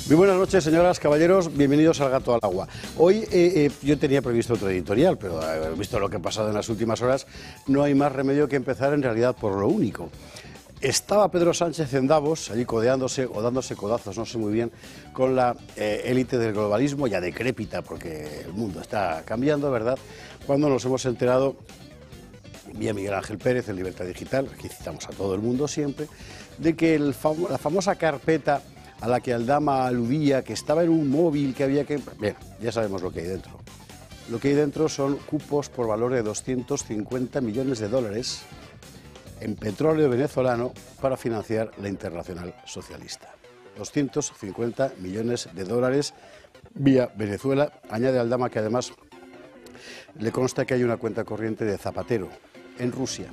Muy buenas noches, señoras, caballeros, bienvenidos al Gato al Agua. Hoy yo tenía previsto otro editorial, pero visto lo que ha pasado en las últimas horas, no hay más remedio que empezar en realidad por lo único. Estaba Pedro Sánchez en Davos, allí codeándose o dándose codazos, no sé muy bien, con la élite del globalismo, ya decrépita, porque el mundo está cambiando, ¿verdad? Cuando nos hemos enterado, vía Miguel Ángel Pérez en Libertad Digital, aquí citamos a todo el mundo siempre, de que la famosa carpeta a la que Aldama aludía, que estaba en un móvil que había que... Bien, ya sabemos lo que hay dentro. Lo que hay dentro son cupos por valor de 250 millones de dólares en petróleo venezolano para financiar la Internacional Socialista. 250 millones de dólares vía Venezuela. Añade Aldama que además le consta que hay una cuenta corriente de Zapatero en Rusia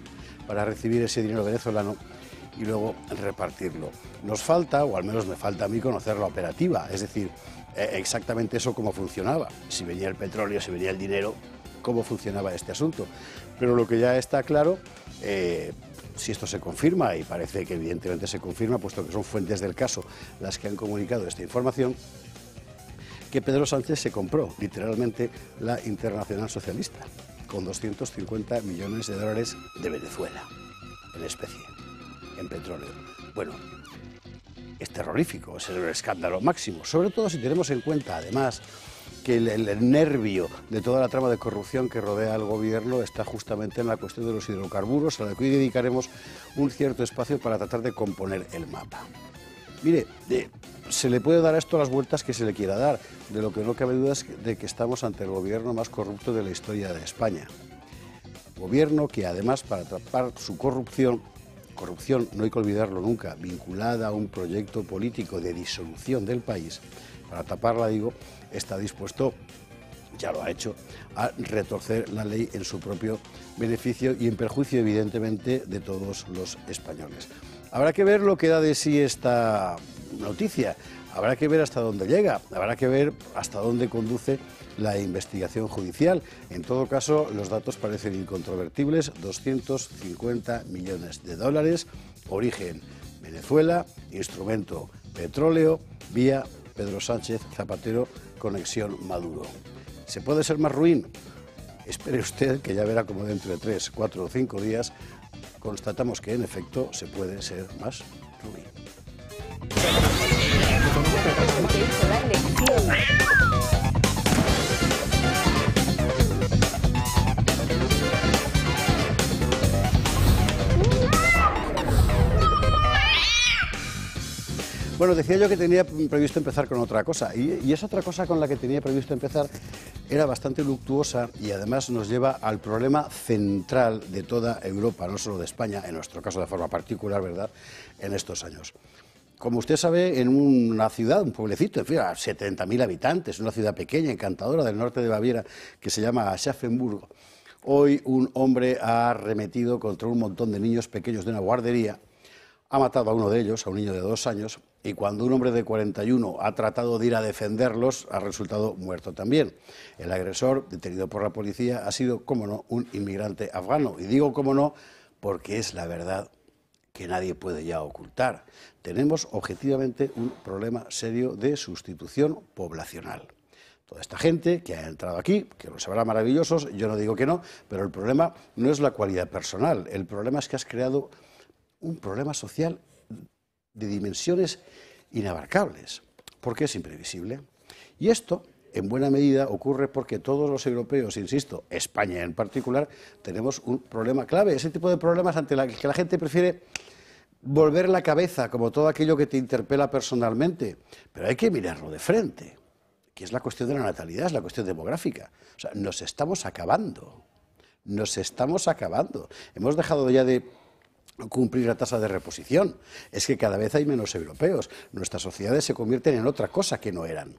para recibir ese dinero venezolano y luego repartirlo. Nos falta, o al menos me falta a mí, conocer la operativa, es decir, exactamente eso cómo funcionaba, si venía el petróleo, si venía el dinero, cómo funcionaba este asunto. Pero lo que ya está claro, si esto se confirma, y parece que evidentemente se confirma, puesto que son fuentes del caso las que han comunicado esta información, que Pedro Sánchez se compró literalmente la Internacional Socialista, con 250 millones de dólares de Venezuela, en especie, en petróleo. Bueno, es terrorífico, es el escándalo máximo, sobre todo si tenemos en cuenta, además, que el nervio de toda la trama de corrupción que rodea al gobierno está justamente en la cuestión de los hidrocarburos, a la que hoy dedicaremos un cierto espacio para tratar de componer el mapa. Mire, se le puede dar a esto las vueltas que se le quiera dar, de lo que no cabe duda es de que estamos ante el gobierno más corrupto de la historia de España. Gobierno que además, para tapar su corrupción, no hay que olvidarlo nunca, vinculada a un proyecto político de disolución del país, para taparla, digo, está dispuesto, ya lo ha hecho, a retorcer la ley en su propio beneficio y en perjuicio, evidentemente, de todos los españoles. Habrá que ver lo que da de sí esta noticia, habrá que ver hasta dónde llega, habrá que ver hasta dónde conduce la investigación judicial. En todo caso, los datos parecen incontrovertibles: 250 millones de dólares, origen Venezuela, instrumento petróleo, vía Pedro Sánchez Zapatero, conexión Maduro. ¿Se puede ser más ruin? Espere usted, que ya verá como dentro de 3, 4 o 5 días constatamos que en efecto se puede ser más ruin. Bueno, decía yo que tenía previsto empezar con otra cosa, y esa otra cosa con la que tenía previsto empezar era bastante luctuosa y además nos lleva al problema central de toda Europa, no solo de España, en nuestro caso de forma particular, ¿verdad?, en estos años. Como usted sabe, en una ciudad, un pueblecito, en fin, a 70.000 habitantes, una ciudad pequeña, encantadora, del norte de Baviera, que se llama Aschaffenburg, hoy un hombre ha arremetido contra un montón de niños pequeños de una guardería, ha matado a uno de ellos, a un niño de 2 años, y cuando un hombre de 41 ha tratado de ir a defenderlos, ha resultado muerto también. El agresor, detenido por la policía, ha sido, cómo no, un inmigrante afgano. Y digo cómo no, porque es la verdad que nadie puede ya ocultar. Tenemos objetivamente un problema serio de sustitución poblacional. Toda esta gente que ha entrado aquí, que los habrá maravillosos, yo no digo que no, pero el problema no es la cualidad personal, el problema es que has creado un problema social de dimensiones inabarcables, porque es imprevisible. Y esto, en buena medida, ocurre porque todos los europeos, insisto, España en particular, tenemos un problema clave, ese tipo de problemas ante el que la gente prefiere volver la cabeza, como todo aquello que te interpela personalmente, pero hay que mirarlo de frente, que es la cuestión de la natalidad, es la cuestión demográfica. O sea, nos estamos acabando, hemos dejado ya de cumplir la tasa de reposición. Es que cada vez hay menos europeos. Nuestras sociedades se convierten en otra cosa que no eran.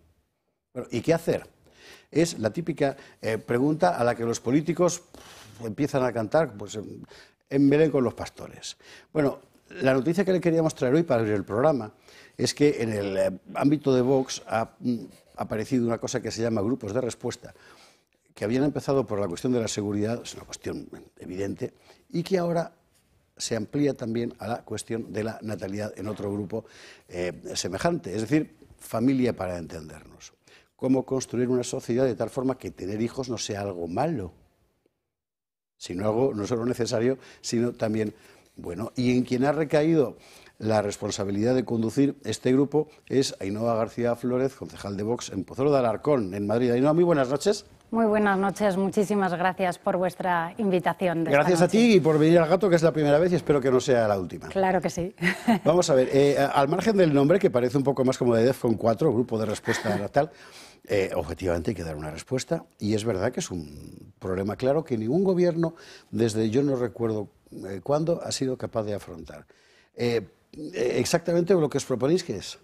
Bueno, ¿y qué hacer? Es la típica pregunta a la que los políticos empiezan a cantar pues, en Belén con los pastores. Bueno, la noticia que le queríamos traer hoy para abrir el programa es que en el ámbito de Vox ha aparecido una cosa que se llama grupos de respuesta, que habían empezado por la cuestión de la seguridad, es una cuestión evidente, y que ahora se amplía también a la cuestión de la natalidad en otro grupo semejante. Es decir, familia para entendernos. Cómo construir una sociedad de tal forma que tener hijos no sea algo malo, sino algo no solo necesario, sino también bueno. Y en quien ha recaído la responsabilidad de conducir este grupo es Ainhoa García Flórez, concejal de Vox en Pozuelo de Alarcón, en Madrid. Ainhoa, muy buenas noches. Muy buenas noches, muchísimas gracias por vuestra invitación. Gracias a ti y por venir al Gato, que es la primera vez y espero que no sea la última. Claro que sí. Vamos a ver, al margen del nombre, que parece un poco más como de DEFCON 4, Grupo de Respuesta tal, objetivamente hay que dar una respuesta y es verdad que es un problema claro que ningún gobierno, desde yo no recuerdo cuándo, ha sido capaz de afrontar. Exactamente lo que os proponéis, ¿qué es?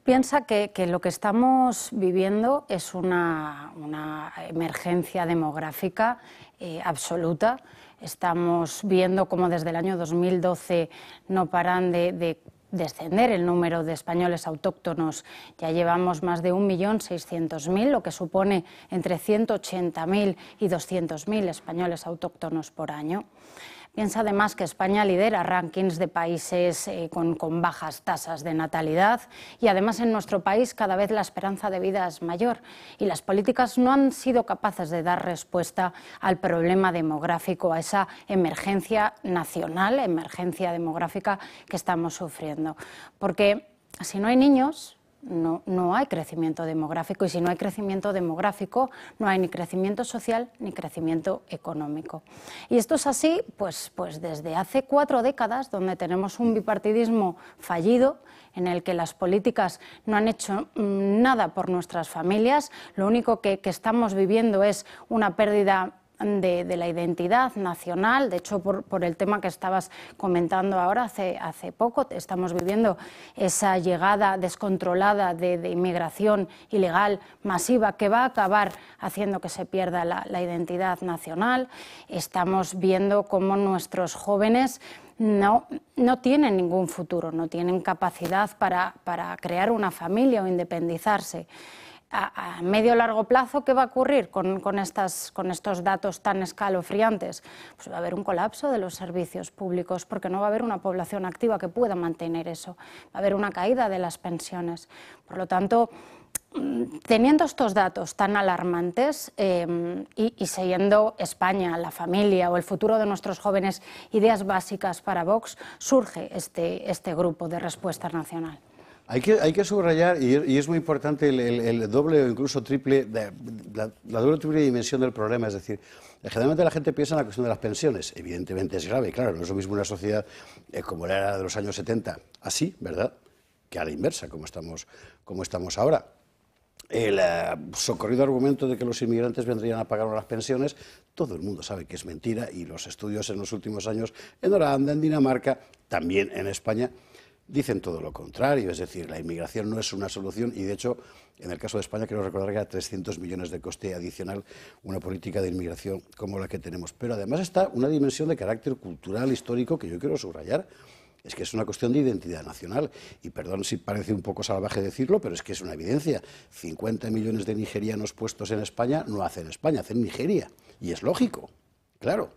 Piensa que lo que estamos viviendo es una emergencia demográfica absoluta. Estamos viendo cómo desde el año 2012 no paran de descender el número de españoles autóctonos. Ya llevamos más de 1.600.000, lo que supone entre 180.000 y 200.000 españoles autóctonos por año. Piensa además que España lidera rankings de países con bajas tasas de natalidad y además en nuestro país cada vez la esperanza de vida es mayor y las políticas no han sido capaces de dar respuesta al problema demográfico, a esa emergencia nacional, emergencia demográfica que estamos sufriendo. Porque si no hay niños, no hay crecimiento demográfico y si no hay crecimiento demográfico no hay ni crecimiento social ni crecimiento económico. Y esto es así pues desde hace 4 décadas, donde tenemos un bipartidismo fallido en el que las políticas no han hecho nada por nuestras familias. Lo único que estamos viviendo es una pérdida de la identidad nacional. De hecho, por el tema que estabas comentando ahora, hace poco, estamos viviendo esa llegada descontrolada de inmigración ilegal masiva que va a acabar haciendo que se pierda la identidad nacional. Estamos viendo cómo nuestros jóvenes no tienen ningún futuro, no tienen capacidad para crear una familia o independizarse. A medio o largo plazo, ¿qué va a ocurrir con estos datos tan escalofriantes? Pues va a haber un colapso de los servicios públicos porque no va a haber una población activa que pueda mantener eso. Va a haber una caída de las pensiones. Por lo tanto, teniendo estos datos tan alarmantes y siendo España, la familia o el futuro de nuestros jóvenes ideas básicas para Vox, surge este grupo de respuesta nacional. Hay que subrayar, y es muy importante, el doble o incluso triple, la doble o triple dimensión del problema. Es decir, generalmente la gente piensa en la cuestión de las pensiones. Evidentemente es grave, claro, no es lo mismo una sociedad como la era de los años 70, así, ¿verdad?, que a la inversa, como estamos ahora. El socorrido argumento de que los inmigrantes vendrían a pagar las pensiones, todo el mundo sabe que es mentira y los estudios en los últimos años en Holanda, en Dinamarca, también en España, dicen todo lo contrario. Es decir, la inmigración no es una solución y, de hecho, en el caso de España, quiero recordar que era 300 millones de coste adicional una política de inmigración como la que tenemos. Pero además está una dimensión de carácter cultural, histórico, que yo quiero subrayar. Es que es una cuestión de identidad nacional. Y perdón si parece un poco salvaje decirlo, pero es que es una evidencia. 50 millones de nigerianos puestos en España no hacen España, hacen Nigeria. Y es lógico, claro.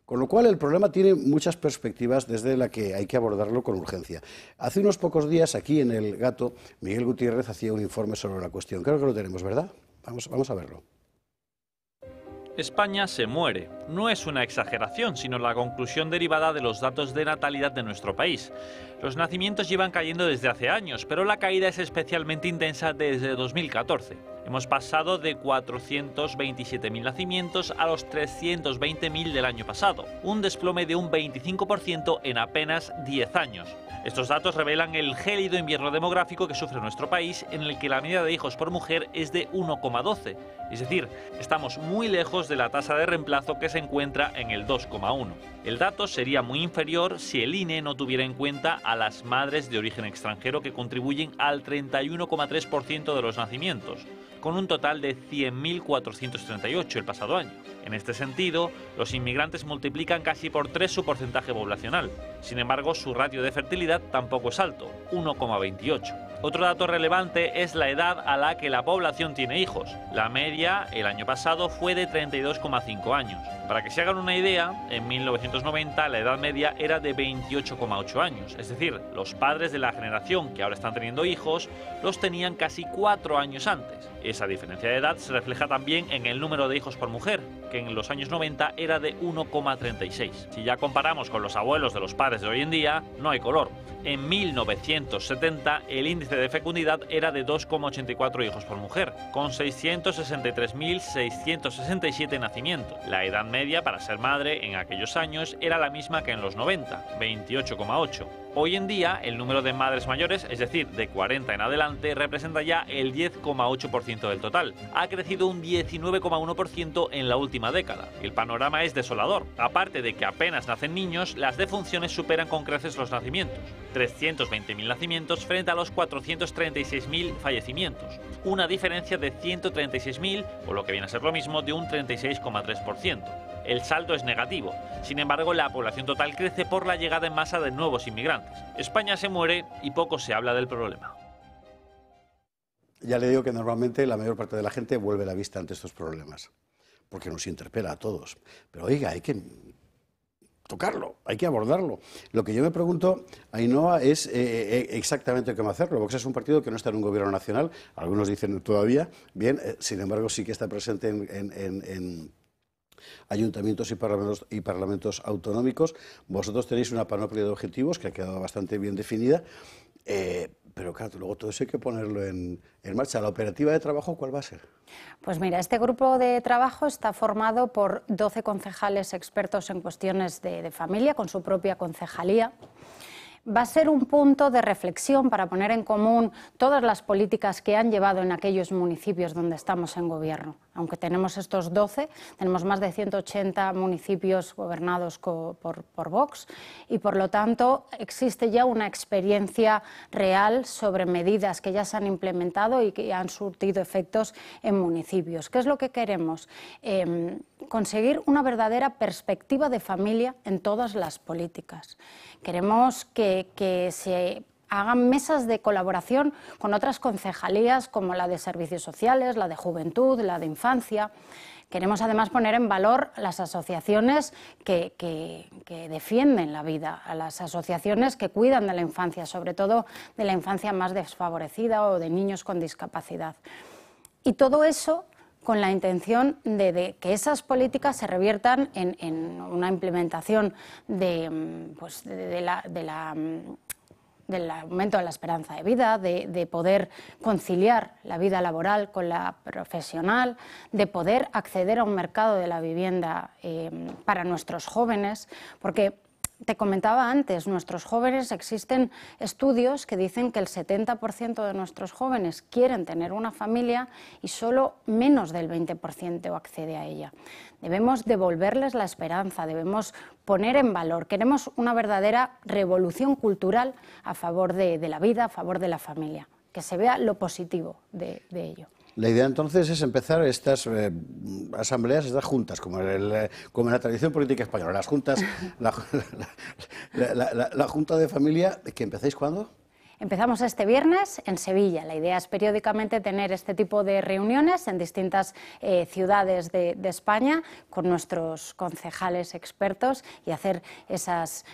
Con lo cual el problema tiene muchas perspectivas desde la que hay que abordarlo con urgencia. Hace unos pocos días aquí en El Gato, Miguel Gutiérrez hacía un informe sobre la cuestión. Creo que lo tenemos, ¿verdad? Vamos a verlo. España se muere. No es una exageración, sino la conclusión derivada de los datos de natalidad de nuestro país. Los nacimientos llevan cayendo desde hace años, pero la caída es especialmente intensa desde 2014. Hemos pasado de 427.000 nacimientos a los 320.000 del año pasado, un desplome de un 25% en apenas 10 años. Estos datos revelan el gélido invierno demográfico que sufre nuestro país, en el que la media de hijos por mujer es de 1,12. Es decir, estamos muy lejos de la tasa de reemplazo que se encuentra en el 2,1. El dato sería muy inferior si el INE no tuviera en cuenta a las madres de origen extranjero, que contribuyen al 31,3% de los nacimientos, con un total de 100.438 el pasado año. En este sentido, los inmigrantes multiplican casi por 3 su porcentaje poblacional. Sin embargo, su ratio de fertilidad tampoco es alto, 1,28. Otro dato relevante es la edad a la que la población tiene hijos. La media el año pasado fue de 32,5 años. Para que se hagan una idea, en 1990 la edad media era de 28,8 años. Es decir, los padres de la generación que ahora están teniendo hijos los tenían casi 4 años antes. Esa diferencia de edad se refleja también en el número de hijos por mujer, que en los años 90 era de 1,36. Si ya comparamos con los abuelos de los padres de hoy en día, no hay color. En 1970 el índice de fecundidad era de 2,84 hijos por mujer, con 663.667 nacimientos. La edad media para ser madre en aquellos años era la misma que en los 90, 28,8. Hoy en día, el número de madres mayores, es decir, de 40 en adelante, representa ya el 10,8% del total. Ha crecido un 19,1% en la última década. El panorama es desolador. Aparte de que apenas nacen niños, las defunciones superan con creces los nacimientos. 320.000 nacimientos frente a los 436.000 fallecimientos. Una diferencia de 136.000, o lo que viene a ser lo mismo, de un 36,3%. El saldo es negativo. Sin embargo, la población total crece por la llegada en masa de nuevos inmigrantes. España se muere y poco se habla del problema. Ya le digo que normalmente la mayor parte de la gente vuelve la vista ante estos problemas, porque nos interpela a todos. Pero oiga, hay que tocarlo, hay que abordarlo. Lo que yo me pregunto, Ainhoa, es exactamente cómo hacerlo. Vox es un partido que no está en un gobierno nacional, algunos dicen todavía, bien, sin embargo sí que está presente en ayuntamientos y parlamentos autonómicos. Vosotros tenéis una panoplia de objetivos que ha quedado bastante bien definida, pero claro, luego todo eso hay que ponerlo en marcha. ¿La operativa de trabajo cuál va a ser? Pues mira, este grupo de trabajo está formado por 12 concejales expertos en cuestiones de familia, con su propia concejalía. Va a ser un punto de reflexión para poner en común todas las políticas que han llevado en aquellos municipios donde estamos en gobierno. Aunque tenemos estos 12, tenemos más de 180 municipios gobernados por Vox y, por lo tanto, existe ya una experiencia real sobre medidas que ya se han implementado y que han surtido efectos en municipios. ¿Qué es lo que queremos? Conseguir una verdadera perspectiva de familia en todas las políticas. Queremos que se hagan mesas de colaboración con otras concejalías como la de Servicios Sociales, la de Juventud, la de Infancia. Queremos además poner en valor las asociaciones que defienden la vida, a las asociaciones que cuidan de la infancia, sobre todo de la infancia más desfavorecida o de niños con discapacidad. Y todo eso con la intención de que esas políticas se reviertan en una implementación del aumento de la esperanza de vida, de poder conciliar la vida laboral con la profesional, de poder acceder a un mercado de la vivienda para nuestros jóvenes, porque te comentaba antes, nuestros jóvenes, existen estudios que dicen que el 70% de nuestros jóvenes quieren tener una familia y solo menos del 20% accede a ella. Debemos devolverles la esperanza, debemos poner en valor. Queremos una verdadera revolución cultural a favor de la vida, a favor de la familia, que se vea lo positivo de ello. La idea entonces es empezar estas asambleas, estas juntas, como en la tradición política española, las juntas, la Junta de Familia, ¿que empezáis cuándo? Empezamos este viernes en Sevilla. La idea es periódicamente tener este tipo de reuniones en distintas ciudades de España con nuestros concejales expertos y hacer esas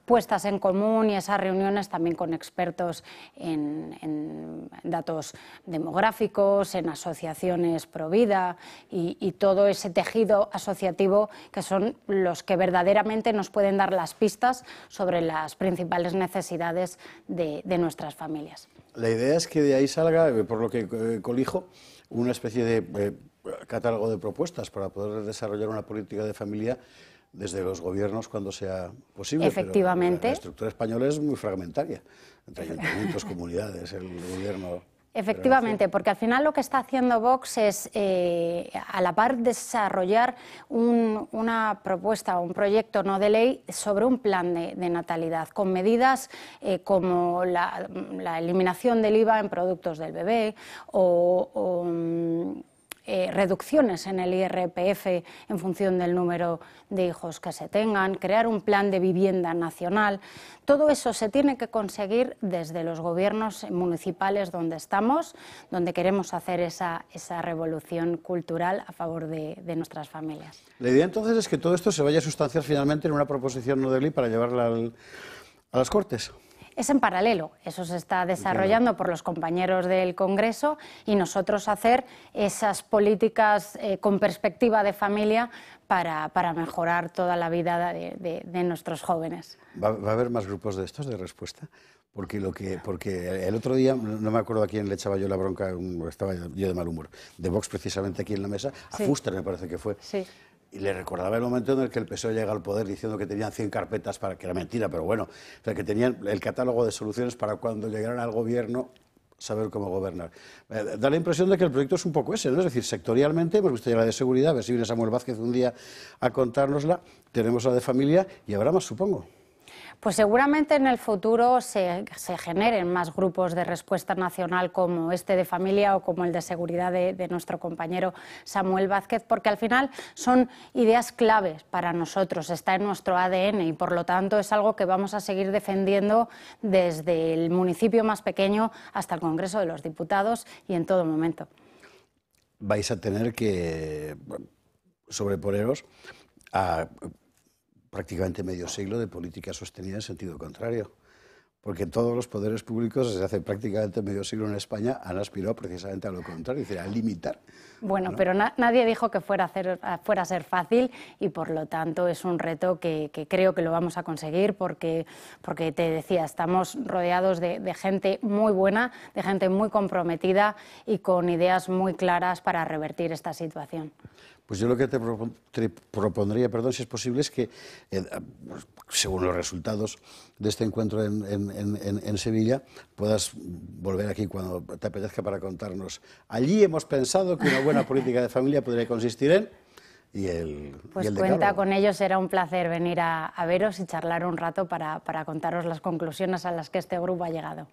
puestas en común y esas reuniones también con expertos en datos demográficos, en asociaciones pro vida y todo ese tejido asociativo que son los que verdaderamente nos pueden dar las pistas sobre las principales necesidades de nuestras familias. La idea es que de ahí salga, por lo que colijo, una especie de catálogo de propuestas para poder desarrollar una política de familia desde los gobiernos cuando sea posible. Efectivamente. Pero la estructura española es muy fragmentaria, entre ayuntamientos, comunidades, el gobierno. Efectivamente, porque al final lo que está haciendo Vox es, a la par, desarrollar una propuesta o un proyecto no de ley sobre un plan de natalidad, con medidas como la eliminación del IVA en productos del bebé o reducciones en el IRPF en función del número de hijos que se tengan, crear un plan de vivienda nacional. Todo eso se tiene que conseguir desde los gobiernos municipales donde estamos, donde queremos hacer esa revolución cultural a favor de nuestras familias. La idea entonces es que todo esto se vaya a sustanciar finalmente en una proposición no de ley para llevarla a las Cortes. Es en paralelo, eso se está desarrollando por los compañeros del Congreso y nosotros hacer esas políticas con perspectiva de familia para mejorar toda la vida de nuestros jóvenes. ¿Va a haber más grupos de estos de respuesta? Porque el otro día, no me acuerdo a quién le echaba yo la bronca, estaba yo de mal humor, de Vox precisamente aquí en la mesa, a Fuster me parece que fue. Sí. Y le recordaba el momento en el que el PSOE llega al poder diciendo que tenían 100 carpetas, que era mentira, pero bueno, o sea, que tenían el catálogo de soluciones para cuando llegaran al gobierno saber cómo gobernar. Da la impresión de que el proyecto es un poco ese, ¿no? Es decir, sectorialmente, hemos visto ya la de seguridad, a ver si viene Samuel Vázquez un día a contárnosla, tenemos la de familia y habrá más, supongo. Pues seguramente en el futuro se generen más grupos de respuesta nacional como este de familia o como el de seguridad de nuestro compañero Samuel Vázquez, porque al final son ideas claves para nosotros, está en nuestro ADN y por lo tanto es algo que vamos a seguir defendiendo desde el municipio más pequeño hasta el Congreso de los Diputados y en todo momento. Vais a tener que sobreponeros a prácticamente medio siglo de política sostenida en sentido contrario, porque todos los poderes públicos desde hace prácticamente medio siglo en España han aspirado precisamente a lo contrario, es decir, a limitar. Bueno, ¿no? pero nadie dijo que fuera a ser fácil y por lo tanto es un reto que creo que lo vamos a conseguir porque te decía, estamos rodeados de gente muy buena, de gente muy comprometida y con ideas muy claras para revertir esta situación. Pues yo lo que te propondría, si es posible, es que, según los resultados de este encuentro en Sevilla, puedas volver aquí cuando te apetezca para contarnos. Allí hemos pensado que una buena política de familia podría consistir en... Pues cuenta con ello, será un placer venir a veros y charlar un rato para contaros las conclusiones a las que este grupo ha llegado.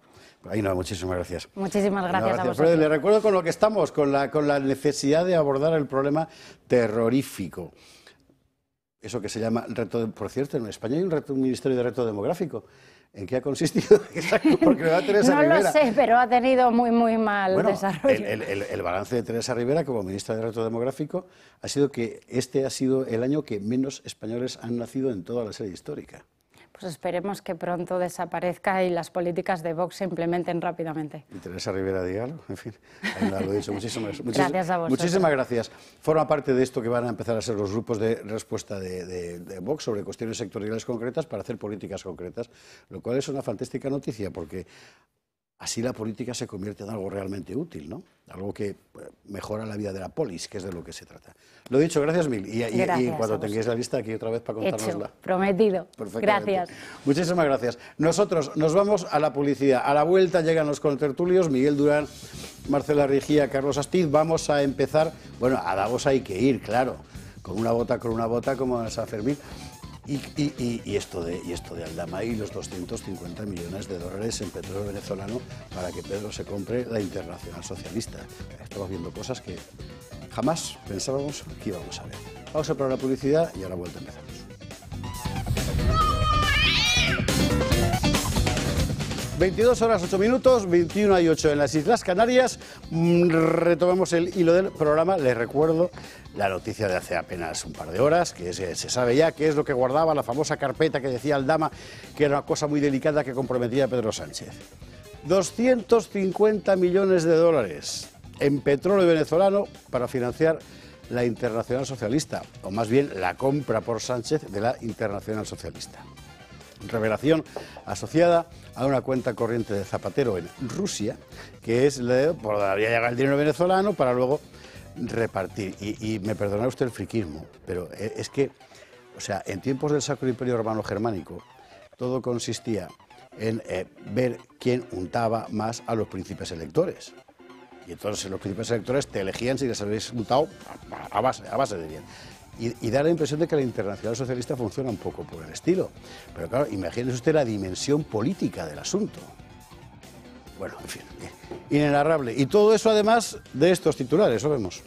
Ainhoa, muchísimas gracias. Muchísimas gracias a vosotros. Le recuerdo con lo que estamos, con la necesidad de abordar el problema terrorífico. Eso que se llama reto, por cierto, en España hay un ministerio de reto demográfico. ¿En qué ha consistido? Porque va Teresa Rivera. No lo sé, pero ha tenido muy mal desarrollo. El balance de Teresa Rivera como ministra de Reto Demográfico ha sido que este ha sido el año que menos españoles han nacido en toda la serie histórica. Pues esperemos que pronto desaparezca y las políticas de Vox se implementen rápidamente. Y Teresa Rivera, dígalo, en fin, lo he dicho. Muchísimas gracias a vosotros. Muchísimas gracias. Forma parte de esto que van a empezar a ser los grupos de respuesta de Vox sobre cuestiones sectoriales concretas para hacer políticas concretas, lo cual es una fantástica noticia porque así la política se convierte en algo realmente útil, ¿no? Algo que mejora la vida de la polis, que es de lo que se trata. Lo dicho, gracias mil. Y cuando tengáis la lista aquí otra vez para contárnosla. Hecho, prometido. Gracias. Muchísimas gracias. Nosotros nos vamos a la publicidad. A la vuelta llegan los contertulios, Miguel Durán, Marcela Rigía, Carlos Astiz. Vamos a empezar, bueno, a Davos hay que ir, claro, con una bota como en San Fermín. Y esto de Aldama y los 250 millones de dólares en petróleo venezolano para que Pedro se compre la Internacional Socialista. Estamos viendo cosas que jamás pensábamos que íbamos a ver. Vamos a probar la publicidad y a la vuelta empezamos. 22 horas 8 minutos, 21 y 8 en las Islas Canarias. Retomamos el hilo del programa. Les recuerdo la noticia de hace apenas un par de horas, que se sabe ya qué es lo que guardaba la famosa carpeta que decía Aldama, que era una cosa muy delicada que comprometía a Pedro Sánchez. 250 millones de dólares en petróleo venezolano para financiar la Internacional Socialista, o más bien la compra por Sánchez de la Internacional Socialista. Revelación asociada a una cuenta corriente de Zapatero en Rusia, que es por donde había llegado el dinero venezolano para luego repartir. Y me perdonará usted el friquismo, pero es que, o sea, en tiempos del Sacro Imperio Romano Germánico, todo consistía en ver quién untaba más a los príncipes electores. Y entonces los príncipes electores te elegían si les habéis untado a base de bien. Y da la impresión de que la Internacional Socialista funciona un poco por el estilo. Pero claro, imagínese usted la dimensión política del asunto. Bueno, en fin, inenarrable. Y todo eso además de estos titulares, lo vemos.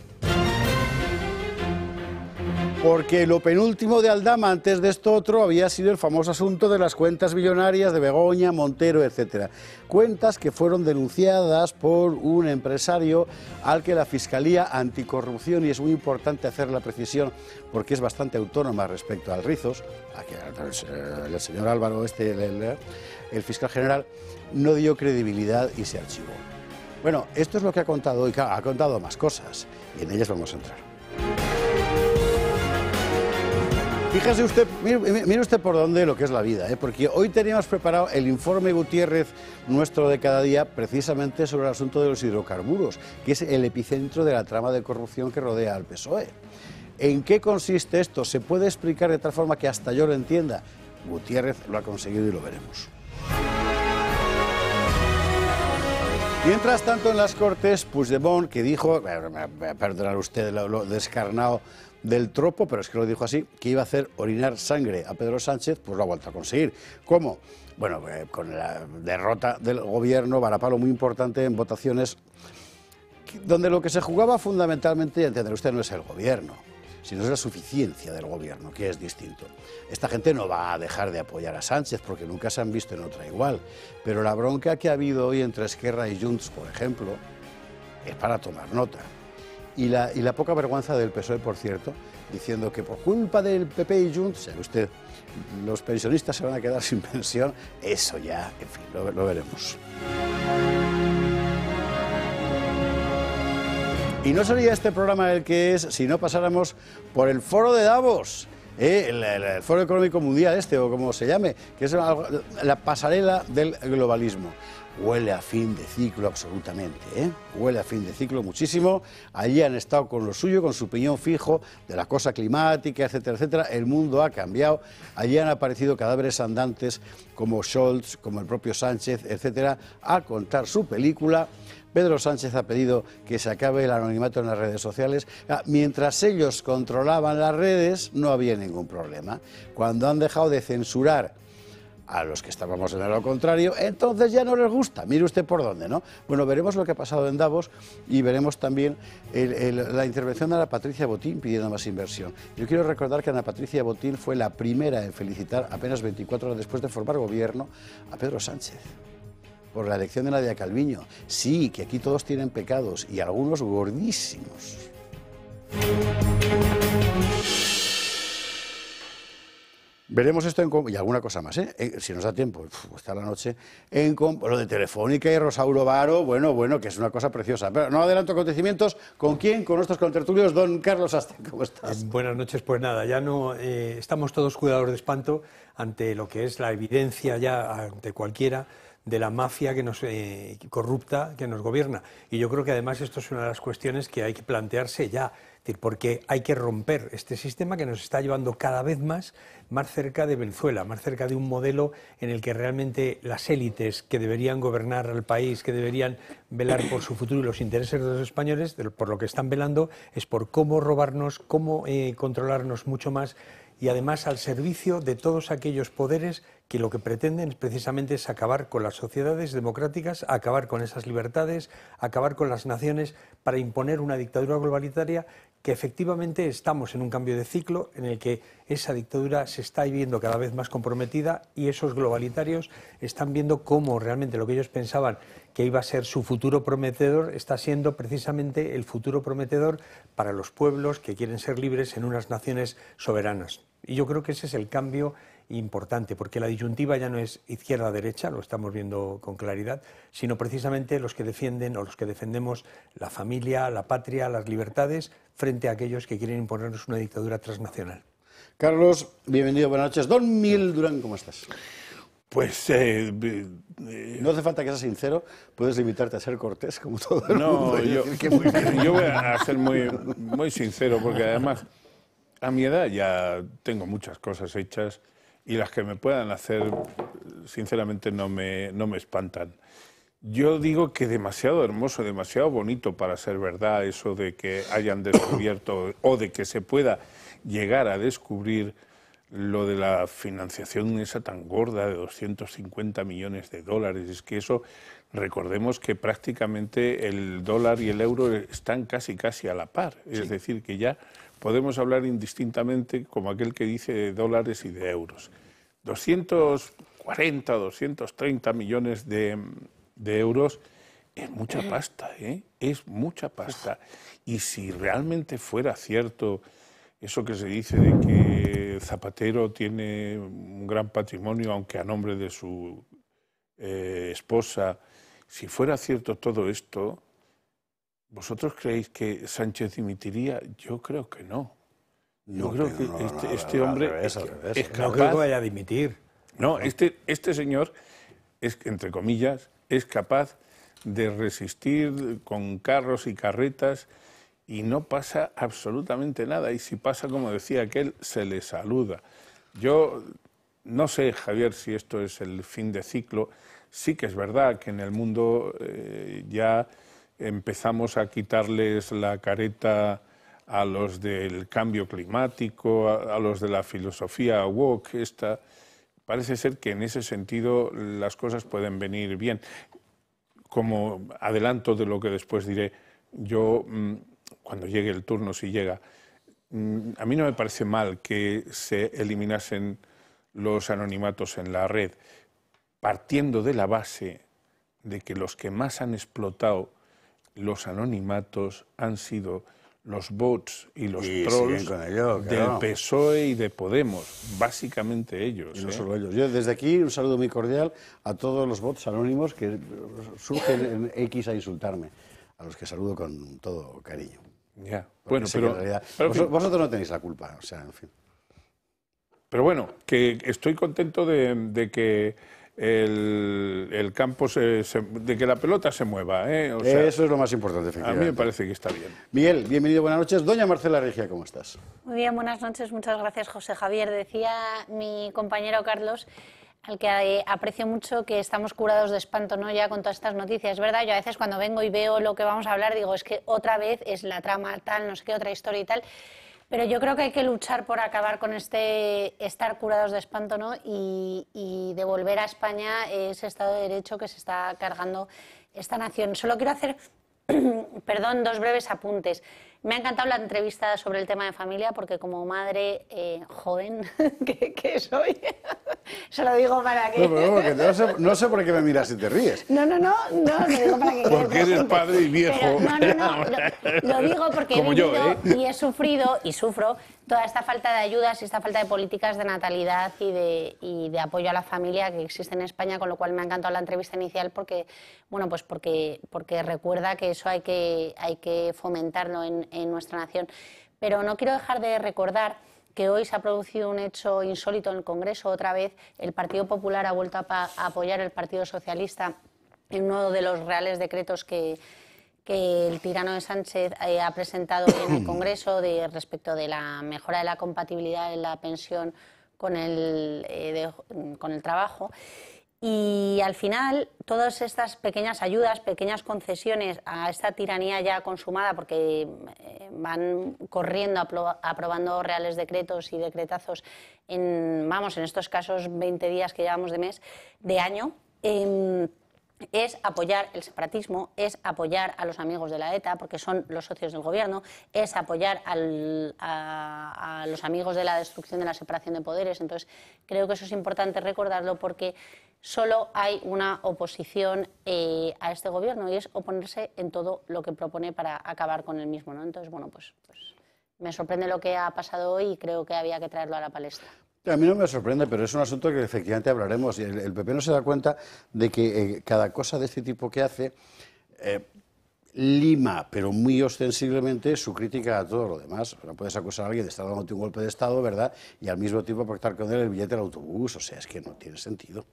porque lo penúltimo de Aldama antes de esto otro había sido el famoso asunto de las cuentas millonarias de Begoña, Montero, etcétera. Cuentas que fueron denunciadas por un empresario al que la Fiscalía Anticorrupción, y es muy importante hacer la precisión porque es bastante autónoma respecto al Rizos, el señor Álvaro, el fiscal general, no dio credibilidad y se archivó. Bueno, esto es lo que ha contado hoy, ha contado más cosas y en ellas vamos a entrar. Fíjese usted, mire usted por dónde lo que es la vida, porque hoy teníamos preparado el informe Gutiérrez nuestro de cada día precisamente sobre el asunto de los hidrocarburos, que es el epicentro de la trama de corrupción que rodea al PSOE. ¿En qué consiste esto? ¿Se puede explicar de tal forma que hasta yo lo entienda? Gutiérrez lo ha conseguido y lo veremos. Mientras tanto, en las Cortes, Puigdemont, que dijo, perdonad usted lo descarnado del tropo, pero es que lo dijo así, que iba a hacer orinar sangre a Pedro Sánchez, pues lo ha vuelto a conseguir. ¿Cómo? Bueno, con la derrota del gobierno, varapalo muy importante en votaciones, donde lo que se jugaba fundamentalmente, y entenderá usted, no es el gobierno, sino es la suficiencia del gobierno, que es distinto. Esta gente no va a dejar de apoyar a Sánchez, porque nunca se han visto en otra igual, pero la bronca que ha habido hoy entre Esquerra y Junts, por ejemplo, es para tomar nota. Y la poca vergüenza del PSOE, por cierto, diciendo que por culpa del PP y Junts, sabe usted, los pensionistas se van a quedar sin pensión, eso ya, en fin, lo veremos. Y no sería este programa el que es si no pasáramos por el foro de Davos, el Foro Económico Mundial o como se llame, que es la pasarela del globalismo. Huele a fin de ciclo absolutamente, huele a fin de ciclo muchísimo. Allí han estado con lo suyo, con su piñón fijo de la cosa climática, etcétera, etcétera. El mundo ha cambiado. Allí han aparecido cadáveres andantes como Scholz, como el propio Sánchez, etcétera, a contar su película. Pedro Sánchez ha pedido que se acabe el anonimato en las redes sociales. Mientras ellos controlaban las redes, no había ningún problema. Cuando han dejado de censurar a los que estábamos en lo contrario, entonces ya no les gusta. Mire usted por dónde, ¿no? Bueno, veremos lo que ha pasado en Davos y veremos también la intervención de Ana Patricia Botín pidiendo más inversión. Yo quiero recordar que Ana Patricia Botín fue la primera en felicitar, apenas 24 horas después de formar gobierno, a Pedro Sánchez por la elección de Nadia Calviño. Sí, que aquí todos tienen pecados y algunos gordísimos. Veremos esto y alguna cosa más, si nos da tiempo, hasta la noche, lo de Telefónica y Rosauro Varo, bueno, que es una cosa preciosa. Pero no adelanto acontecimientos. ¿Con quién? Con nuestros contertulios. Don Carlos Aste, ¿cómo estás? Buenas noches, pues nada, ya no estamos todos cuidados de espanto ante lo que es la evidencia ya ante cualquiera de la mafia que nos corrupta que nos gobierna. Y yo creo que además esto es una de las cuestiones que hay que plantearse ya, porque hay que romper este sistema que nos está llevando cada vez más cerca de Venezuela, más cerca de un modelo en el que realmente las élites que deberían gobernar al país, que deberían velar por su futuro y los intereses de los españoles, por lo que están velando es por cómo robarnos, cómo controlarnos mucho más, y además al servicio de todos aquellos poderes que lo que pretenden precisamente es acabar con las sociedades democráticas, acabar con esas libertades, acabar con las naciones para imponer una dictadura globalitaria, que efectivamente estamos en un cambio de ciclo en el que esa dictadura se está viendo cada vez más comprometida y esos globalitarios están viendo cómo realmente lo que ellos pensaban que iba a ser su futuro prometedor está siendo precisamente el futuro prometedor para los pueblos que quieren ser libres en unas naciones soberanas. Y yo creo que ese es el cambio importante, porque la disyuntiva ya no es izquierda-derecha, lo estamos viendo con claridad, sino precisamente los que defienden o los que defendemos la familia, la patria, las libertades, frente a aquellos que quieren imponernos una dictadura transnacional. Carlos, bienvenido, buenas noches. Don Miguel Durán, ¿cómo estás? Pues... no hace falta que seas sincero, puedes limitarte a ser cortés, como todo el mundo. Yo voy a ser muy sincero, porque además a mi edad ya tengo muchas cosas hechas y las que me puedan hacer, sinceramente, no me espantan. Yo digo que demasiado hermoso, demasiado bonito para ser verdad eso de que hayan descubierto o de que se pueda llegar a descubrir lo de la financiación esa tan gorda de 250 millones de dólares. Es que eso, recordemos que prácticamente el dólar y el euro están casi a la par. Es decir, que ya podemos hablar indistintamente como aquel que dice de dólares y de euros. 240, 230 millones de euros es mucha pasta, ¿eh? Es mucha pasta. Y si realmente fuera cierto eso que se dice de que Zapatero tiene un gran patrimonio, aunque a nombre de su esposa, si fuera cierto todo esto, ¿vosotros creéis que Sánchez dimitiría? Yo creo que no. Yo creo que este hombre es capaz... No creo que vaya a dimitir. No, este señor, entre comillas, es capaz de resistir con carros y carretas y no pasa absolutamente nada. Y si pasa, como decía aquel, se le saluda. Yo no sé, Javier, si esto es el fin de ciclo. Sí que es verdad que en el mundo ya empezamos a quitarles la careta a los del cambio climático, a los de la filosofía woke. Parece ser que en ese sentido las cosas pueden venir bien. Como adelanto de lo que después diré, yo, cuando llegue el turno, si llega, a mí no me parece mal que se eliminasen los anonimatos en la red, partiendo de la base de que los que más han explotado los anonimatos han sido los bots y los trolls del PSOE y de Podemos, básicamente ellos. Y no solo ellos. Yo desde aquí un saludo muy cordial a todos los bots anónimos que surgen en X a insultarme, a los que saludo con todo cariño. Ya. Bueno, pero vosotros no tenéis la culpa, o sea, en fin. Pero bueno, que estoy contento de que el campo de que la pelota se mueva, ¿eh? O sea, eso es lo más importante, efectivamente. A mí me parece que está bien. Miguel, bienvenido, buenas noches. Doña Marcela Regia, ¿cómo estás? Muy bien, buenas noches, muchas gracias, José Javier. Decía mi compañero Carlos, al que aprecio mucho, que estamos curados de espanto, ¿no? Ya con todas estas noticias. Es verdad, yo a veces cuando vengo y veo lo que vamos a hablar, digo, es que otra vez es la trama tal, no sé qué, otra historia y tal. Pero yo creo que hay que luchar por acabar con estar curados de espanto, ¿no? Y devolver a España ese Estado de Derecho que se está cargando esta nación. Solo quiero hacer, perdón, dos breves apuntes. Me ha encantado la entrevista sobre el tema de familia porque como madre joven que soy, se lo digo para que... No sé por qué me miras y te ríes. No, lo digo para que... Porque eres padre y viejo. Pero, lo digo porque he vivido y he sufrido y sufro toda esta falta de ayudas y esta falta de políticas de natalidad y de apoyo a la familia que existe en España, con lo cual me ha encantado la entrevista inicial porque, bueno, pues porque recuerda que eso hay que fomentarlo en nuestra nación. Pero no quiero dejar de recordar que hoy se ha producido un hecho insólito en el Congreso. Otra vez el Partido Popular ha vuelto a apoyar al Partido Socialista en uno de los reales decretos que el tirano de Sánchez ha presentado en el Congreso respecto de la mejora de la compatibilidad de la pensión con el trabajo. Y al final, todas estas pequeñas ayudas, pequeñas concesiones a esta tiranía ya consumada, porque van corriendo aprobando reales decretos y decretazos en estos casos 20 días que llevamos de año, es apoyar el separatismo, es apoyar a los amigos de la ETA, porque son los socios del gobierno, es apoyar a los amigos de la destrucción de la separación de poderes. Entonces, creo que eso es importante recordarlo porque solo hay una oposición a este gobierno y es oponerse en todo lo que propone para acabar con el mismo, ¿no? Entonces, bueno, pues me sorprende lo que ha pasado hoy y creo que había que traerlo a la palestra. A mí no me sorprende, pero es un asunto que efectivamente hablaremos. El PP no se da cuenta de que cada cosa de este tipo que hace lima, pero muy ostensiblemente, su crítica a todo lo demás. No puedes acusar a alguien de estar dándote un golpe de Estado, ¿verdad? Y al mismo tiempo pactar con él el billete del autobús. O sea, es que no tiene sentido.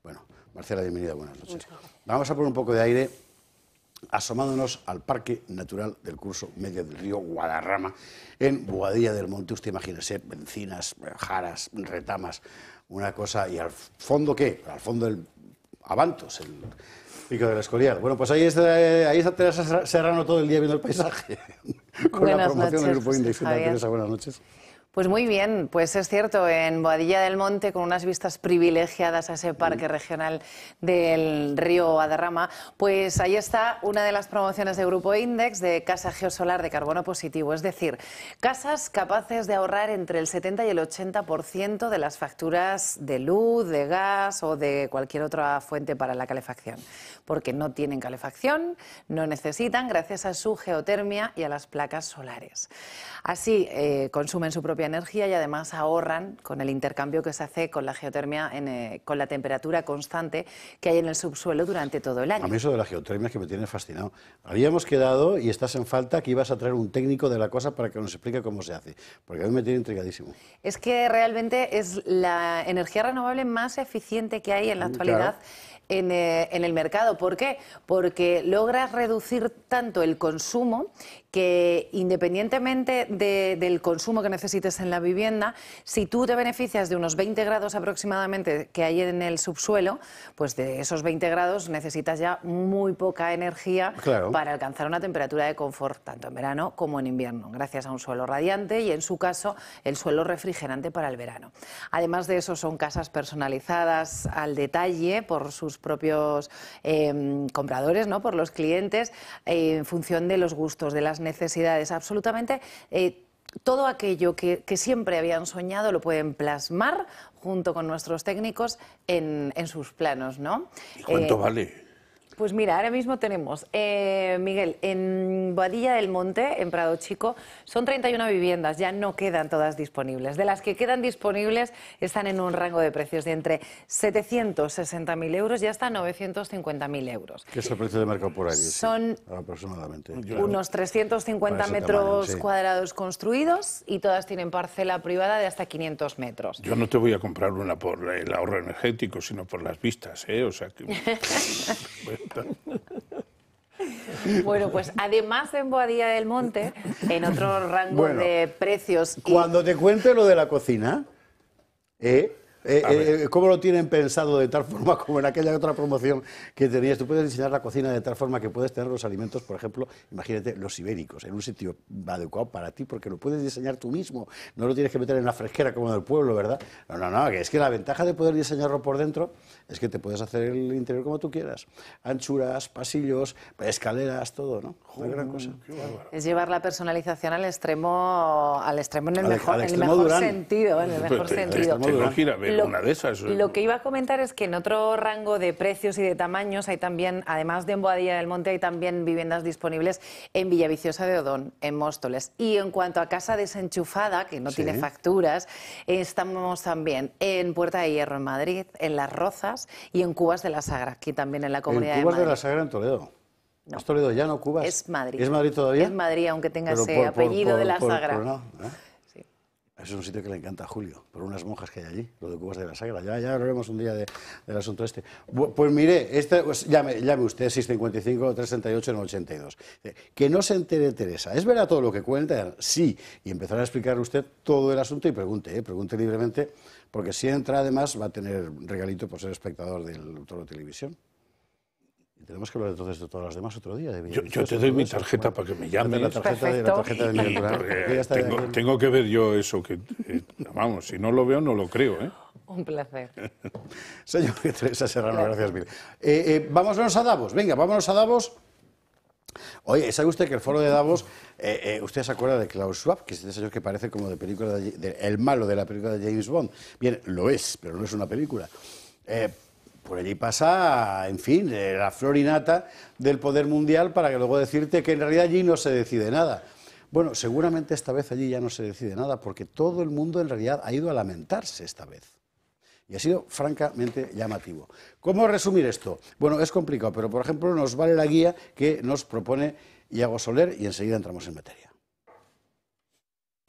Bueno, Marcela, bienvenida, buenas noches. Vamos a poner un poco de aire asomándonos al Parque Natural del Curso Medio del Río Guadarrama, en Boadilla del Monte. Usted imagínese, encinas, jaras, retamas, una cosa. ¿Y al fondo qué? Al fondo el Abantos, el Pico del Escorial. Bueno, pues ahí está Teresa Serrano todo el día viendo el paisaje. Con buenas la promoción noches, del Grupo José Index. Javier. Teresa, buenas noches. Pues muy bien, pues es cierto, en Boadilla del Monte, con unas vistas privilegiadas a ese parque regional del río Guadarrama, pues ahí está una de las promociones de Grupo Index de casa geosolar de carbono positivo, es decir, casas capaces de ahorrar entre el 70 y el 80% de las facturas de luz, de gas o de cualquier otra fuente para la calefacción, porque no tienen calefacción, no necesitan, gracias a su geotermia y a las placas solares. Así consumen su propia energía y además ahorran con el intercambio que se hace con la geotermia, con la temperatura constante que hay en el subsuelo durante todo el año. A mí eso de la geotermia es que me tiene fascinado. Habíamos quedado, y estás en falta, que ibas a traer un técnico de la cosa para que nos explique cómo se hace, porque a mí me tiene intrigadísimo. Es que realmente es la energía renovable más eficiente que hay en la actualidad. Claro. En el mercado. ¿Por qué? Porque logras reducir tanto el consumo que, independientemente del consumo que necesites en la vivienda, si tú te beneficias de unos 20 grados aproximadamente que hay en el subsuelo, pues de esos 20 grados necesitas ya muy poca energía, claro, para alcanzar una temperatura de confort, tanto en verano como en invierno, gracias a un suelo radiante y, en su caso, el suelo refrigerante para el verano. Además de eso, son casas personalizadas al detalle por sus propios compradores, ¿no?, por los clientes, en función de los gustos, de las necesidades. Absolutamente todo aquello que siempre habían soñado lo pueden plasmar junto con nuestros técnicos en sus planos, ¿no? ¿Y cuánto vale? Pues mira, ahora mismo tenemos, Miguel, en Boadilla del Monte, en Prado Chico, son 31 viviendas, ya no quedan todas disponibles. De las que quedan disponibles están en un rango de precios de entre 760.000 euros y hasta 950.000 euros. ¿Qué es el precio de mercado por ahí? Son aproximadamente unos 350 metros cuadrados construidos y todas tienen parcela privada de hasta 500 metros. Yo no te voy a comprar una por el ahorro energético, sino por las vistas, ¿eh? O sea que... Bueno, pues además en Boadilla del Monte, en otro rango de precios... Cuando te cuente lo de la cocina, ¿cómo lo tienen pensado de tal forma como en aquella otra promoción que tenías? Tú puedes diseñar la cocina de tal forma que puedes tener los alimentos, por ejemplo, imagínate, los ibéricos, en un sitio adecuado para ti, porque lo puedes diseñar tú mismo, no lo tienes que meter en la fresquera como del pueblo, ¿verdad? No, que es que la ventaja de poder diseñarlo por dentro es que te puedes hacer el interior como tú quieras. Anchuras, pasillos, escaleras, todo, ¿no? Una gran cosa. Es llevar la personalización al extremo en el mejor sentido. En el mejor sentido. Una de esas. Lo que iba a comentar es que en otro rango de precios y de tamaños hay también, además de en Boadilla del Monte, hay también viviendas disponibles en Villaviciosa de Odón, en Móstoles. Y en cuanto a casa desenchufada, que no tiene facturas, estamos también en Puerta de Hierro, en Madrid, en Las Rozas y en Cubas de la Sagra, aquí también en la Comunidad de Madrid. Cubas de la Sagra en Toledo. No. ¿Es Toledo ya, no Cubas? Es Madrid. ¿Es Madrid todavía? Es Madrid, aunque tenga ese apellido de la Sagra. Sí. Es un sitio que le encanta a Julio, por unas monjas que hay allí, lo de Cubas de la Sagra. Ya hablaremos un día del asunto este. Pues mire, pues llame usted, 655-368-82. Que no se entere Teresa. ¿Es verdad todo lo que cuenta? Sí. Y empezará a explicar usted todo el asunto y pregunte libremente, porque si entra además va a tener regalito por ser espectador del Toro Televisión. Y tenemos que hablar entonces de todas las demás otro día. Yo te doy mi tarjeta para que me llames. La tarjeta de mi natural. Tengo que ver yo eso, que vamos, si no lo veo no lo creo, ¿eh? Un placer. Señor Teresa Serrano, gracias mil. Vámonos a Davos, venga, vámonos a Davos. Oye, ¿sabe usted que el foro de Davos, usted se acuerda de Klaus Schwab, que es ese señor que parece como de película, el malo de la película de James Bond? Bien, lo es, pero no es una película. Por allí pasa, en fin, la flor y nata del poder mundial para que luego decirte que en realidad allí no se decide nada. Bueno, seguramente esta vez allí ya no se decide nada porque todo el mundo en realidad ha ido a lamentarse esta vez. Y ha sido francamente llamativo. ¿Cómo resumir esto? Bueno, es complicado, pero por ejemplo nos vale la guía que nos propone Iago Soler y enseguida entramos en materia.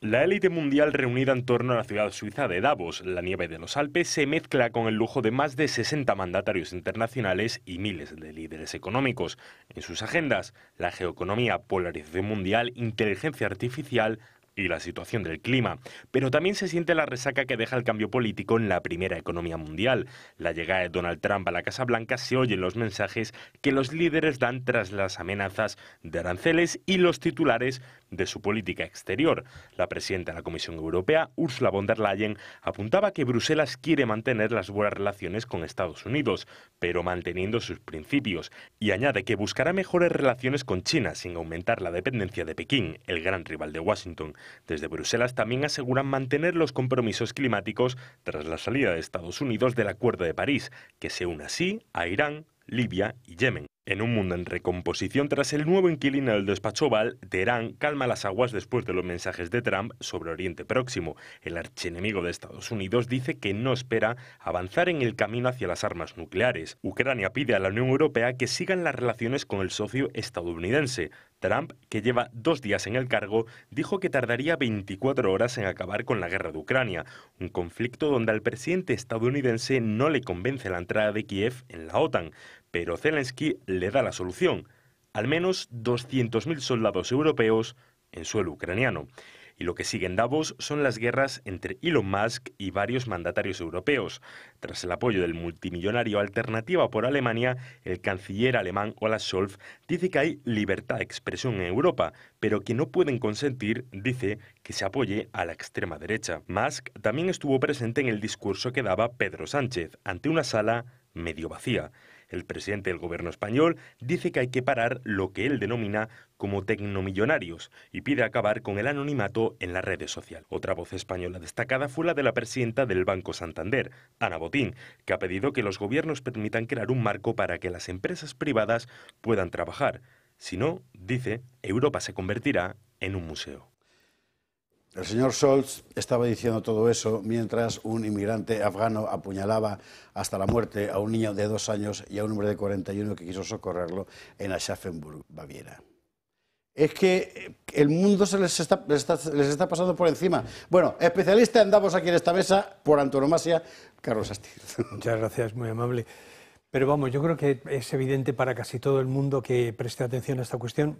La élite mundial reunida en torno a la ciudad suiza de Davos, la nieve de los Alpes, se mezcla con el lujo de más de 60 mandatarios internacionales y miles de líderes económicos. En sus agendas, la geoeconomía, polarización mundial, inteligencia artificial, y la situación del clima. Pero también se siente la resaca que deja el cambio político en la primera economía mundial. La llegada de Donald Trump a la Casa Blanca se oyen los mensajes que los líderes dan tras las amenazas de aranceles y los titulares de su política exterior. La presidenta de la Comisión Europea, Ursula von der Leyen, apuntaba que Bruselas quiere mantener las buenas relaciones con Estados Unidos, pero manteniendo sus principios, y añade que buscará mejores relaciones con China sin aumentar la dependencia de Pekín, el gran rival de Washington. Desde Bruselas también aseguran mantener los compromisos climáticos tras la salida de Estados Unidos del Acuerdo de París, que se une así a Irán, Libia y Yemen. En un mundo en recomposición tras el nuevo inquilino del despacho Oval, Teherán calma las aguas después de los mensajes de Trump sobre Oriente Próximo. El archienemigo de Estados Unidos dice que no espera avanzar en el camino hacia las armas nucleares. Ucrania pide a la Unión Europea que sigan las relaciones con el socio estadounidense. Trump, que lleva 2 días en el cargo, dijo que tardaría 24 horas en acabar con la guerra de Ucrania, un conflicto donde al presidente estadounidense no le convence la entrada de Kiev en la OTAN, pero Zelensky le da la solución: al menos 200.000 soldados europeos en suelo ucraniano. Y lo que sigue en Davos son las guerras entre Elon Musk y varios mandatarios europeos. Tras el apoyo del multimillonario Alternativa por Alemania, el canciller alemán Olaf Scholz dice que hay libertad de expresión en Europa, pero que no pueden consentir, dice, que se apoye a la extrema derecha. Musk también estuvo presente en el discurso que daba Pedro Sánchez ante una sala medio vacía. El presidente del gobierno español dice que hay que parar lo que él denomina como tecnomillonarios y pide acabar con el anonimato en las redes sociales. Otra voz española destacada fue la de la presidenta del Banco Santander, Ana Botín, que ha pedido que los gobiernos permitan crear un marco para que las empresas privadas puedan trabajar. Si no, dice, Europa se convertirá en un museo. El señor Scholz estaba diciendo todo eso mientras un inmigrante afgano apuñalaba hasta la muerte a un niño de 2 años y a un hombre de 41 que quiso socorrerlo en Aschaffenburg, Baviera. Es que el mundo les está pasando por encima. Bueno, especialista en Davos aquí en esta mesa, por antonomasia, Carlos Astiz. Muchas gracias, muy amable. Pero vamos, yo creo que es evidente para casi todo el mundo que preste atención a esta cuestión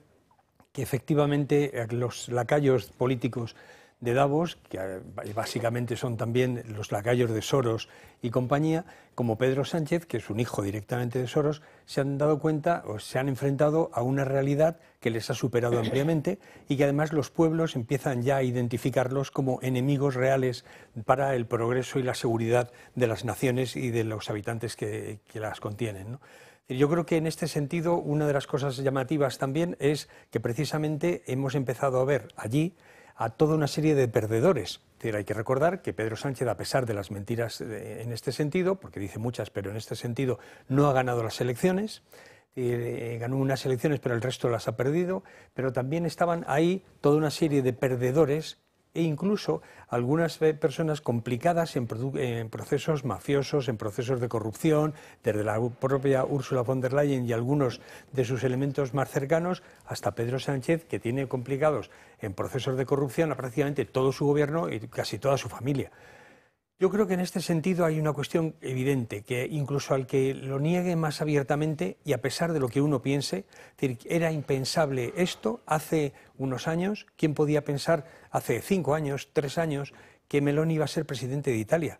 que efectivamente los lacayos políticos de Davos, que básicamente son también los lacayos de Soros y compañía, como Pedro Sánchez, que es un hijo directamente de Soros, se han dado cuenta o se han enfrentado a una realidad que les ha superado ampliamente y que además los pueblos empiezan ya a identificarlos como enemigos reales para el progreso y la seguridad de las naciones y de los habitantes que las contienen, ¿no? Yo creo que en este sentido una de las cosas llamativas también es que precisamente hemos empezado a ver allí a toda una serie de perdedores. Es decir, hay que recordar que Pedro Sánchez, a pesar de las mentiras en este sentido, porque dice muchas, pero en este sentido no ha ganado las elecciones, ganó unas elecciones pero el resto las ha perdido, pero también estaban ahí toda una serie de perdedores e incluso algunas personas complicadas en procesos mafiosos, en procesos de corrupción, desde la propia Ursula von der Leyen y algunos de sus elementos más cercanos, hasta Pedro Sánchez, que tiene complicados en procesos de corrupción a prácticamente todo su gobierno y casi toda su familia. Yo creo que en este sentido hay una cuestión evidente, que incluso al que lo niegue más abiertamente, y a pesar de lo que uno piense, era impensable esto hace unos años. ¿Quién podía pensar hace 5 años, 3 años, que Meloni iba a ser presidente de Italia?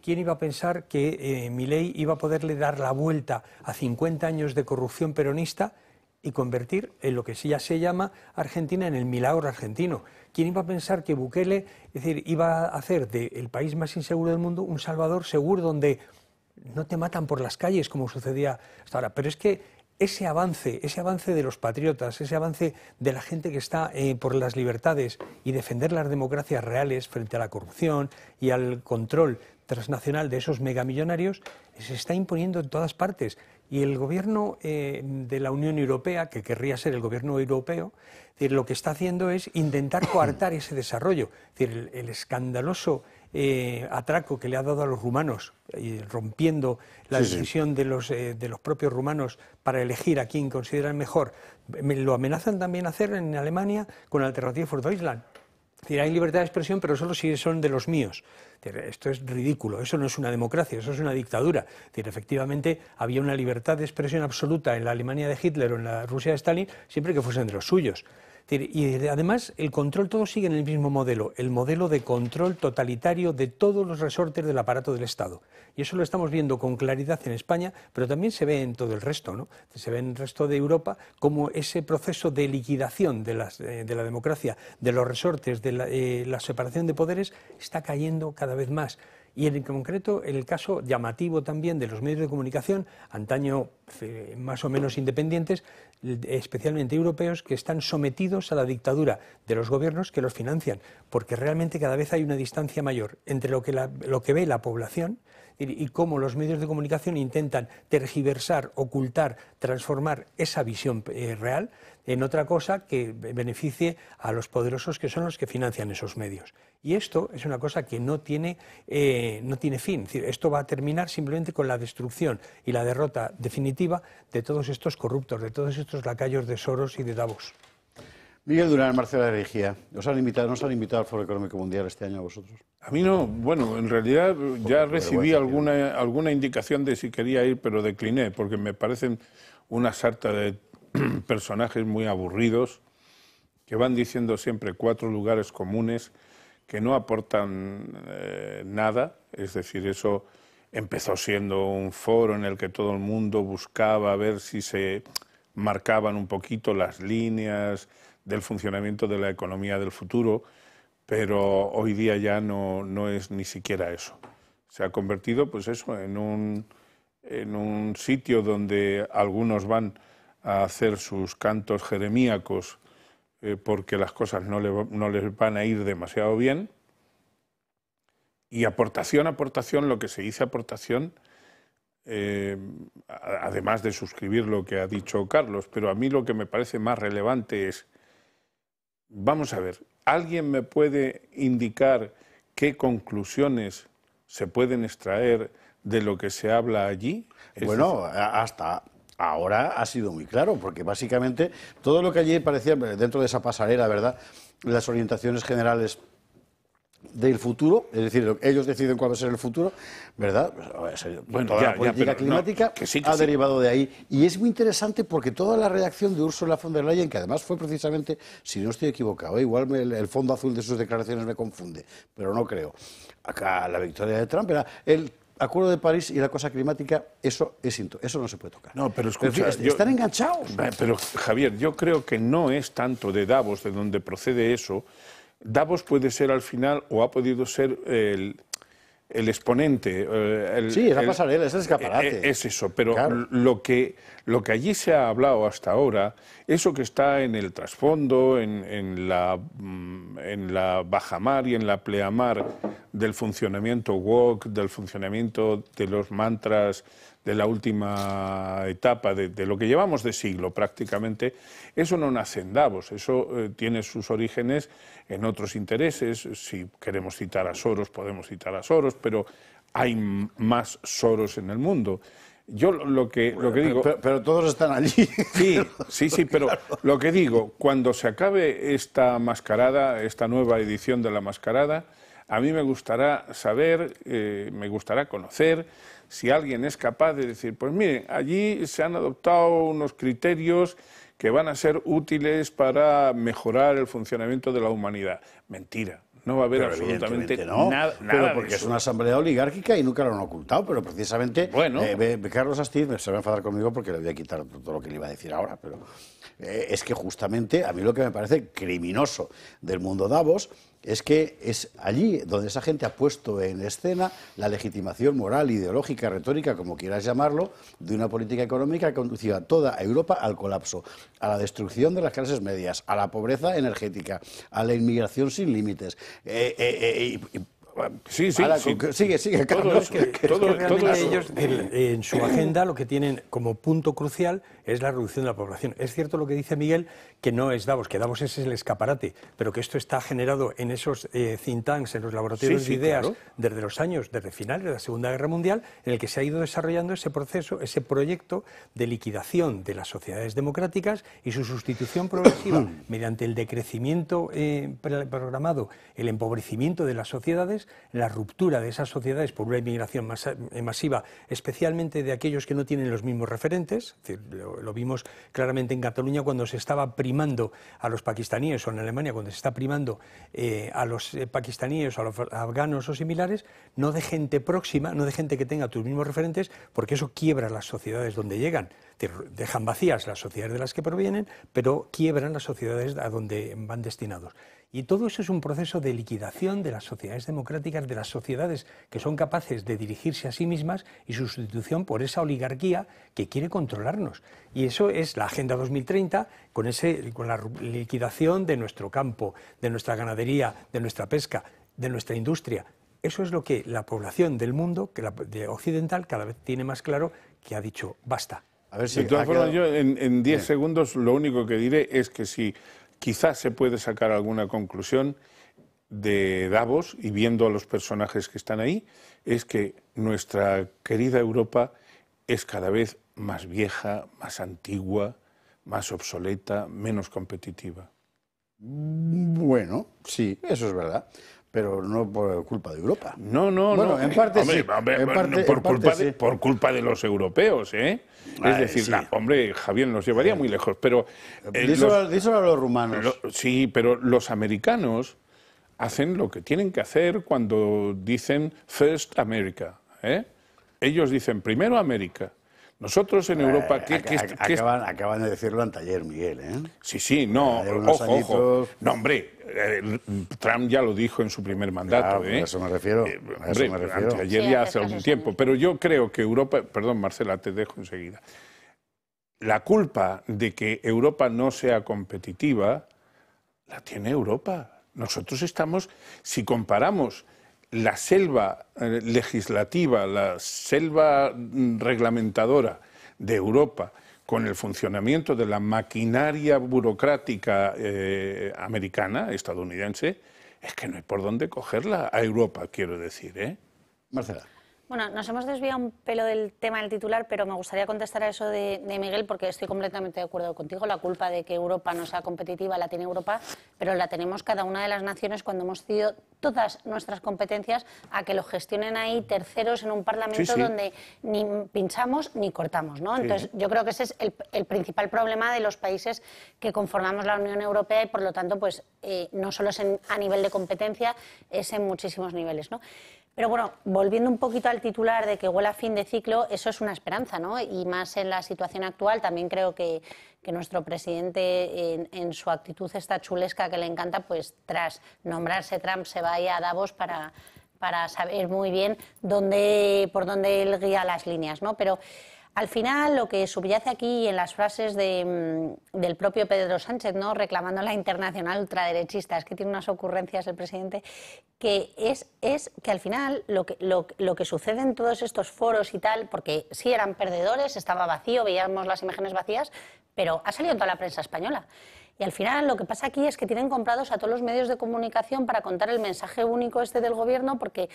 ¿Quién iba a pensar que Milei iba a poderle dar la vuelta a 50 años de corrupción peronista y convertir en lo que ya se llama Argentina en el milagro argentino? ¿Quién iba a pensar que Bukele, es decir, iba a hacer del país más inseguro del mundo un Salvador seguro donde no te matan por las calles como sucedía hasta ahora? Pero es que ese avance de los patriotas, ese avance de la gente que está por las libertades y defender las democracias reales frente a la corrupción y al control transnacional de esos megamillonarios, se está imponiendo en todas partes. Y el gobierno de la Unión Europea, que querría ser el gobierno europeo, lo que está haciendo es intentar coartar ese desarrollo. Es decir, el escandaloso atraco que le ha dado a los rumanos, rompiendo la decisión de los propios rumanos para elegir a quien consideran mejor, lo amenazan también hacer en Alemania con Alternative for Deutschland. Es decir, hay libertad de expresión, pero solo si son de los míos. Esto es ridículo, eso no es una democracia, eso es una dictadura. Es decir, efectivamente, había una libertad de expresión absoluta en la Alemania de Hitler o en la Rusia de Stalin, siempre que fuesen de los suyos. Y además el control, todo sigue en el mismo modelo, el modelo de control totalitario de todos los resortes del aparato del Estado. Y eso lo estamos viendo con claridad en España, pero también se ve en todo el resto, ¿no? Se ve en el resto de Europa como ese proceso de liquidación de la democracia, de los resortes, de la separación de poderes, está cayendo cada vez más. Y en concreto, el caso llamativo también de los medios de comunicación, antaño más o menos independientes, especialmente europeos, que están sometidos a la dictadura de los gobiernos que los financian, porque realmente cada vez hay una distancia mayor entre lo que ve la población y cómo los medios de comunicación intentan tergiversar, ocultar, transformar esa visión real en otra cosa que beneficie a los poderosos, que son los que financian esos medios. Y esto es una cosa que no tiene fin. Es decir, esto va a terminar simplemente con la destrucción y la derrota definitiva de todos estos corruptos, de todos estos lacayos de Soros y de Davos. Miguel Durán, Marcela Herejía, ¿nos han invitado al Foro Económico Mundial este año a vosotros? A mí no. Bueno, en realidad ya recibí alguna indicación de si quería ir, pero decliné, porque me parecen una sarta de personajes muy aburridos que van diciendo siempre 4 lugares comunes que no aportan nada. Es decir, eso empezó siendo un foro en el que todo el mundo buscaba ver si se marcaban un poquito las líneas del funcionamiento de la economía del futuro, pero hoy día ya no es ni siquiera eso. Se ha convertido, pues eso, en un sitio donde algunos van a hacer sus cantos jeremíacos porque las cosas no les van a ir demasiado bien. Y aportación, lo que se dice aportación, además de suscribir lo que ha dicho Carlos, pero a mí lo que me parece más relevante es, vamos a ver, ¿alguien me puede indicar qué conclusiones se pueden extraer de lo que se habla allí? Bueno, hasta ahora ha sido muy claro, porque básicamente todo lo que allí parecía, dentro de esa pasarela, ¿verdad?, las orientaciones generales del futuro, es decir, ellos deciden cuál va a ser el futuro, ¿verdad? Bueno, toda la política climática ha derivado de ahí. Y es muy interesante porque toda la reacción de Ursula von der Leyen, que además fue precisamente, si no estoy equivocado, igual el fondo azul de sus declaraciones me confunde, pero no creo. Acá la victoria de Trump era el Acuerdo de París y la cosa climática, eso no se puede tocar. No, pero escucha, están enganchados. Pero Javier, yo creo que no es tanto de Davos de donde procede eso. Davos puede ser al final, o ha podido ser el exponente. Sí, esa pasarela, ese escaparate. Es eso, pero claro, lo que allí se ha hablado hasta ahora, eso que está en el trasfondo, en la bajamar y en la pleamar del funcionamiento woke, del funcionamiento de los mantras de la última etapa, de lo que llevamos de siglo prácticamente, eso no nace en Davos, eso tiene sus orígenes en otros intereses. Si queremos citar a Soros, podemos citar a Soros, pero hay más Soros en el mundo. Yo lo que digo... Pero todos están allí. Sí, pero claro, lo que digo, cuando se acabe esta mascarada, esta nueva edición de la mascarada, a mí me gustará saber, me gustará conocer si alguien es capaz de decir, pues miren, allí se han adoptado unos criterios que van a ser útiles para mejorar el funcionamiento de la humanidad. Mentira. No va a haber absolutamente nada pero porque de es una asamblea oligárquica y nunca lo han ocultado, pero precisamente bueno, Carlos Astiz se va a enfadar conmigo porque le voy a quitar todo lo que le iba a decir ahora, pero es que justamente a mí lo que me parece criminoso del mundo Davos es que es allí donde esa gente ha puesto en escena la legitimación moral, ideológica, retórica, como quieras llamarlo, de una política económica que conducía a toda Europa al colapso, a la destrucción de las clases medias, a la pobreza energética, a la inmigración sin límites. Sigue, Carlos. Realmente ellos en su agenda lo que tienen como punto crucial es la reducción de la población. Es cierto lo que dice Miguel, que no es Davos, que Davos es el escaparate, pero que esto está generado en esos think tanks, en los laboratorios de ideas, claro, desde finales de la Segunda Guerra Mundial, en el que se ha ido desarrollando ese proceso, ese proyecto de liquidación de las sociedades democráticas y su sustitución progresiva mediante el decrecimiento programado, el empobrecimiento de las sociedades, en la ruptura de esas sociedades por una inmigración masiva, especialmente de aquellos que no tienen los mismos referentes. Es decir, lo vimos claramente en Cataluña cuando se estaba primando a los pakistaníes, o en Alemania cuando se está primando a los pakistaníes o a los afganos o similares, no de gente próxima, no de gente que tenga tus mismos referentes, porque eso quiebra las sociedades donde llegan. Dejan vacías las sociedades de las que provienen, pero quiebran las sociedades a donde van destinados. Y todo eso es un proceso de liquidación de las sociedades democráticas, de las sociedades que son capaces de dirigirse a sí mismas, y sustitución por esa oligarquía que quiere controlarnos. Y eso es la Agenda 2030, con la liquidación de nuestro campo, de nuestra ganadería, de nuestra pesca, de nuestra industria. Eso es lo que la población del mundo, de occidental, cada vez tiene más claro, que ha dicho basta. A ver si de todas formas, yo en 10 segundos lo único que diré es que si quizás se puede sacar alguna conclusión de Davos, y viendo a los personajes que están ahí, es que nuestra querida Europa es cada vez más vieja, más antigua, más obsoleta, menos competitiva. Bueno, sí, eso es verdad. Pero no por culpa de Europa. No. Bueno, en parte sí. Por culpa de los europeos, ¿eh? Es decir, sí. Hombre, Javier, nos llevaría muy lejos, pero... díselo a los rumanos. Sí, pero los americanos hacen lo que tienen que hacer cuando dicen First America, ¿eh? Ellos dicen primero América. Nosotros en Europa... Acaban de decirlo anteayer, Miguel, ¿eh? Sí, no, ojo. No, hombre, Trump ya lo dijo en su primer mandato, claro, ¿eh? A eso me refiero. Anteayer ya hace algún tiempo. Pero yo creo que Europa... Perdón, Marcela, te dejo enseguida. La culpa de que Europa no sea competitiva la tiene Europa. Nosotros estamos... Si comparamos la selva legislativa, la selva reglamentadora de Europa con el funcionamiento de la maquinaria burocrática americana, estadounidense, es que no hay por dónde cogerla a Europa, quiero decir, ¿eh? Marcela. Bueno, nos hemos desviado un pelo del tema del titular, pero me gustaría contestar a eso de Miguel, porque estoy completamente de acuerdo contigo. La culpa de que Europa no sea competitiva la tiene Europa, pero la tenemos cada una de las naciones cuando hemos cedido todas nuestras competencias a que lo gestionen ahí terceros en un Parlamento donde ni pinchamos ni cortamos, ¿no? Entonces, yo creo que ese es el principal problema de los países que conformamos la Unión Europea, y por lo tanto, pues no solo es a nivel de competencia, es en muchísimos niveles, ¿no? Pero bueno, volviendo un poquito al titular de que huele a fin de ciclo, eso es una esperanza, ¿no? Y más en la situación actual, también creo que nuestro presidente, en su actitud esta chulesca que le encanta, pues tras nombrarse Trump se vaya a Davos para saber muy bien por dónde él guía las líneas, ¿no? Pero al final, lo que subyace aquí en las frases del propio Pedro Sánchez, ¿no?, reclamando la internacional ultraderechista, es que tiene unas ocurrencias el presidente, que es que al final lo que sucede en todos estos foros y tal, porque sí eran perdedores, estaba vacío, veíamos las imágenes vacías, pero ha salido en toda la prensa española. Y al final lo que pasa aquí es que tienen comprados a todos los medios de comunicación para contar el mensaje único del gobierno, porque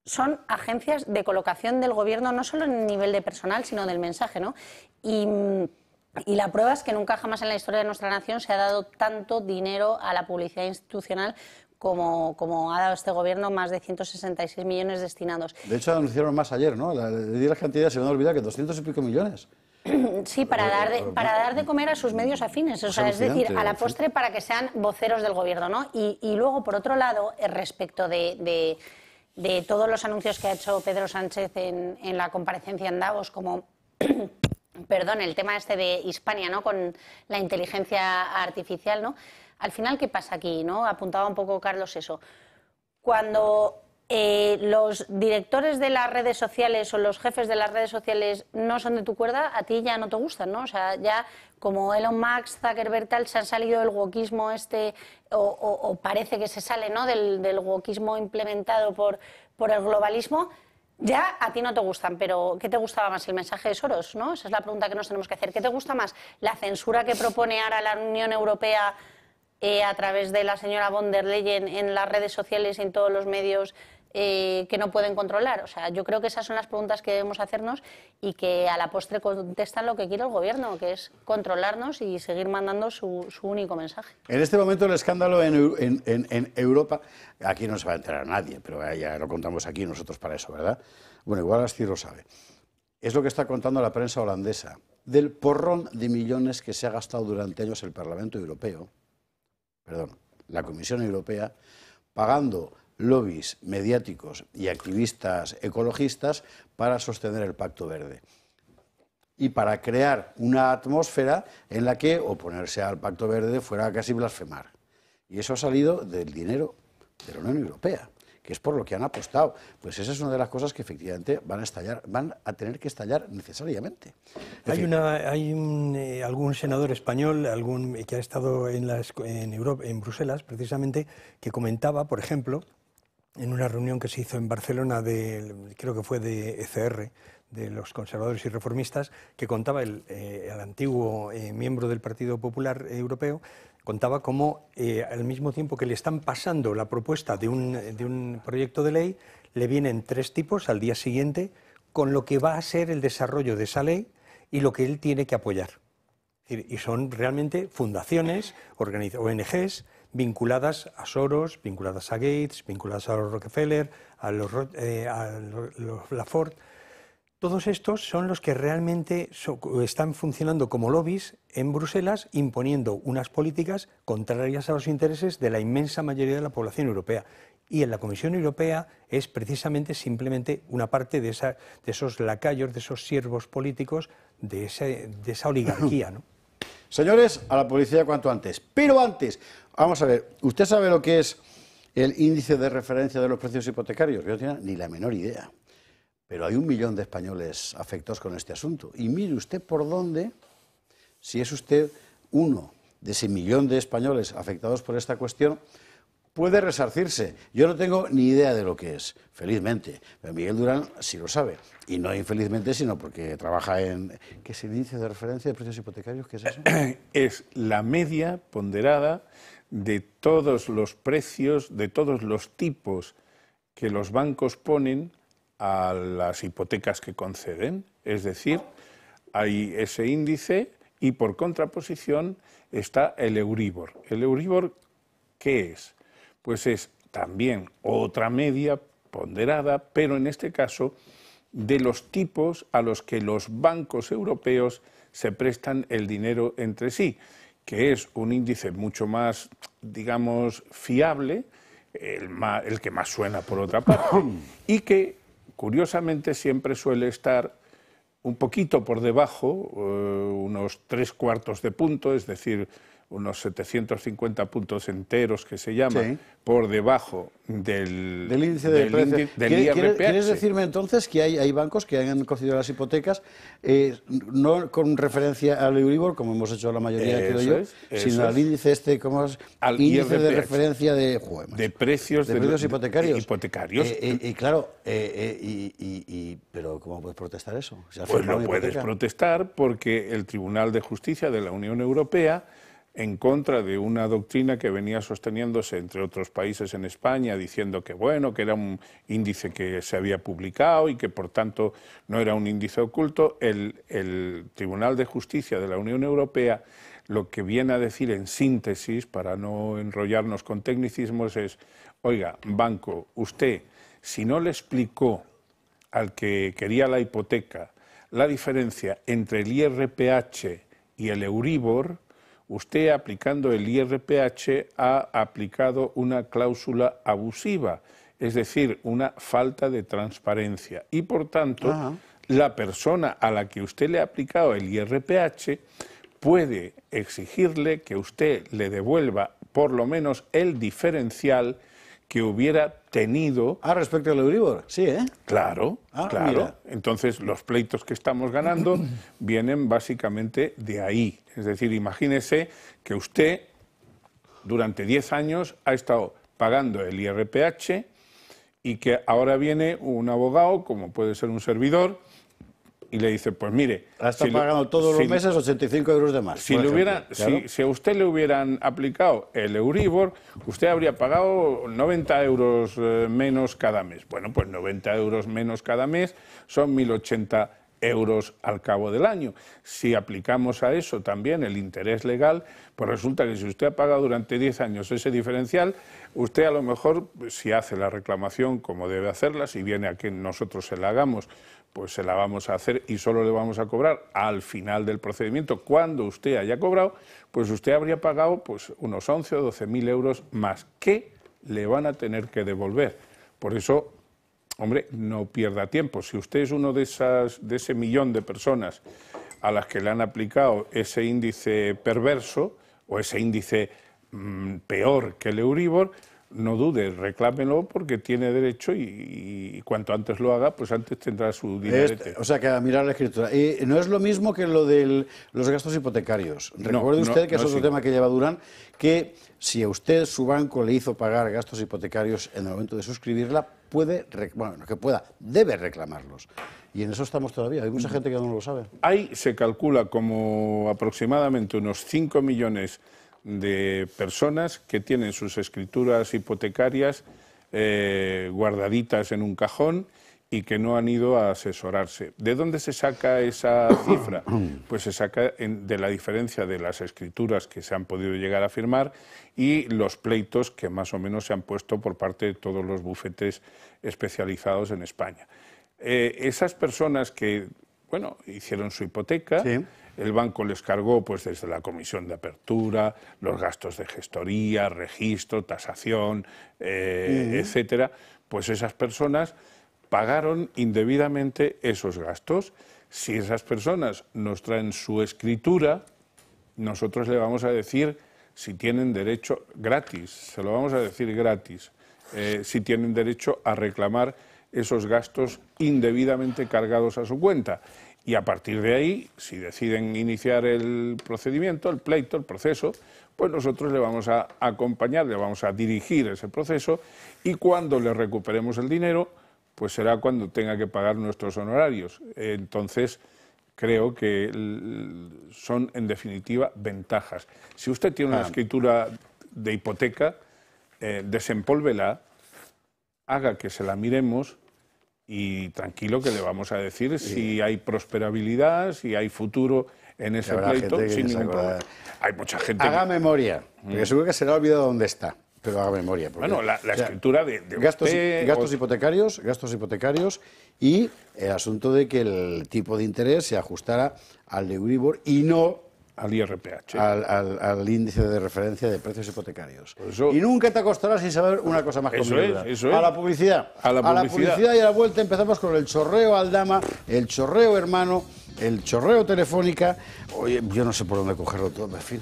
son agencias de colocación del gobierno, no solo en el nivel de personal, sino del mensaje, ¿no? Y la prueba es que nunca jamás en la historia de nuestra nación se ha dado tanto dinero a la publicidad institucional como ha dado este gobierno, más de 166 millones destinados. De hecho, anunciaron más ayer, ¿no? Di la cantidad, se me ha olvidado, que 200 y pico millones. Sí, para dar de comer a sus medios afines, o sea, es decir, a la postre para que sean voceros del gobierno, ¿no? Y luego, por otro lado, respecto de todos los anuncios que ha hecho Pedro Sánchez en la comparecencia en Davos, como perdón, el tema de Hispania, ¿no?, con la inteligencia artificial, ¿no? Al final, ¿qué pasa aquí, no? Apuntaba un poco Carlos eso. Cuando los directores de las redes sociales o los jefes de las redes sociales no son de tu cuerda, a ti ya no te gustan, ¿no? O sea, ya como Elon Musk, Zuckerberg, tal, se han salido del wokismo o parece que se sale, ¿no?, del wokismo implementado por el globalismo, ya a ti no te gustan. Pero ¿qué te gustaba más? ¿El mensaje de Soros, no? Esa es la pregunta que nos tenemos que hacer. ¿Qué te gusta más? ¿La censura que propone ahora la Unión Europea a través de la señora von der Leyen en las redes sociales y en todos los medios que no pueden controlar? O sea, yo creo que esas son las preguntas que debemos hacernos y que a la postre contestan lo que quiere el Gobierno, que es controlarnos y seguir mandando su único mensaje. En este momento el escándalo en Europa, aquí no se va a enterar nadie, pero ya lo contamos aquí nosotros para eso, ¿verdad? Bueno, igual Astrid lo sabe. Es lo que está contando la prensa holandesa, del porrón de millones que se ha gastado durante años el Parlamento Europeo, la Comisión Europea, pagando lobbies mediáticos y activistas ecologistas para sostener el Pacto Verde y para crear una atmósfera en la que oponerse al Pacto Verde fuera casi blasfemar. Y eso ha salido del dinero de la Unión Europea, que es por lo que han apostado. Pues esa es una de las cosas que efectivamente van a tener que estallar necesariamente. Hay algún senador español, que ha estado en Bruselas, precisamente, que comentaba, por ejemplo, en una reunión que se hizo en Barcelona, creo que fue de ECR, de los conservadores y reformistas, que contaba el antiguo miembro del Partido Popular Europeo, contaba cómo al mismo tiempo que le están pasando la propuesta de un proyecto de ley, le vienen 3 tipos al día siguiente con lo que va a ser el desarrollo de esa ley y lo que él tiene que apoyar. Y son realmente fundaciones, ONGs, vinculadas a Soros, vinculadas a Gates, vinculadas a los Rockefeller, a los Lafort. Todos estos son los que realmente están funcionando como lobbies en Bruselas, imponiendo unas políticas contrarias a los intereses de la inmensa mayoría de la población europea. Y en la Comisión Europea es precisamente simplemente una parte de esos lacayos, de esos siervos políticos, de esa oligarquía, ¿no? Señores, a la policía cuanto antes. Pero antes, vamos a ver, ¿usted sabe lo que es el índice de referencia de los precios hipotecarios? Yo no tenía ni la menor idea. Pero hay 1 millón de españoles afectados con este asunto. Y mire usted por dónde, si es usted uno de ese 1 millón de españoles afectados por esta cuestión, puede resarcirse. Yo no tengo ni idea de lo que es, felizmente. Pero Miguel Durán sí lo sabe. Y no infelizmente, sino porque trabaja en... ¿Qué es el índice de referencia de precios hipotecarios? ¿Qué es eso? Es la media ponderada de todos los precios, de todos los tipos que los bancos ponen a las hipotecas que conceden. Es decir, hay ese índice y por contraposición está el Euribor. ¿El Euribor qué es? Pues es también otra media ponderada, pero en este caso de los tipos a los que los bancos europeos se prestan el dinero entre sí, que es un índice mucho más, digamos, fiable, el que más suena por otra parte, y que curiosamente siempre suele estar un poquito por debajo, unos 3/4 de punto, es decir, unos 750 puntos enteros que se llama, sí, por debajo del índice de precio. Del IRPH. ¿Quieres decirme entonces que hay bancos que han concedido las hipotecas no con referencia al Euribor, como hemos hecho la mayoría, creo yo, sino al índice ¿cómo es? Al índice IRPH, de referencia de precios hipotecarios. Y claro, pero ¿cómo puedes protestar eso? O sea, pues lo puedes protestar porque el Tribunal de Justicia de la Unión Europea, en contra de una doctrina que venía sosteniéndose entre otros países en España, diciendo que bueno, que era un índice que se había publicado y que por tanto no era un índice oculto, el Tribunal de Justicia de la Unión Europea lo que viene a decir en síntesis, para no enrollarnos con tecnicismos, es: oiga, banco, usted, si no le explicó al que quería la hipoteca la diferencia entre el IRPH y el Euribor, usted, aplicando el IRPH, ha aplicado una cláusula abusiva, es decir, una falta de transparencia. Y, por tanto, la persona a la que usted le ha aplicado el IRPH puede exigirle que usted le devuelva por lo menos el diferencial que hubiera tenido... respecto al Euribor, sí, ¿eh? Claro, claro. Mira. Entonces, los pleitos que estamos ganando vienen básicamente de ahí. Es decir, imagínese que usted durante 10 años ha estado pagando el IRPH y que ahora viene un abogado, como puede ser un servidor, y le dice, pues mire... Está pagando todos los meses 85 euros de más. Si a usted le hubieran aplicado el Euribor, usted habría pagado 90 euros menos cada mes. Bueno, pues 90 euros menos cada mes son 1.080 euros al cabo del año. Si aplicamos a eso también el interés legal, pues resulta que si usted ha pagado durante 10 años ese diferencial, usted a lo mejor, si hace la reclamación como debe hacerla, si viene a que nosotros se la hagamos, pues se la vamos a hacer y solo le vamos a cobrar al final del procedimiento. Cuando usted haya cobrado, pues usted habría pagado pues unos 11 o 12.000 euros más que le van a tener que devolver. Por eso, hombre, no pierda tiempo. Si usted es uno de ese millón de personas a las que le han aplicado ese índice perverso o ese índice peor que el Euribor, no dude, reclámelo porque tiene derecho y cuanto antes lo haga, pues antes tendrá su dinerete. O sea, que a mirar la escritura. Y no es lo mismo que lo de los gastos hipotecarios. Recuerde usted que es otro tema que lleva Durán, que si a usted su banco le hizo pagar gastos hipotecarios en el momento de suscribirla, debe reclamarlos. Y en eso estamos todavía. Hay mucha gente que no lo sabe. Ahí se calcula como aproximadamente unos 5 millones de personas que tienen sus escrituras hipotecarias guardaditas en un cajón y que no han ido a asesorarse. ¿De dónde se saca esa cifra? Pues se saca de la diferencia de las escrituras que se han podido llegar a firmar y los pleitos que más o menos se han puesto por parte de todos los bufetes especializados en España. Esas personas que, bueno, hicieron su hipoteca... Sí. El banco les cargó pues desde la comisión de apertura, los gastos de gestoría, registro, tasación, etcétera. Pues esas personas pagaron indebidamente esos gastos. Si esas personas nos traen su escritura, nosotros le vamos a decir si tienen derecho gratis, se lo vamos a decir gratis, si tienen derecho a reclamar esos gastos indebidamente cargados a su cuenta. Y a partir de ahí, si deciden iniciar el procedimiento, el pleito, el proceso, pues nosotros le vamos a acompañar, le vamos a dirigir ese proceso y cuando le recuperemos el dinero, pues será cuando tenga que pagar nuestros honorarios. Entonces, creo que son, en definitiva, ventajas. Si usted tiene una escritura de hipoteca, desempólvela, haga que se la miremos, y tranquilo que le vamos a decir si hay prosperabilidad, si hay futuro en ese pleito, sin ningún problema. Hay mucha gente... Haga memoria, porque seguro que se le ha olvidado dónde está, pero haga memoria. Bueno, la escritura de gastos hipotecarios y el asunto de que el tipo de interés se ajustara al de Euribor y no... al IRPH. Al índice de referencia de precios hipotecarios. Y nunca te acostarás sin saber una cosa más convenida. A la publicidad. A la publicidad y a la vuelta empezamos con el chorreo Aldama, el chorreo Hermano, el chorreo Telefónica. Oye, yo no sé por dónde cogerlo todo, en fin.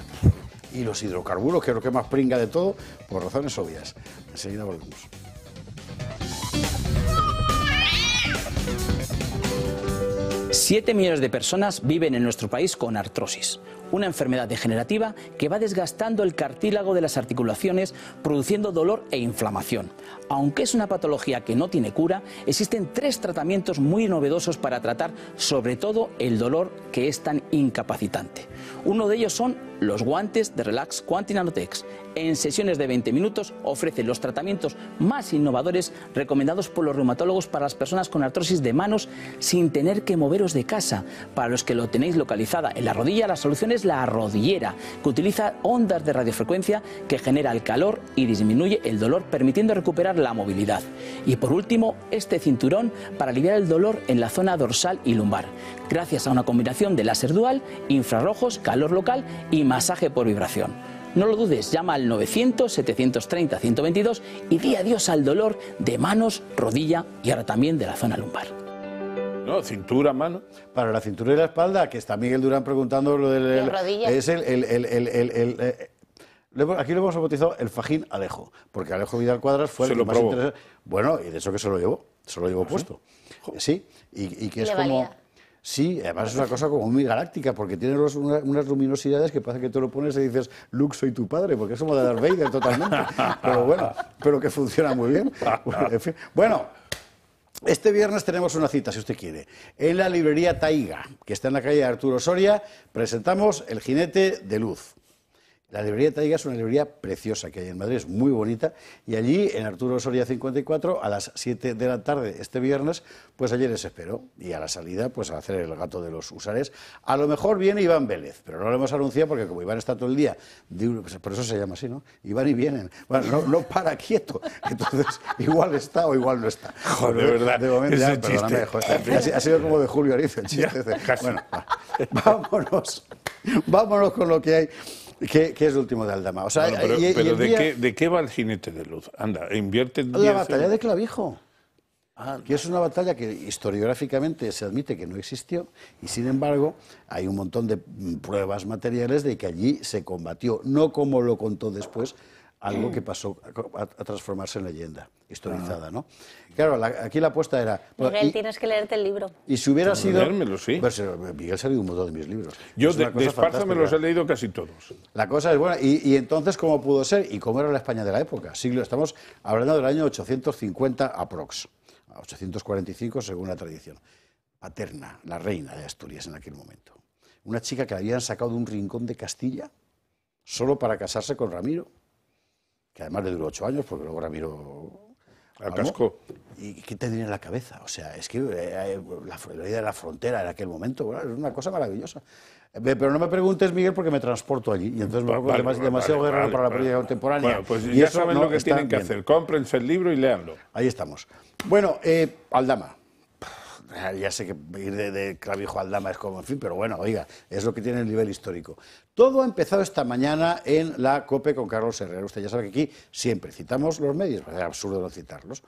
Y los hidrocarburos, que es lo que más pringa de todo, por razones obvias. Enseguida volvemos. Siete millones de personas viven en nuestro país con artrosis, una enfermedad degenerativa que va desgastando el cartílago de las articulaciones, produciendo dolor e inflamación. Aunque es una patología que no tiene cura, existen 3 tratamientos muy novedosos para tratar sobre todo el dolor que es tan incapacitante. Uno de ellos son los guantes de Relax Quanti Nanotex. En sesiones de 20 minutos ofrecen los tratamientos más innovadores recomendados por los reumatólogos para las personas con artrosis de manos sin tener que moveros de casa. Para los que lo tenéis localizada en la rodilla, la solución es la rodillera, que utiliza ondas de radiofrecuencia que genera el calor y disminuye el dolor, permitiendo recuperar la movilidad. Y por último, este cinturón para aliviar el dolor en la zona dorsal y lumbar, gracias a una combinación de láser dual, infrarrojos, calor local y masaje por vibración. No lo dudes, llama al 900-730-122 y di adiós al dolor de manos, rodilla y ahora también de la zona lumbar. No, cintura, mano. Para la cintura y la espalda, que está Miguel Durán preguntando lo del... Es aquí lo hemos bautizado el fajín Alejo, porque Alejo Vidal Cuadras fue el que más interesante. Bueno, y de eso que se lo llevó puesto. Sí, y que es como... Sí, además es una cosa como muy galáctica, porque tiene unas luminosidades que parece que tú lo pones y dices, Luke, soy tu padre, porque es como de Darth Vader totalmente. Pero bueno, pero que funciona muy bien. En fin. Bueno, Este viernes tenemos una cita, si usted quiere, en la librería Taiga, que está en la calle Arturo Soria. Presentamos El jinete de luz. La librería Taiga es una librería preciosa que hay en Madrid, es muy bonita, y allí, en Arturo Soria 54, a las 7 de la tarde este viernes, pues allí les espero. Y a la salida, pues a hacer el gato de los Usares. A lo mejor viene Iván Vélez, pero no lo hemos anunciado porque como Iván está todo el día, por eso se llama así, ¿no? Iván y vienen. Bueno, no para quieto. Entonces, igual está o igual no está. Joder, de verdad. De momento, ya, perdóname, ha sido como de Julio Arizo el chiste. Bueno, vámonos con lo que hay. ¿Qué es el último de Aldama? O sea, bueno, pero ¿de qué va el jinete de luz? Anda, invierte 10 La batalla de Clavijo, que es una batalla que historiográficamente se admite que no existió y sin embargo hay un montón de pruebas materiales de que allí se combatió, no como lo contó después, algo que pasó a transformarse en leyenda historizada, ¿no? Claro, aquí la apuesta era... Miguel, tienes que leerte el libro. Y si hubiera sido... Leérmelo, sí. Pues, Miguel se ha leído un montón de mis libros. Yo de Esparza me los he leído casi todos. La cosa es buena. Y entonces, ¿cómo pudo ser? ¿Y cómo era la España de la época? Estamos hablando del año 850 aprox. 845 según la tradición. Paterna, la reina de Asturias en aquel momento. Una chica que la habían sacado de un rincón de Castilla solo para casarse con Ramiro, que además le duró 8 años, porque luego Ramiro atascó. ¿Y qué tendría en la cabeza? O sea, es que la idea de la frontera en aquel momento, bueno, es una cosa maravillosa. Pero no me preguntes, Miguel, porque me transporto allí. Y entonces me hago demasiado guerrero para la política contemporánea. Bueno, pues y ya eso saben no lo que tienen que bien. hacer. Cómprense el libro y léanlo. Ahí estamos. Bueno, Aldama. Ya sé que ir de Clavijo a Aldama es como, en fin, pero bueno, oiga, es lo que tiene el nivel histórico. Todo ha empezado esta mañana en la COPE con Carlos Herrera. Usted ya sabe que aquí siempre citamos los medios, es absurdo no citarlos.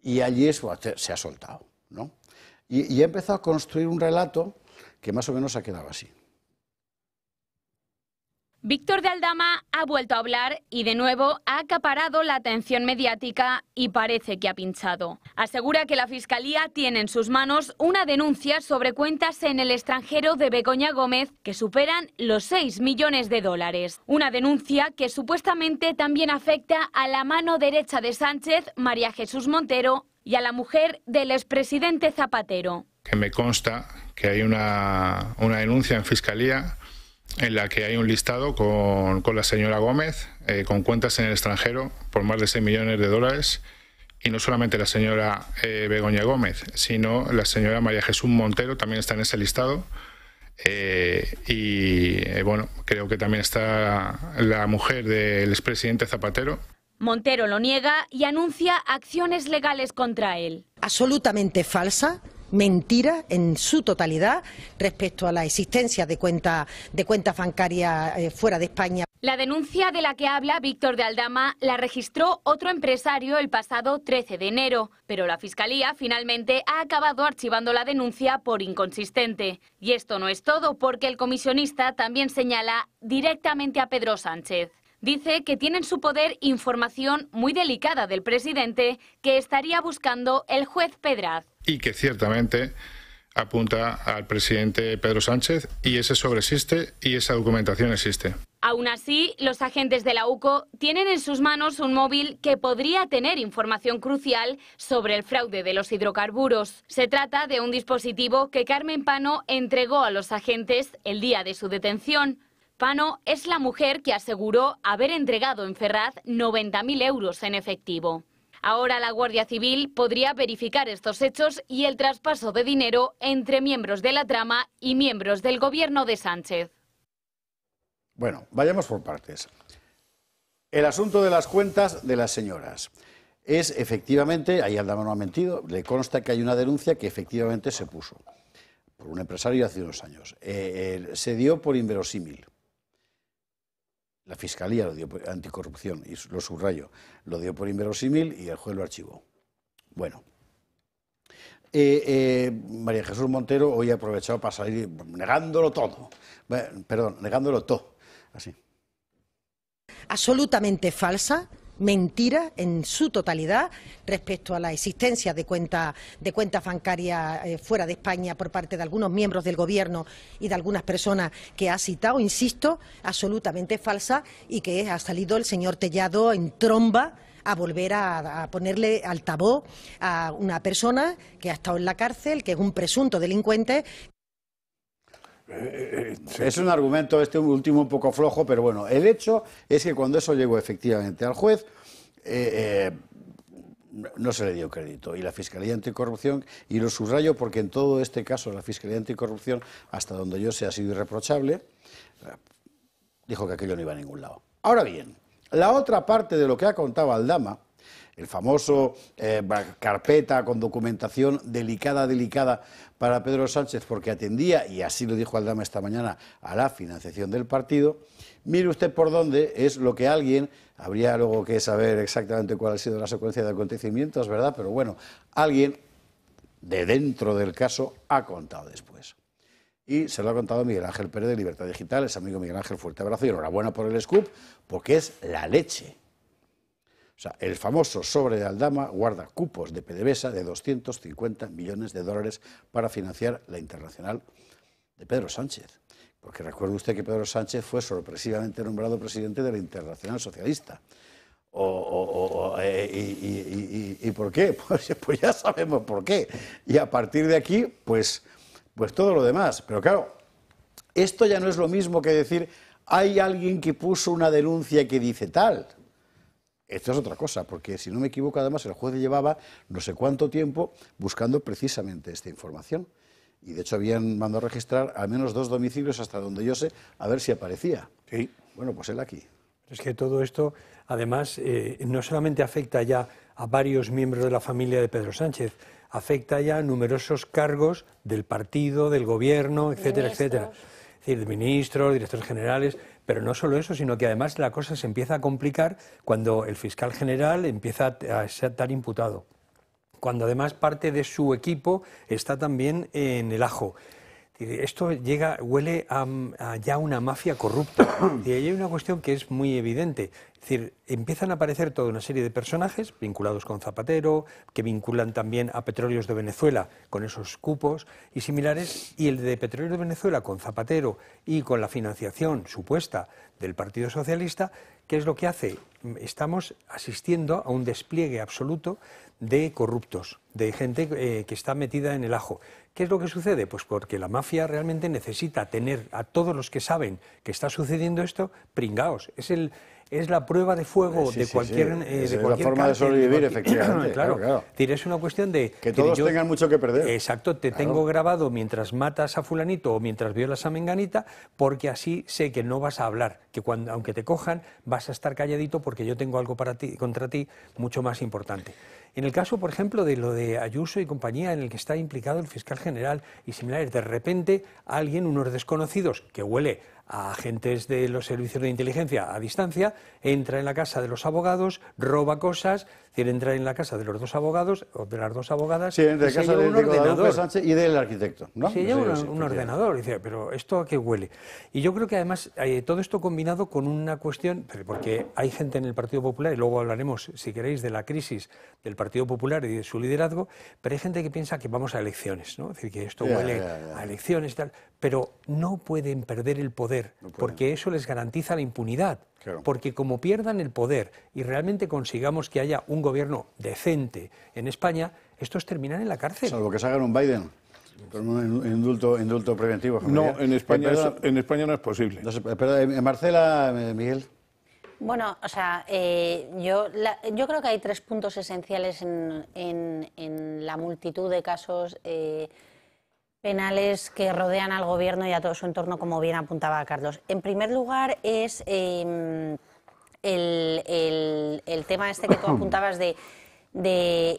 Y allí se ha soltado, ¿no? Y ha empezado a construir un relato que más o menos ha quedado así. Víctor de Aldama ha vuelto a hablar y de nuevo ha acaparado la atención mediática y parece que ha pinchado. Asegura que la Fiscalía tiene en sus manos una denuncia sobre cuentas en el extranjero de Begoña Gómez que superan los 6 millones de dólares. Una denuncia que supuestamente también afecta a la mano derecha de Sánchez, María Jesús Montero, y a la mujer del expresidente Zapatero. Que me consta que hay una denuncia en Fiscalía en la que hay un listado con la señora Gómez, con cuentas en el extranjero por más de 6 millones de dólares, y no solamente la señora Begoña Gómez, sino la señora María Jesús Montero también está en ese listado, bueno, creo que también está la mujer del expresidente Zapatero. Montero lo niega y anuncia acciones legales contra él. Absolutamente falsa. Mentira en su totalidad respecto a la existencia de cuentas bancarias fuera de España. La denuncia de la que habla Víctor de Aldama la registró otro empresario el pasado 13 de enero, pero la Fiscalía finalmente ha acabado archivando la denuncia por inconsistente. Y esto no es todo, porque el comisionista también señala directamente a Pedro Sánchez. Dice que tiene en su poder información muy delicada del presidente que estaría buscando el juez Pedraz. Y que ciertamente apunta al presidente Pedro Sánchez, y ese sobre existe y esa documentación existe. Aún así, los agentes de la UCO tienen en sus manos un móvil que podría tener información crucial sobre el fraude de los hidrocarburos. Se trata de un dispositivo que Carmen Pano entregó a los agentes el día de su detención. Pano es la mujer que aseguró haber entregado en Ferraz 90.000 euros en efectivo. Ahora la Guardia Civil podría verificar estos hechos y el traspaso de dinero entre miembros de la trama y miembros del gobierno de Sánchez. Bueno, vayamos por partes. El asunto de las cuentas de las señoras es efectivamente, ahí Aldama no ha mentido, le consta que hay una denuncia que efectivamente se puso por un empresario hace unos años. Se dio por inverosímil. La Fiscalía lo dio por anticorrupción, y lo subrayo, lo dio por inverosímil y el juez lo archivó. Bueno, María Jesús Montero hoy ha aprovechado para salir negándolo todo. Perdón, negándolo todo. Así. Absolutamente falsa. Mentira en su totalidad respecto a la existencia de cuentas bancarias fuera de España por parte de algunos miembros del gobierno y de algunas personas que ha citado, insisto, absolutamente falsa, y que ha salido el señor Tellado en tromba a volver a ponerle altavoz a una persona que ha estado en la cárcel, que es un presunto delincuente. Es un argumento este último un poco flojo, pero bueno, el hecho es que cuando eso llegó efectivamente al juez, no se le dio crédito. Y la Fiscalía Anticorrupción, y lo subrayo porque en todo este caso la Fiscalía Anticorrupción, hasta donde yo sé, ha sido irreprochable, dijo que aquello no iba a ningún lado. Ahora bien, la otra parte de lo que ha contado Aldama, el famoso carpeta con documentación delicada para Pedro Sánchez, porque atendía, y así lo dijo Aldama esta mañana, a la financiación del partido. Mire usted por dónde es lo que alguien, habría luego que saber exactamente cuál ha sido la secuencia de acontecimientos, ¿verdad? Pero bueno, alguien de dentro del caso ha contado después. Y se lo ha contado Miguel Ángel Pérez de Libertad Digital, es amigo Miguel Ángel, fuerte abrazo y enhorabuena por el scoop, porque es la leche. O sea, el famoso sobre de Aldama guarda cupos de PDVSA de 250 millones de dólares para financiar la internacional de Pedro Sánchez. Porque recuerde usted que Pedro Sánchez fue sorpresivamente nombrado presidente de la Internacional Socialista. ¿Y por qué? Pues ya sabemos por qué. Y a partir de aquí, pues todo lo demás. Pero claro, esto ya no es lo mismo que decir, hay alguien que puso una denuncia que dice tal. Esto es otra cosa, porque si no me equivoco, además, el juez llevaba no sé cuánto tiempo buscando precisamente esta información. Y de hecho habían mandado registrar al menos 2 domicilios, hasta donde yo sé, a ver si aparecía. Sí. Bueno, pues él aquí. Es que todo esto, además, no solamente afecta ya a varios miembros de la familia de Pedro Sánchez, afecta ya a numerosos cargos del partido, del gobierno, etcétera, etcétera. Es decir, ministros, directores generales, pero no solo eso, sino que además la cosa se empieza a complicar cuando el fiscal general empieza a estar imputado, cuando además parte de su equipo está también en el ajo. Esto huele a ya una mafia corrupta. Y ahí hay una cuestión que es muy evidente. Es decir, empiezan a aparecer toda una serie de personajes vinculados con Zapatero, que vinculan también a Petróleos de Venezuela con esos cupos y similares, y el de Petróleos de Venezuela con Zapatero y con la financiación supuesta del Partido Socialista. ¿Qué es lo que hace? Estamos asistiendo a un despliegue absoluto de corruptos, de gente que está metida en el ajo. ¿Qué es lo que sucede? Pues porque la mafia realmente necesita tener a todos los que saben que está sucediendo esto pringaos. Es la prueba de fuego de cualquier Es la forma de sobrevivir, efectivamente. Claro. Es una cuestión de que todos tengan mucho que perder. Exacto, tengo grabado mientras matas a fulanito o mientras violas a menganita, porque así sé que no vas a hablar, que aunque te cojan vas a estar calladito porque yo tengo algo contra ti mucho más importante. En el caso, por ejemplo, de lo de Ayuso y compañía, en el que está implicado el fiscal general y similares, de repente unos desconocidos, que huele a agentes de los servicios de inteligencia a distancia, entra en la casa de los abogados, roba cosas, entra en la casa de los 2 abogados o de las 2 abogadas. Sí, entre casa de Guadalupe Sánchez y del arquitecto, ¿no? Se lleva un ordenador y dice, pero ¿esto a qué huele? Y yo creo que además todo esto combinado con una cuestión, porque hay gente en el Partido Popular, y luego hablaremos, si queréis, de la crisis del Partido Popular y de su liderazgo, pero hay gente que piensa que vamos a elecciones, ¿no? Es decir, que esto huele a elecciones y tal, pero no pueden perder el poder, porque eso les garantiza la impunidad. Claro. Porque como pierdan el poder y realmente consigamos que haya un gobierno decente en España, estos terminan en la cárcel. Salvo que se hagan un Biden, con un indulto preventivo. No, en España no es posible. Marcela, Miguel. Bueno, o sea, yo creo que hay 3 puntos esenciales en la multitud de casos penales que rodean al gobierno y a todo su entorno, como bien apuntaba Carlos. En primer lugar es el tema este que tú apuntabas de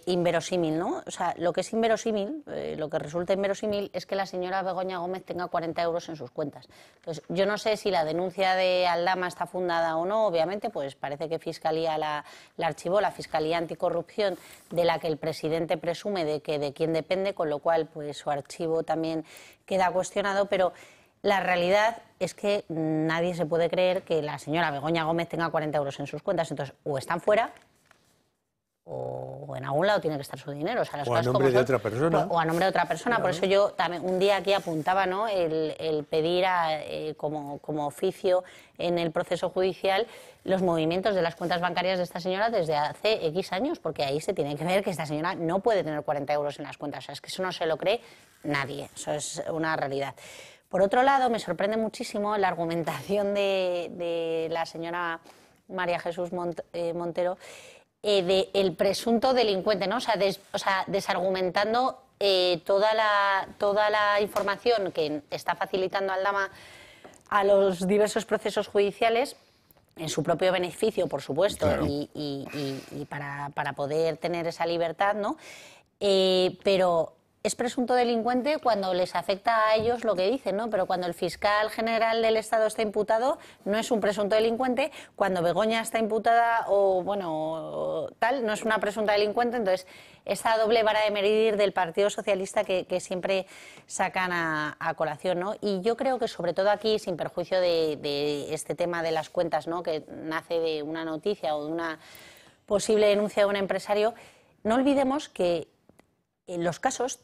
inverosímil, ¿no? O sea, lo que es inverosímil, lo que resulta inverosímil es que la señora Begoña Gómez tenga 40 euros en sus cuentas. Entonces, yo no sé si la denuncia de Aldama está fundada o no, obviamente, pues parece que Fiscalía la archivó, la Fiscalía Anticorrupción, de la que el presidente presume de quién depende, con lo cual, pues su archivo también queda cuestionado, pero la realidad es que nadie se puede creer que la señora Begoña Gómez tenga 40 euros en sus cuentas. Entonces, o están fuera, o o en algún lado tiene que estar su dinero. O sea, las o a cosas nombre como de son, otra persona. O a nombre de otra persona. Claro. Por eso yo también un día aquí apuntaba, ¿no?, el pedir como oficio en el proceso judicial los movimientos de las cuentas bancarias de esta señora desde hace X años, porque ahí se tiene que ver que esta señora no puede tener 40 euros en las cuentas. O sea, es que eso no se lo cree nadie, eso es una realidad. Por otro lado, me sorprende muchísimo la argumentación de la señora María Jesús Montero del presunto delincuente, ¿no? O sea, desargumentando toda la información que está facilitando Aldama a los diversos procesos judiciales, en su propio beneficio, por supuesto, claro, y para poder tener esa libertad, ¿no? Pero es presunto delincuente cuando les afecta a ellos lo que dicen, ¿no? Pero cuando el fiscal general del Estado está imputado, no es un presunto delincuente. Cuando Begoña está imputada o, bueno, tal, no es una presunta delincuente. Entonces, esa doble vara de medir del Partido Socialista que siempre sacan a colación, ¿no? Y yo creo que, sobre todo aquí, sin perjuicio de este tema de las cuentas, ¿no?, que nace de una noticia o de una posible denuncia de un empresario, no olvidemos que los casos,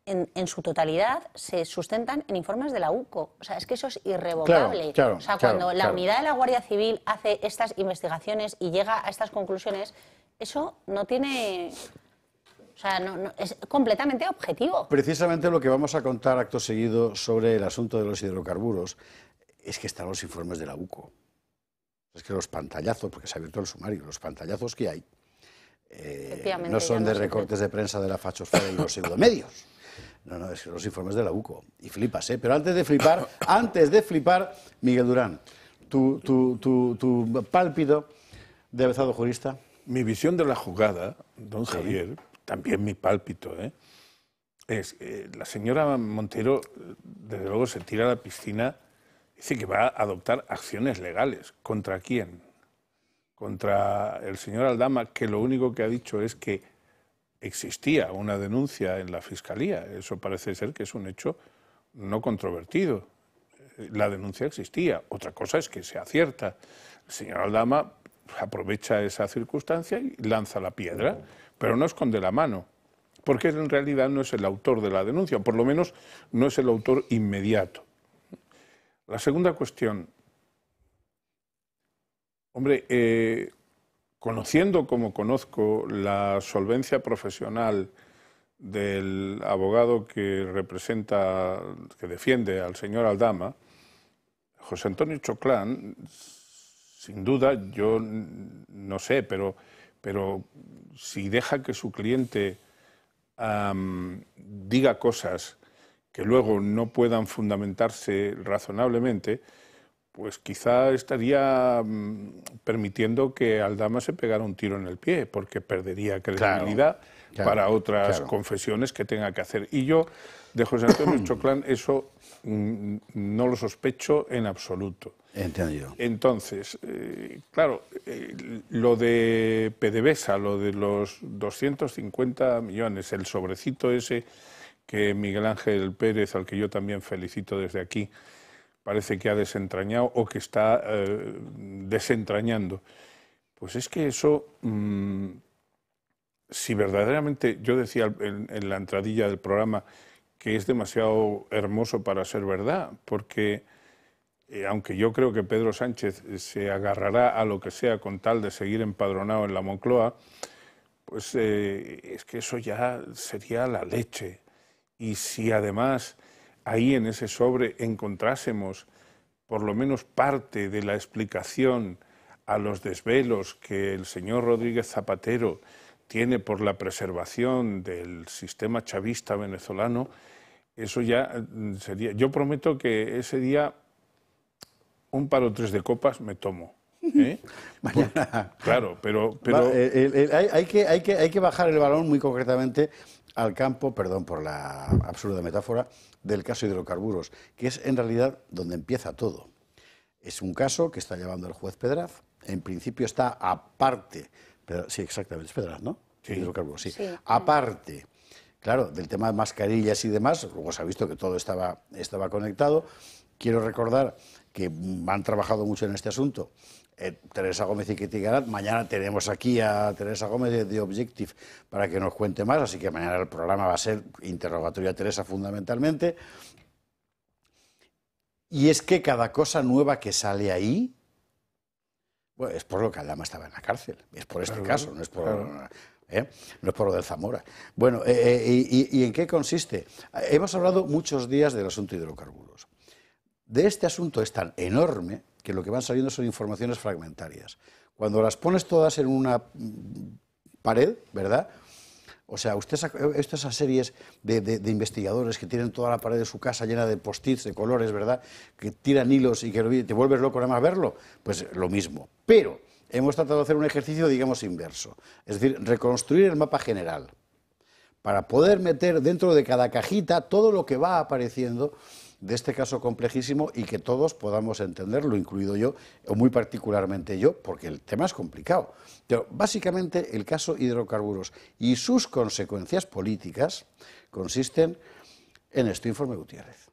en su totalidad, se sustentan en informes de la UCO. O sea, es que eso es irrevocable. Claro, o sea, cuando la unidad de la Guardia Civil hace estas investigaciones y llega a estas conclusiones, eso no tiene... O sea, no, es completamente objetivo. Precisamente lo que vamos a contar acto seguido sobre el asunto de los hidrocarburos es que están los informes de la UCO. Es que los pantallazos, porque se ha abierto el sumario, los pantallazos que hay no son de recortes de prensa de la fachosfera y los pseudomedios. No, es que los informes de la UCO. Y flipas, ¿eh? Pero antes de flipar, Miguel Durán, tu pálpito de avezado jurista. Mi visión de la jugada, don Javier, también mi pálpito, es la señora Montero, desde luego, se tira a la piscina, dice que va a adoptar acciones legales. ¿Contra quién? Contra el señor Aldama, que lo único que ha dicho es que existía una denuncia en la Fiscalía. Eso parece ser que es un hecho no controvertido. La denuncia existía. Otra cosa es que sea cierta. El señor Aldama aprovecha esa circunstancia y lanza la piedra, pero no esconde la mano, porque en realidad no es el autor de la denuncia, o por lo menos no es el autor inmediato. La segunda cuestión. Hombre, conociendo como conozco la solvencia profesional del abogado que representa, que defiende al señor Aldama, José Antonio Choclán, sin duda, yo no sé, pero si deja que su cliente diga cosas que luego no puedan fundamentarse razonablemente, pues quizá estaría permitiendo que Aldama se pegara un tiro en el pie, porque perdería credibilidad para otras confesiones que tenga que hacer. Y yo, de José Antonio Choclán, eso no lo sospecho en absoluto. Entendido. Entonces, claro, lo de PDVSA, lo de los 250 millones, el sobrecito ese que Miguel Ángel Pérez, al que yo también felicito desde aquí, parece que ha desentrañado o que está desentrañando. Pues es que eso, si verdaderamente, yo decía en la entradilla del programa que es demasiado hermoso para ser verdad, porque aunque yo creo que Pedro Sánchez se agarrará a lo que sea con tal de seguir empadronado en la Moncloa, pues es que eso ya sería la leche. Y si además ahí en ese sobre encontrásemos por lo menos parte de la explicación a los desvelos que el señor Rodríguez Zapatero tiene por la preservación del sistema chavista venezolano, eso ya sería... Yo prometo que ese día un par o tres de copas me tomo. Mañana. Claro, pero hay que bajar el balón muy concretamente al campo, perdón por la absurda metáfora, del caso de hidrocarburos, que es en realidad donde empieza todo. Es un caso que está llevando el juez Pedraz. En principio está aparte, sí, exactamente, es Pedraz, ¿no? Sí. Hidrocarburos, sí. Aparte, claro, del tema de mascarillas y demás, luego se ha visto que todo estaba conectado. Quiero recordar que han trabajado mucho en este asunto Teresa Gómez y Kitty Garat. Mañana tenemos aquí a Teresa Gómez de Objective para que nos cuente más, así que mañana el programa va a ser interrogatorio a Teresa fundamentalmente. Y es que cada cosa nueva que sale ahí, bueno, es por lo que Aldama estaba en la cárcel, es por este caso, no es por... no es por lo del Zamora. Bueno, ¿y en qué consiste? Hemos hablado muchos días del asunto de hidrocarburos. De este asunto es tan enorme que lo que van saliendo son informaciones fragmentarias. Cuando las pones todas en una pared, ¿verdad? O sea, usted esto esas series de investigadores que tienen toda la pared de su casa llena de post-its, de colores, ¿verdad? Que tiran hilos y que te vuelves loco nada más verlo. Pues lo mismo. Pero hemos tratado de hacer un ejercicio, digamos, inverso. Es decir, reconstruir el mapa general para poder meter dentro de cada cajita todo lo que va apareciendo de este caso complejísimo y que todos podamos entenderlo, incluido yo, o muy particularmente yo, porque el tema es complicado. Pero básicamente el caso hidrocarburos y sus consecuencias políticas consisten en esto, Informe Gutiérrez.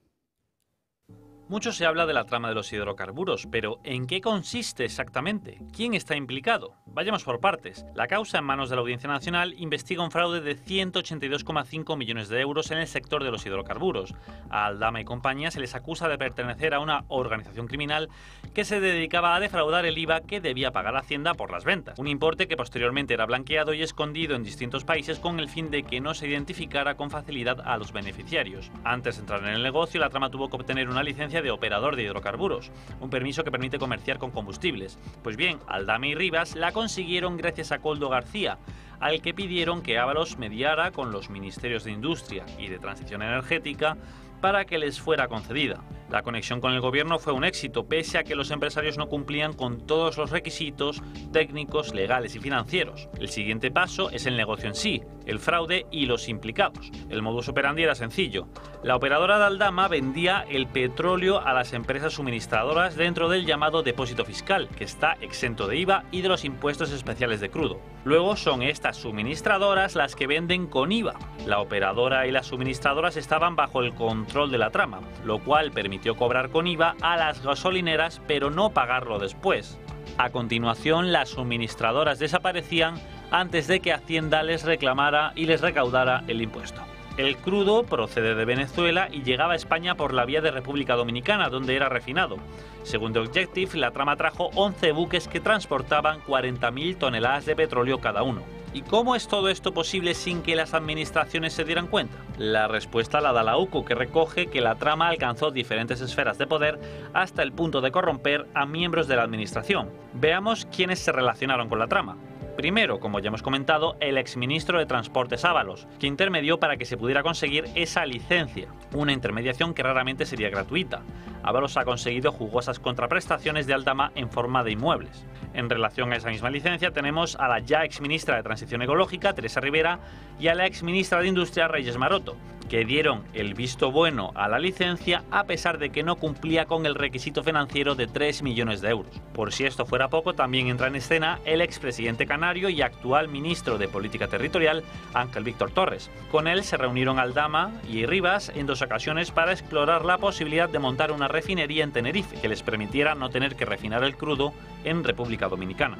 Mucho se habla de la trama de los hidrocarburos, pero ¿en qué consiste exactamente? ¿Quién está implicado? Vayamos por partes. La causa en manos de la Audiencia Nacional investiga un fraude de 182,5 millones de euros en el sector de los hidrocarburos. A Aldama y compañía se les acusa de pertenecer a una organización criminal que se dedicaba a defraudar el IVA que debía pagar Hacienda por las ventas. Un importe que posteriormente era blanqueado y escondido en distintos países con el fin de que no se identificara con facilidad a los beneficiarios. Antes de entrar en el negocio, la trama tuvo que obtener una licencia de operador de hidrocarburos, un permiso que permite comerciar con combustibles. Pues bien, Aldama y Rivas la consiguieron gracias a Koldo García, al que pidieron que Ábalos mediara con los ministerios de Industria y de Transición Energética para que les fuera concedida. La conexión con el gobierno fue un éxito, pese a que los empresarios no cumplían con todos los requisitos técnicos, legales y financieros. El siguiente paso es el negocio en sí, el fraude y los implicados. El modus operandi era sencillo. La operadora de Aldama vendía el petróleo a las empresas suministradoras dentro del llamado depósito fiscal, que está exento de IVA y de los impuestos especiales de crudo. Luego son estas suministradoras las que venden con IVA. La operadora y las suministradoras estaban bajo el control de la trama, lo cual permitió cobrar con IVA a las gasolineras, pero no pagarlo después. A continuación, las suministradoras desaparecían antes de que Hacienda les reclamara y les recaudara el impuesto. El crudo procede de Venezuela y llegaba a España por la vía de República Dominicana, donde era refinado. Según The Objective, la trama trajo 11 buques que transportaban 40.000 toneladas de petróleo cada uno. ¿Y cómo es todo esto posible sin que las administraciones se dieran cuenta? La respuesta la da la UCO, que recoge que la trama alcanzó diferentes esferas de poder hasta el punto de corromper a miembros de la administración. Veamos quiénes se relacionaron con la trama. Primero, como ya hemos comentado, el exministro de Transportes Ábalos, que intermedió para que se pudiera conseguir esa licencia, una intermediación que raramente sería gratuita. Ábalos ha conseguido jugosas contraprestaciones de Aldama en forma de inmuebles. En relación a esa misma licencia tenemos a la ya exministra de Transición Ecológica, Teresa Rivera, y a la exministra de Industria, Reyes Maroto, que dieron el visto bueno a la licencia a pesar de que no cumplía con el requisito financiero de 3 millones de euros. Por si esto fuera poco, también entra en escena el expresidente canario y actual ministro de Política Territorial, Ángel Víctor Torres. Con él se reunieron Aldama y Rivas en 2 ocasiones para explorar la posibilidad de montar una refinería en Tenerife que les permitiera no tener que refinar el crudo en República Dominicana.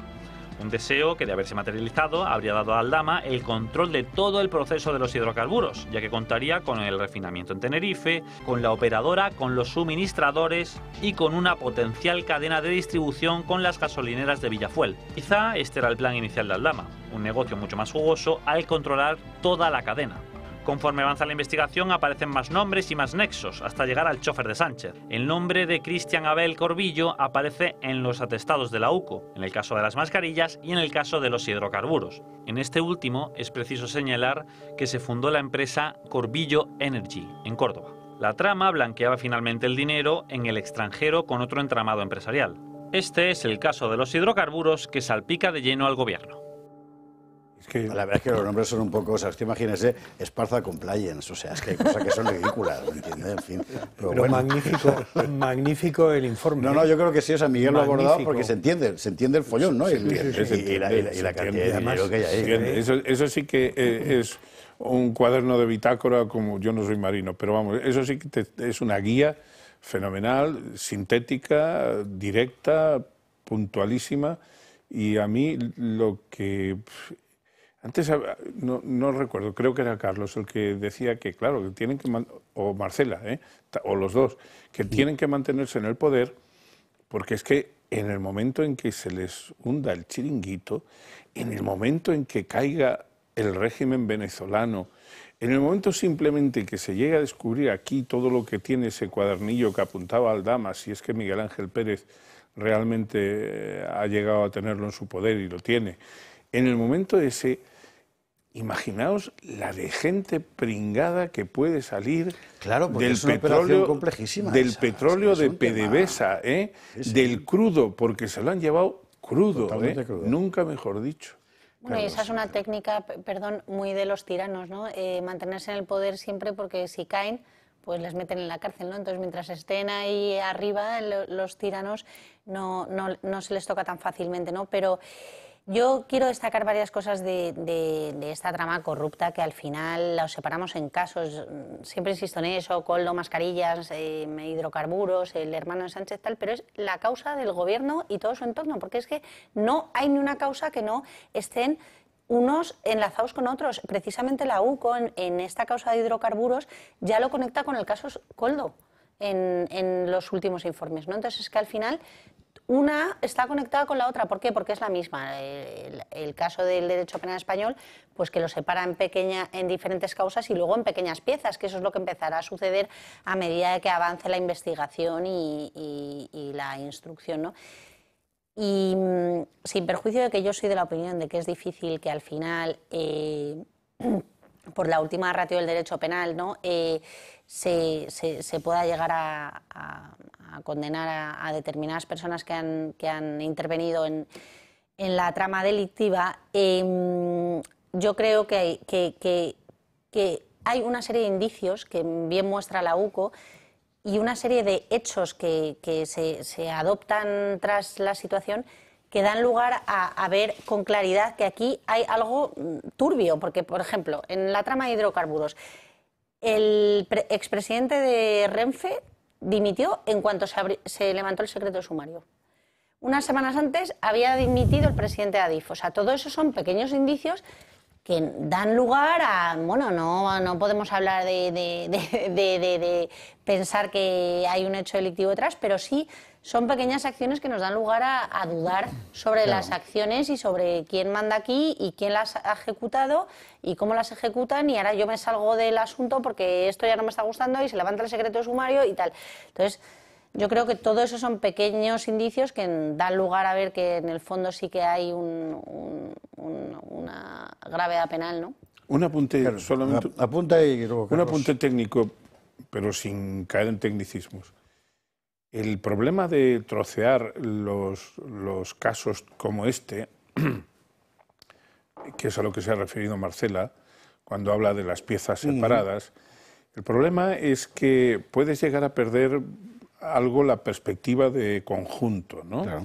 Un deseo que, de haberse materializado, habría dado a Aldama el control de todo el proceso de los hidrocarburos, ya que contaría con el refinamiento en Tenerife, con la operadora, con los suministradores y con una potencial cadena de distribución con las gasolineras de Villafuel. Quizá este era el plan inicial de Aldama, un negocio mucho más jugoso al controlar toda la cadena. Conforme avanza la investigación aparecen más nombres y más nexos, hasta llegar al chofer de Sánchez. El nombre de Cristian Abel Corbillo aparece en los atestados de la UCO, en el caso de las mascarillas y en el caso de los hidrocarburos. En este último es preciso señalar que se fundó la empresa Corbillo Energy, en Córdoba. La trama blanqueaba finalmente el dinero en el extranjero con otro entramado empresarial. Este es el caso de los hidrocarburos que salpica de lleno al gobierno. La verdad es que los nombres son un poco, o sea, usted imagínese Esparza Compliance, o sea, es que hay cosas que son ridículas, ¿me entiende? En fin. Pero bueno. magnífico el informe. No, yo creo que sí, o sea, Miguel lo ha abordado porque se entiende el follón, ¿no? Y la cantidad de dinero que hay ahí. Eso sí que es un cuaderno de bitácora, como yo no soy marino, pero vamos, eso sí que es una guía fenomenal, sintética, directa, puntualísima, y a mí lo que... Antes, no recuerdo, creo que era Carlos el que decía que, claro, que tienen que, o Marcela, o los dos, que tienen que mantenerse en el poder, porque es que en el momento en que se les hunda el chiringuito, en el momento en que caiga el régimen venezolano, en el momento simplemente que se llegue a descubrir aquí todo lo que tiene ese cuadernillo que apuntaba Aldama, si es que Miguel Ángel Pérez realmente ha llegado a tenerlo en su poder y lo tiene, en el momento ese, imaginaos la de gente pringada que puede salir del petróleo, complejísima del petróleo de PDVSA, del crudo, porque se lo han llevado crudo, crudo. Nunca mejor dicho. Bueno, y esa es una técnica, perdón, muy de los tiranos, ¿no? Mantenerse en el poder siempre, porque si caen, pues les meten en la cárcel, ¿no? Entonces, mientras estén ahí arriba, los tiranos no se les toca tan fácilmente, ¿no? Pero yo quiero destacar varias cosas de esta trama corrupta, que al final los separamos en casos. Siempre insisto en eso: Koldo, mascarillas, hidrocarburos, el hermano de Sánchez, tal, pero es la causa del gobierno y todo su entorno, porque es que no hay ni una causa que no estén unos enlazados con otros. Precisamente la UCO, en esta causa de hidrocarburos, ya lo conecta con el caso Koldo en los últimos informes, ¿no? Entonces es que al final una está conectada con la otra. ¿Por qué? Porque es la misma. El caso del derecho penal español, pues que lo separa en diferentes causas y luego en pequeñas piezas, que eso es lo que empezará a suceder a medida de que avance la investigación y la instrucción, ¿no? Y sin perjuicio de que yo soy de la opinión de que es difícil que al final, por la última ratio del derecho penal, ¿no? Se pueda llegar a condenar a determinadas personas que han intervenido en la trama delictiva, yo creo que hay una serie de indicios que bien muestra la UCO y una serie de hechos que se adoptan tras la situación, que dan lugar a ver con claridad que aquí hay algo turbio. Porque, por ejemplo, en la trama de hidrocarburos, el expresidente de Renfe dimitió en cuanto se levantó el secreto de sumario. Unas semanas antes había dimitido el presidente de Adif. O sea, todo eso son pequeños indicios que dan lugar a... Bueno, no podemos hablar de pensar que hay un hecho delictivo detrás, pero sí son pequeñas acciones que nos dan lugar a dudar sobre las acciones y sobre quién manda aquí y quién las ha ejecutado y cómo las ejecutan, y ahora yo me salgo del asunto porque esto ya no me está gustando y se levanta el secreto de sumario y tal. Entonces, yo creo que todo eso son pequeños indicios que dan lugar a ver que en el fondo sí que hay una gravedad penal, ¿no? Un apunte, solamente, apunta y luego, un apunte técnico, pero sin caer en tecnicismos. El problema de trocear los casos como este, que es a lo que se ha referido Marcela cuando habla de las piezas separadas, el problema es que puedes llegar a perder algo la perspectiva de conjunto, ¿no? Claro.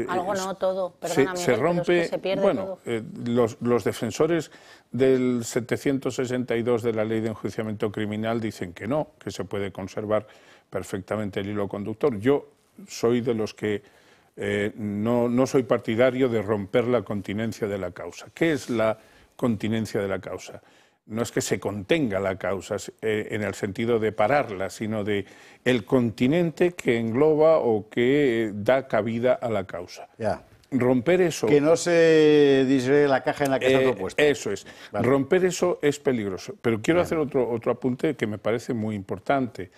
Algo no, todo, perdóname, se rompe, pero es que se pierde bueno, todo. Los defensores del 762 de la Ley de Enjuiciamiento Criminal dicen que no, que se puede conservar perfectamente el hilo conductor. Yo soy de los que no soy partidario de romper la continencia de la causa. ¿Qué es la continencia de la causa? No es que se contenga la causa en el sentido de pararla, sino de el continente que engloba o que da cabida a la causa. Ya. Romper eso... Que no se disgregue la caja en la que se ha propuesto. Eso es. Vale. Romper eso es peligroso. Pero quiero hacer otro apunte que me parece muy importante.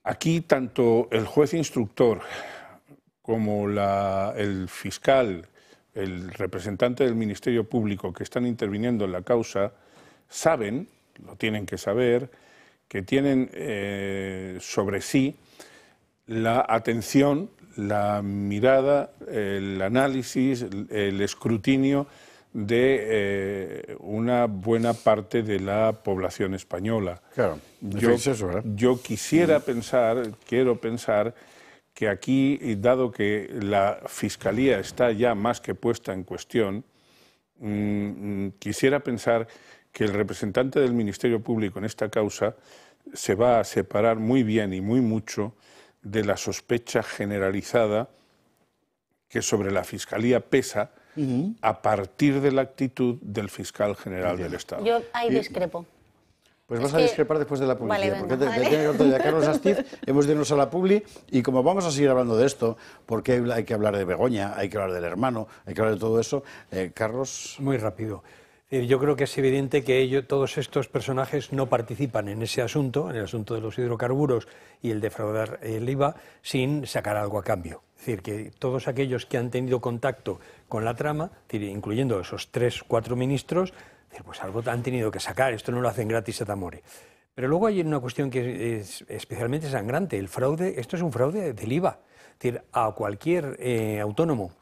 Aquí tanto el juez instructor como el fiscal, el representante del Ministerio Público que están interviniendo en la causa, saben, lo tienen que saber, que tienen sobre sí la atención, la mirada, el análisis, el escrutinio de una buena parte de la población española. Claro, yo quisiera quiero pensar que aquí, dado que la Fiscalía está ya más que puesta en cuestión, quisiera pensar que el representante del Ministerio Público en esta causa se va a separar muy bien y muy mucho de la sospecha generalizada que sobre la Fiscalía pesa a partir de la actitud del fiscal general del Estado. Yo ahí discrepo. Pues vas a discrepar después de la publicidad, Vale, porque venga, te tiene que contar ya Carlos Astiz, hemos de irnos a la publi, y como vamos a seguir hablando de esto, porque hay que hablar de Begoña, hay que hablar del hermano, hay que hablar de todo eso, Carlos... Muy rápido. Yo creo que es evidente que todos estos personajes no participan en ese asunto, en el asunto de los hidrocarburos y el defraudar el IVA, sin sacar algo a cambio. Es decir, que todos aquellos que han tenido contacto con la trama, incluyendo esos 3 o 4 ministros, pues algo han tenido que sacar, esto no lo hacen gratis a Tamore. Pero luego hay una cuestión que es especialmente sangrante, el fraude, esto es un fraude del IVA. Es decir, a cualquier autónomo,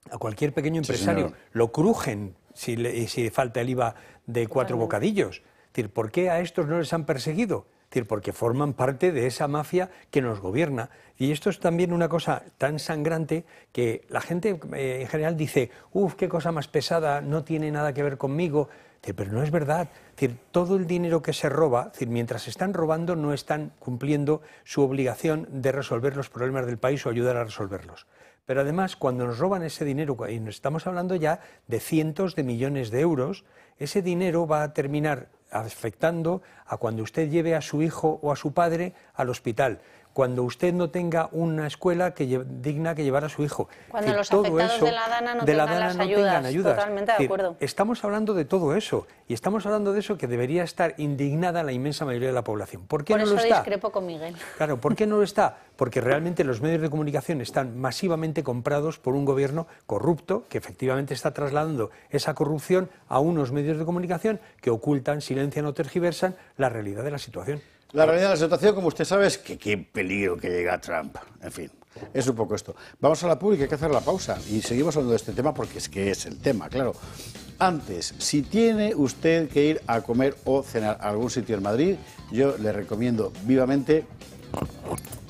a cualquier pequeño empresario, lo crujen si falta el IVA de 4 bocadillos. Es decir, ¿por qué a estos no les han perseguido? Es decir, porque forman parte de esa mafia que nos gobierna. Y esto es también una cosa tan sangrante que la gente en general dice, uff, qué cosa más pesada, no tiene nada que ver conmigo. Pero no es verdad. Es decir, todo el dinero que se roba, es decir, mientras están robando no están cumpliendo su obligación de resolver los problemas del país o ayudar a resolverlos. Pero además, cuando nos roban ese dinero, y nos estamos hablando ya de cientos de millones de euros, ese dinero va a terminar afectando a cuando usted lleve a su hijo o a su padre al hospital, cuando usted no tenga una escuela digna que llevar a su hijo. Cuando los afectados de la DANA no tengan las ayudas. Totalmente de acuerdo. Estamos hablando de todo eso, y estamos hablando de eso que debería estar indignada la inmensa mayoría de la población. ¿Por qué no lo está? Por eso discrepo con Miguel. Claro, ¿por qué no lo está? Porque realmente los medios de comunicación están masivamente comprados por un gobierno corrupto, que efectivamente está trasladando esa corrupción a unos medios de comunicación que ocultan, silencian o tergiversan la realidad de la situación. La realidad de la situación, como usted sabe, es que qué peligro que llega Trump. En fin, es un poco esto. Vamos a la pública, hay que hacer la pausa y seguimos hablando de este tema porque es que es el tema, claro. Antes, si tiene usted que ir a comer o cenar a algún sitio en Madrid, yo le recomiendo vivamente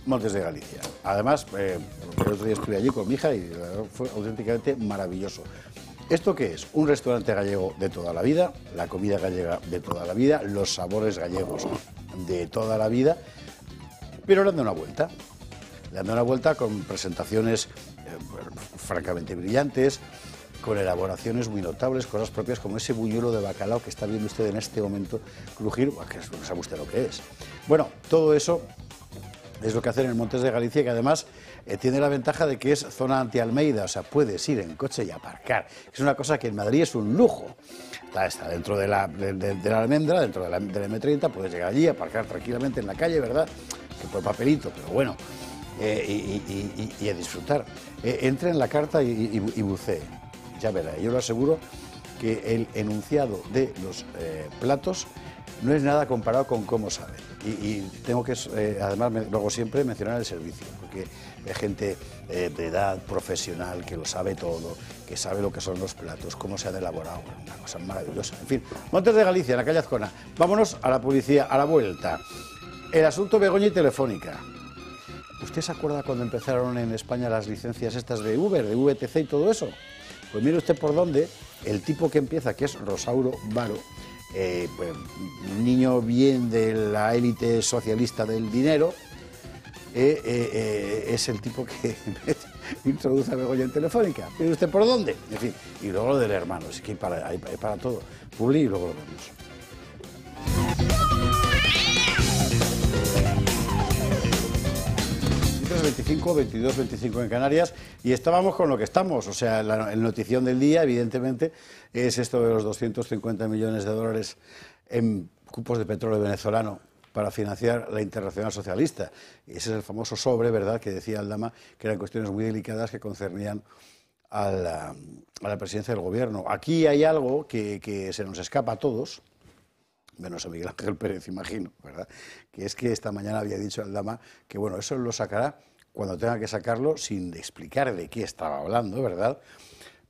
Montes de Galicia. Además, el otro día estuve allí con mi hija y fue auténticamente maravilloso. ¿Esto qué es? Un restaurante gallego de toda la vida, la comida gallega de toda la vida, los sabores gallegos de toda la vida, pero le han dado una vuelta. Le han dado una vuelta con presentaciones francamente brillantes, con elaboraciones muy notables, cosas propias como ese buñuelo de bacalao que está viendo usted en este momento crujir, que no sabe usted lo que es. Bueno, todo eso es lo que hacen en Montes de Galicia, que además tiene la ventaja de que es zona anti-Almeida, o sea, puedes ir en coche y aparcar. Es una cosa que en Madrid es un lujo. Está dentro de la almendra, dentro de la M30, puedes llegar allí, aparcar tranquilamente en la calle, ¿verdad? Que por papelito, pero bueno, y a disfrutar. Entre en la carta y bucee. Ya verá, yo lo aseguro que el enunciado de los platos no es nada comparado con cómo saben. Y tengo que, además, lo hago siempre, mencionar el servicio, porque hay gente de edad profesional que lo sabe todo, que sabe lo que son los platos, cómo se han elaborado, una cosa maravillosa. En fin, Montes de Galicia, en la calle Azcona. Vámonos a la publicidad, a la vuelta. El asunto Begoña y Telefónica. ¿Usted se acuerda cuando empezaron en España las licencias estas de Uber, de VTC y todo eso? Pues mire usted por dónde, el tipo que empieza, que es Rosauro Varo, pues, un niño bien de la élite socialista del dinero, es el tipo que introduce a Begoña en Telefónica. ¿Mire usted por dónde? En fin, y luego lo del hermano, así que hay para todo. Publi y luego lo vemos. 25, 22, 25 en Canarias, y estábamos con lo que estamos, o sea, el notición del día, evidentemente, es esto de los 250 millones de dólares en cupos de petróleo venezolano para financiar la Internacional Socialista. Ese es el famoso sobre, ¿verdad?, que decía Aldama, que eran cuestiones muy delicadas que concernían a la presidencia del gobierno. Aquí hay algo que se nos escapa a todos, menos a Miguel Ángel Pérez, imagino, ¿verdad?, que es que esta mañana había dicho Aldama que, bueno, eso lo sacará cuando tenga que sacarlo, sin explicar de qué estaba hablando, ¿verdad?,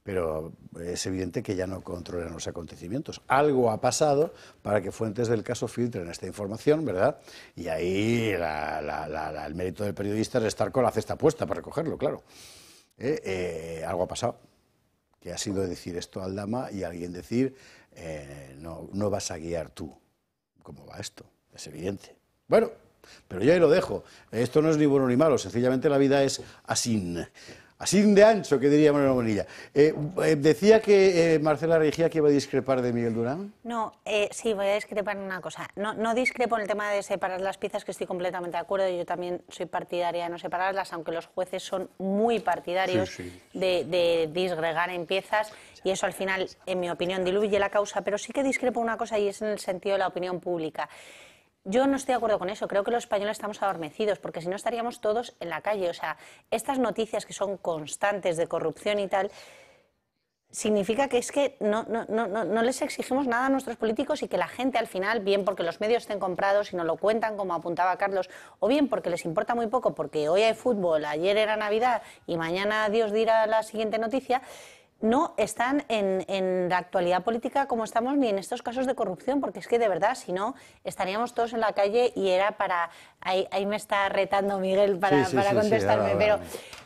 pero es evidente que ya no controlan los acontecimientos. Algo ha pasado para que fuentes del caso filtren esta información, ¿verdad?, y ahí el mérito del periodista es estar con la cesta puesta para recogerlo, claro. Algo ha pasado, que ha sido decir esto a Aldama y alguien decir, no vas a guiar tú. ¿Cómo va esto? Es evidente. Bueno, pero yo ahí lo dejo. Esto no es ni bueno ni malo, sencillamente la vida es así. así de ancho, que diría Manuel Bonilla. Decía que Marcela Rigía que iba a discrepar de Miguel Durán. No, sí, voy a discrepar en una cosa. No discrepo en el tema de separar las piezas, que estoy completamente de acuerdo. Yo también soy partidaria de no separarlas, aunque los jueces son muy partidarios de disgregar en piezas, y eso al final, en mi opinión, diluye la causa. Pero sí que discrepo una cosa, y es en el sentido de la opinión pública. Yo no estoy de acuerdo con eso. Creo que los españoles estamos adormecidos, porque si no estaríamos todos en la calle. O sea, estas noticias que son constantes de corrupción y tal, significa que es que no les exigimos nada a nuestros políticos, y que la gente al final, bien porque los medios estén comprados y nos lo cuentan como apuntaba Carlos, o bien porque les importa muy poco, porque hoy hay fútbol, ayer era Navidad y mañana Dios dirá la siguiente noticia, no están en la actualidad política como estamos, ni en estos casos de corrupción, porque es que de verdad, si no, estaríamos todos en la calle, y era para... Ahí me está retando Miguel para contestarme,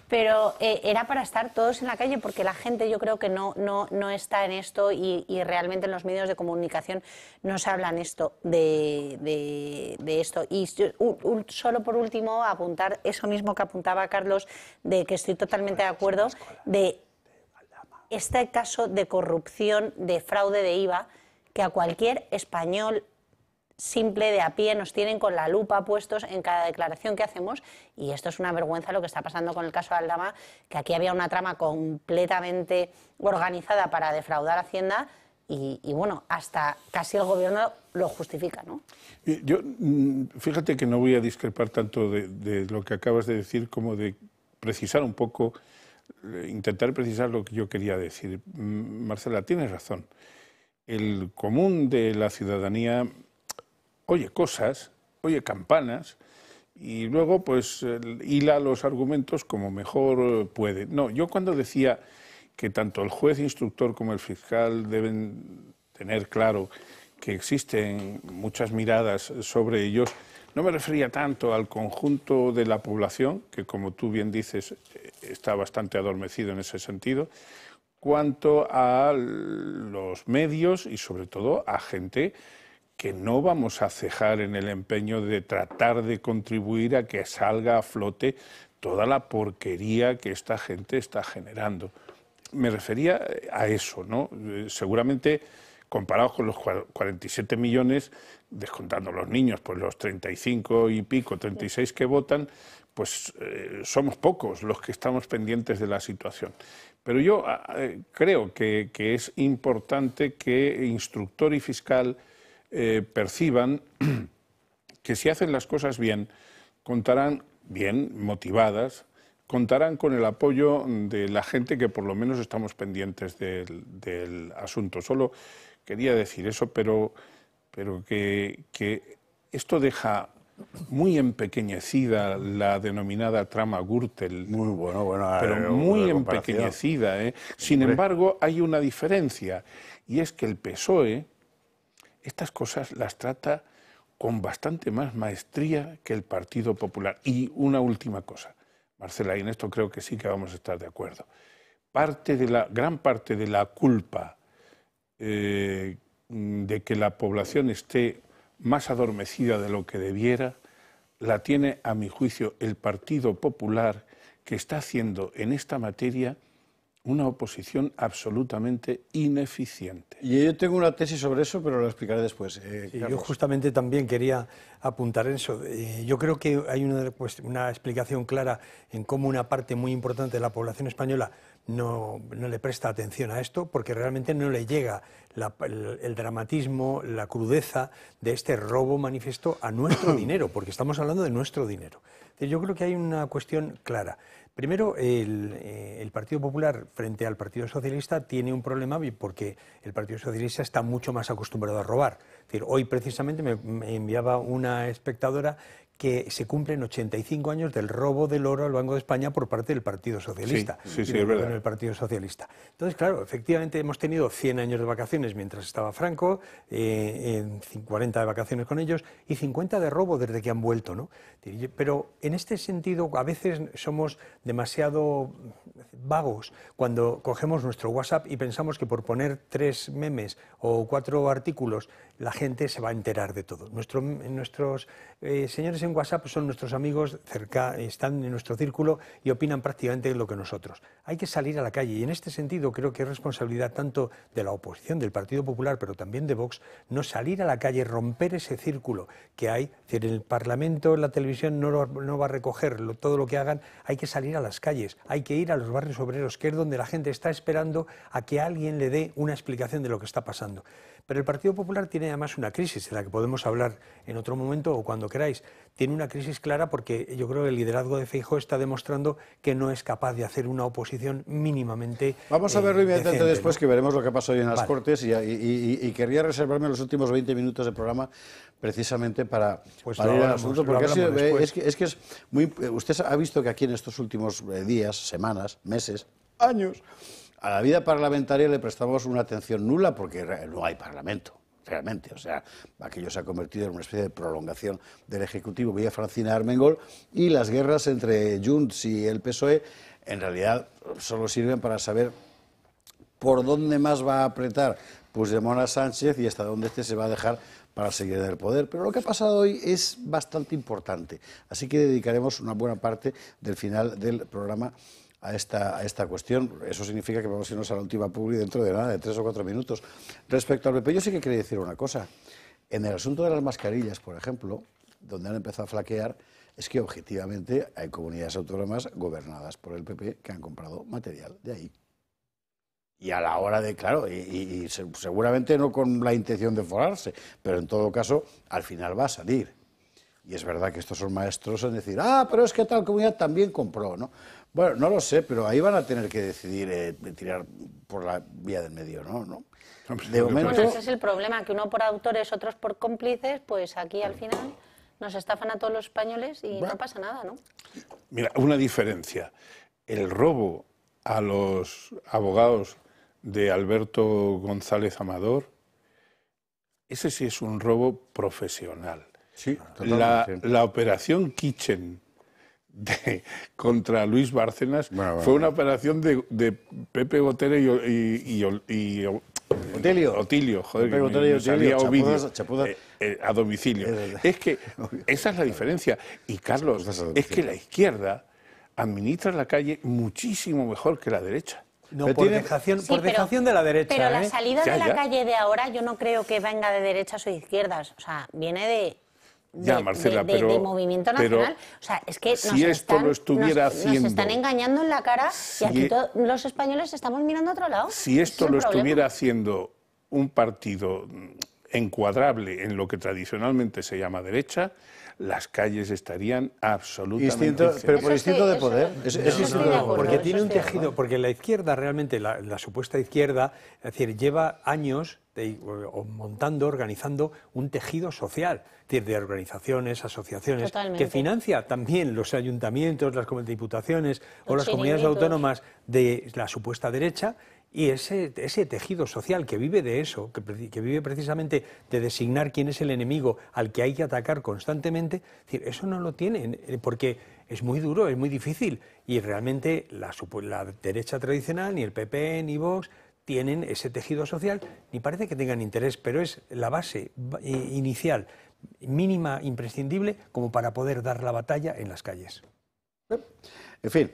pero era para estar todos en la calle, porque la gente, yo creo que no está en esto, y realmente en los medios de comunicación no se habla de esto. Y solo por último, apuntar eso mismo que apuntaba Carlos, de que estoy totalmente de acuerdo, de este caso de corrupción, de fraude de IVA, que a cualquier español simple de a pie nos tienen con la lupa puestos en cada declaración que hacemos, y esto es una vergüenza lo que está pasando con el caso de Aldama, que aquí había una trama completamente organizada para defraudar a Hacienda, y bueno, hasta casi el gobierno lo justifica, ¿no? Yo, fíjate que no voy a discrepar tanto de lo que acabas de decir, como de precisar un poco, intentar precisar lo que yo quería decir. Marcela, tienes razón. El común de la ciudadanía oye cosas, oye campanas, y luego pues hila los argumentos como mejor puede. No, yo cuando decía que tanto el juez instructor como el fiscal deben tener claro que existen muchas miradas sobre ellos, no me refería tanto al conjunto de la población, que como tú bien dices está bastante adormecido en ese sentido, cuanto a los medios y sobre todo a gente que no vamos a cejar en el empeño de tratar de contribuir a que salga a flote toda la porquería que esta gente está generando. Me refería a eso, ¿no? Seguramente, comparados con los 47 millones, descontando los niños, pues los 35 y pico, 36 que votan, pues somos pocos los que estamos pendientes de la situación. Pero yo creo que es importante que instructor y fiscal perciban que si hacen las cosas bien, contarán bien, motivadas, contarán con el apoyo de la gente que por lo menos estamos pendientes del asunto. Solo quería decir eso, pero que esto deja muy empequeñecida la denominada trama Gürtel. Muy bueno, pero muy empequeñecida, ¿eh? Sin embargo, hay una diferencia, y es que el PSOE estas cosas las trata con bastante más maestría que el Partido Popular. Y una última cosa, Marcela, y en esto creo que sí que vamos a estar de acuerdo. Gran parte de la culpa de que la población esté más adormecida de lo que debiera, la tiene, a mi juicio, el Partido Popular, que está haciendo en esta materia una oposición absolutamente ineficiente. Y yo tengo una tesis sobre eso, pero la explicaré después. Sí, yo justamente también quería apuntar eso. Yo creo que hay una explicación clara en cómo una parte muy importante de la población española no le presta atención a esto, porque realmente no le llega el dramatismo, la crudeza de este robo manifiesto a nuestro dinero, porque estamos hablando de nuestro dinero. Yo creo que hay una cuestión clara. Primero, el Partido Popular frente al Partido Socialista tiene un problema porque el Partido Socialista está mucho más acostumbrado a robar. Es decir, hoy precisamente me enviaba una espectadora que se cumplen 85 años del robo del oro al Banco de España por parte del Partido Socialista. Sí, es verdad. El Partido Socialista. Entonces, claro, efectivamente hemos tenido 100 años de vacaciones mientras estaba Franco, 40 de vacaciones con ellos y 50 de robo desde que han vuelto, ¿no? Pero en este sentido, a veces somos demasiado vagos cuando cogemos nuestro WhatsApp y pensamos que por poner 3 memes o 4 artículos la gente se va a enterar de todo. Nuestros señores en WhatsApp son nuestros amigos, están en nuestro círculo y opinan prácticamente lo que nosotros. Hay que salir a la calle y en este sentido creo que es responsabilidad tanto de la oposición, del Partido Popular, pero también de Vox, no salir a la calle, romper ese círculo que hay. Es decir, el Parlamento, la televisión no va a recoger todo lo que hagan, hay que salir a las calles, hay que ir a los barrios obreros, que es donde la gente está esperando a que alguien le dé una explicación de lo que está pasando. Pero el Partido Popular tiene además una crisis, de la que podemos hablar en otro momento o cuando queráis. Tiene una crisis clara porque yo creo que el liderazgo de Feijóo está demostrando que no es capaz de hacer una oposición mínimamente Vamos a verlo inmediatamente decente, después, ¿no? Que veremos lo que ha pasado hoy en las Vale. Cortes y querría reservarme los últimos 20 minutos del programa precisamente para ir al asunto, porque es que es muy... Usted ha visto que aquí en estos últimos días, semanas, meses, años, a la vida parlamentaria le prestamos una atención nula porque no hay Parlamento, realmente. O sea, aquello se ha convertido en una especie de prolongación del Ejecutivo vía Francina Armengol y las guerras entre Junts y el PSOE en realidad solo sirven para saber por dónde más va a apretar Puigdemont a Sánchez y hasta dónde se va a dejar para seguir en el poder. Pero lo que ha pasado hoy es bastante importante, así que dedicaremos una buena parte del final del programa a esta cuestión. Eso significa que vamos a irnos a la última publi dentro de nada, de 3 o 4 minutos. Respecto al PP, yo sí que quería decir una cosa. En el asunto de las mascarillas, por ejemplo, donde han empezado a flaquear, es que objetivamente hay comunidades autónomas gobernadas por el PP que han comprado material de ahí. Y a la hora de, claro, y seguramente no con la intención de forrarse, pero en todo caso, al final va a salir. Y es verdad que estos son maestros en decir, pero es que tal comunidad también compró, ¿no? Bueno, no lo sé, pero ahí van a tener que decidir tirar por la vía del medio, ¿no? De momento... Bueno, ese es el problema, que uno por autores, otros por cómplices, pues aquí al final nos estafan a todos los españoles y no pasa nada, ¿no? Mira, una diferencia. El robo a los abogados de Alberto González Amador, ese sí es un robo profesional. Sí, la operación Kitchen contra Luis Bárcenas fue una operación de Pepe Botero y Otilio, joder, Pepe Botero y salía Otilio, Ovidio, a domicilio. Es que esa es la diferencia. Y Carlos, es que la izquierda administra la calle muchísimo mejor que la derecha. No, por dejación de la derecha. Pero la salida de la calle de ahora yo no creo que venga de derechas o de izquierdas. O sea, viene de movimiento nacional. O sea, es que nos están engañando en la cara y aquí los españoles estamos mirando a otro lado. Si esto lo estuviera haciendo un partido encuadrable en lo que tradicionalmente se llama derecha, las calles estarían absolutamente... Pero por instinto de poder. Porque tiene un tejido, porque la izquierda realmente, la supuesta izquierda, es decir, lleva años organizando un tejido social, es decir, de organizaciones, asociaciones, que financia también los ayuntamientos, las diputaciones o las comunidades autónomas de la supuesta derecha. Y ese tejido social que vive de eso, que vive precisamente de designar quién es el enemigo al que hay que atacar constantemente, es decir, eso no lo tienen, porque es muy duro, es muy difícil. Y realmente la derecha tradicional, ni el PP ni Vox, tienen ese tejido social, ni parece que tengan interés, pero es la base inicial, mínima, imprescindible, como para poder dar la batalla en las calles. En fin,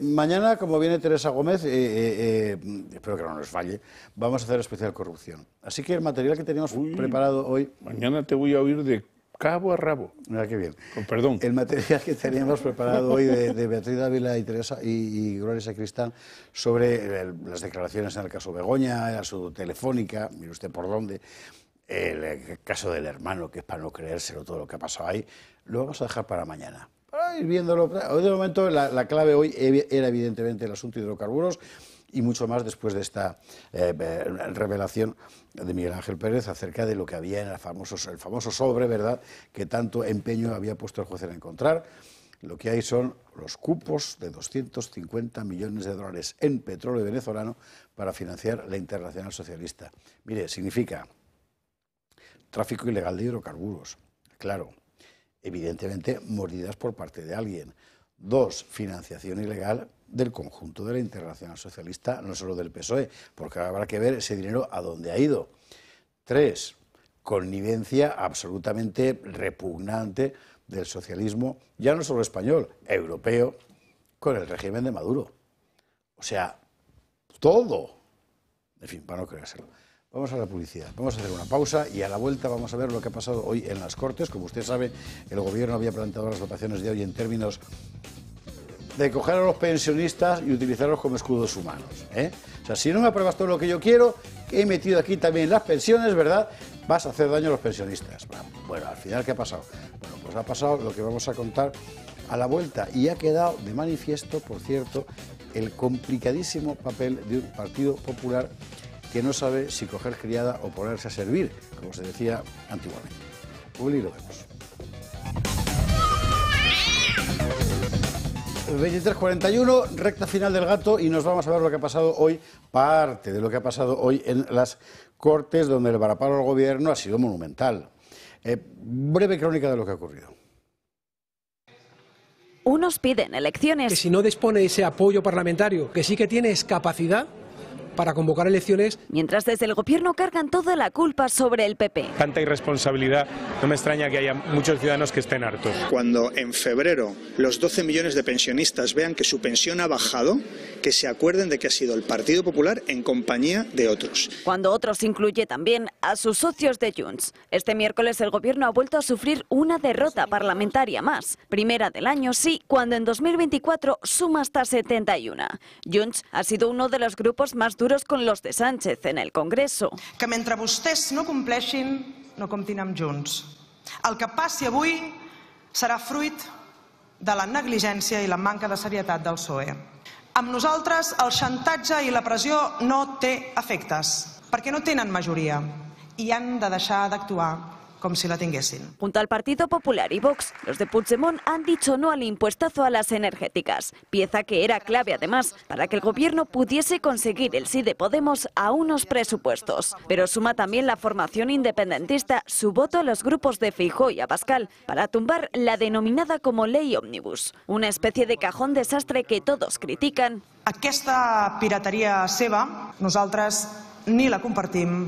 mañana, como viene Teresa Gómez, espero que no nos falle, vamos a hacer especial corrupción. Así que el material que teníamos preparado hoy... Mañana te voy a oír de cabo a rabo. Mira qué bien. Con perdón. El material que teníamos preparado hoy de Beatriz Dávila y Teresa y Gloria Sacristán sobre las declaraciones en el caso Begoña, su telefónica, mire usted por dónde, el caso del hermano, que es para no creérselo todo lo que ha pasado ahí, lo vamos a dejar para mañana. Para ir viéndolo. Hoy de momento la clave hoy era evidentemente el asunto de hidrocarburos y mucho más después de esta revelación de Miguel Ángel Pérez acerca de lo que había en el famoso sobre, ¿verdad?, que tanto empeño había puesto el juez en encontrar. Lo que hay son los cupos de 250 millones de dólares en petróleo venezolano para financiar la Internacional Socialista. Mire, significa tráfico ilegal de hidrocarburos, claro, evidentemente mordidas por parte de alguien. 2, financiación ilegal del conjunto de la Internacional Socialista, no solo del PSOE, porque habrá que ver ese dinero a dónde ha ido. 3, connivencia absolutamente repugnante del socialismo, ya no solo español, europeo, con el régimen de Maduro. O sea, todo. En fin, para no creérselo. Vamos a la publicidad, vamos a hacer una pausa y a la vuelta vamos a ver lo que ha pasado hoy en las Cortes. Como usted sabe, el Gobierno había planteado las votaciones de hoy en términos de coger a los pensionistas y utilizarlos como escudos humanos. O sea, si no me apruebas todo lo que yo quiero, que he metido aquí también las pensiones, ¿verdad? Vas a hacer daño a los pensionistas. Bueno, al final, ¿qué ha pasado? Bueno, pues ha pasado lo que vamos a contar a la vuelta y ha quedado de manifiesto, por cierto, el complicadísimo papel de un Partido Popular que no sabe si coger criada o ponerse a servir, como se decía antiguamente. Pues y lo vemos. 23:41, recta final del gato y nos vamos a ver lo que ha pasado hoy, parte de lo que ha pasado hoy en las Cortes, donde el varapalo al Gobierno ha sido monumental. Breve crónica de lo que ha ocurrido. Unos piden elecciones. Que si no dispone de ese apoyo parlamentario, que sí que tienes capacidad para convocar elecciones. Mientras desde el Gobierno cargan toda la culpa sobre el PP. Tanta irresponsabilidad, no me extraña que haya muchos ciudadanos que estén hartos. Cuando en febrero los 12 millones de pensionistas vean que su pensión ha bajado, que se acuerden de que ha sido el Partido Popular en compañía de otros. Cuando otros incluye también a sus socios de Junts. Este miércoles el Gobierno ha vuelto a sufrir una derrota parlamentaria más. Primera del año, sí, cuando en 2024 suma hasta 71. Junts ha sido uno de los grupos más duros con los de Sánchez en el Congreso. Que mentre vostès no compleixin, no comptin amb Junts. El que passi avui serà fruit de la negligència i la manca de serietat del PSOE. Amb nosaltres el xantatge i la pressió no té efectes, perquè no tenen majoria i han de deixar d'actuar com si la tinguessin. Junto al Partido Popular y Vox, los de Puigdemont han dicho no al impuestazo a las energéticas, pieza que era clave además para que el Gobierno pudiese conseguir el sí de Podemos a unos presupuestos. Pero suma también la formación independentista su voto a los grupos de Feijóo y Abascal para tumbar la denominada como Ley Òmnibus, una especie de cajón desastre que todos critican. Aquesta pirateria seva, nosaltres ni la compartim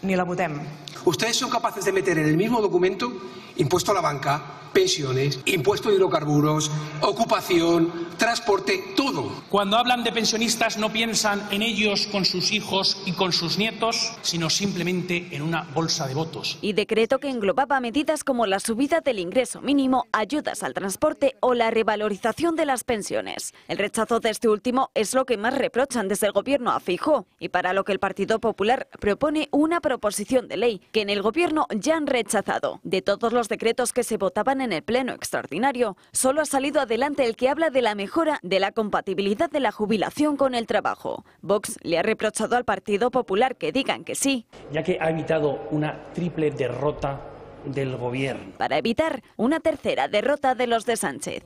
ni la votem. Ustedes son capaces de meter en el mismo documento impuesto a la banca, pensiones, impuesto de hidrocarburos, ocupación, transporte, todo. Cuando hablan de pensionistas no piensan en ellos con sus hijos y con sus nietos, sino simplemente en una bolsa de votos. Y decreto que englobaba medidas como la subida del ingreso mínimo, ayudas al transporte o la revalorización de las pensiones. El rechazo de este último es lo que más reprochan desde el Gobierno a Feijóo y para lo que el Partido Popular propone una proposición de ley que en el Gobierno ya han rechazado. De todos los decretos que se votaban en el Pleno extraordinario, solo ha salido adelante el que habla de la mejora de la compatibilidad de la jubilación con el trabajo. Vox le ha reprochado al Partido Popular que digan que sí, ya que ha evitado una triple derrota del Gobierno. Para evitar una tercera derrota de los de Sánchez.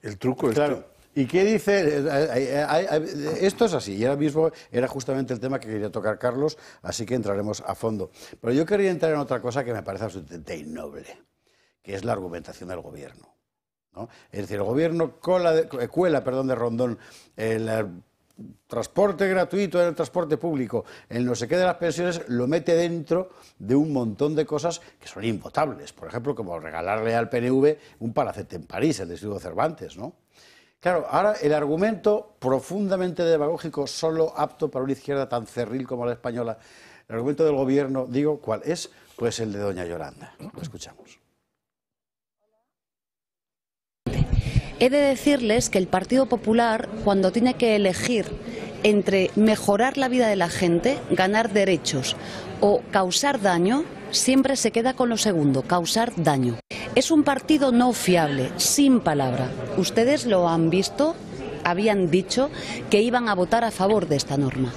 El truco es claro. ¿Y qué dice? Esto es así, y ahora mismo era justamente el tema que quería tocar Carlos, así que entraremos a fondo. Pero yo quería entrar en otra cosa que me parece absolutamente innoble, que es la argumentación del Gobierno, ¿no? Es decir, el Gobierno cuela de Rondón el transporte gratuito, el transporte público, el no sé qué de las pensiones, lo mete dentro de un montón de cosas que son invotables. Por ejemplo, como regalarle al PNV un palacete en París, el de Diego Cervantes, ¿no? Claro, ahora el argumento profundamente demagógico, solo apto para una izquierda tan cerril como la española, el argumento del Gobierno, digo, ¿cuál es? Pues el de doña Yolanda. Lo escuchamos. He de decirles que el Partido Popular, cuando tiene que elegir entre mejorar la vida de la gente, ganar derechos o causar daño, siempre se queda con lo segundo, causar daño. Es un partido no fiable, sin palabra. Ustedes lo han visto, habían dicho que iban a votar a favor de esta norma.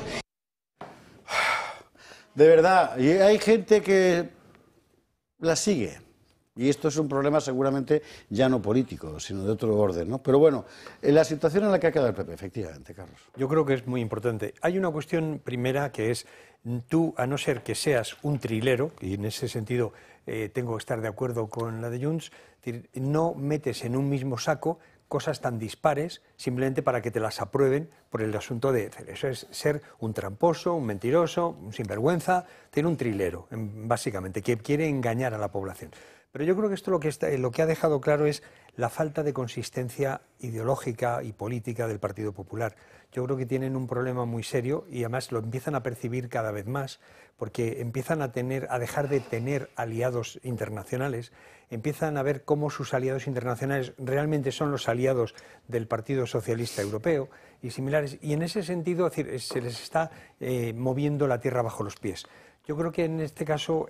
De verdad, y hay gente que la sigue. Y esto es un problema seguramente ya no político, sino de otro orden, ¿no? Pero bueno, la situación en la que ha quedado el PP, efectivamente, Carlos. Yo creo que es muy importante. Hay una cuestión primera que es, tú, a no ser que seas un trilero, y en ese sentido tengo que estar de acuerdo con la de Junts, no metes en un mismo saco cosas tan dispares simplemente para que te las aprueben por el asunto de eso es ser un tramposo, un mentiroso, un sinvergüenza, tener un trilero, básicamente, que quiere engañar a la población. Pero yo creo que esto lo que ha dejado claro es la falta de consistencia ideológica y política del Partido Popular. Yo creo que tienen un problema muy serio y además lo empiezan a percibir cada vez más, porque empiezan a dejar de tener aliados internacionales, empiezan a ver cómo sus aliados internacionales realmente son los aliados del Partido Socialista Europeo y similares, y en ese sentido, es decir, se les está moviendo la tierra bajo los pies. Yo creo que en este caso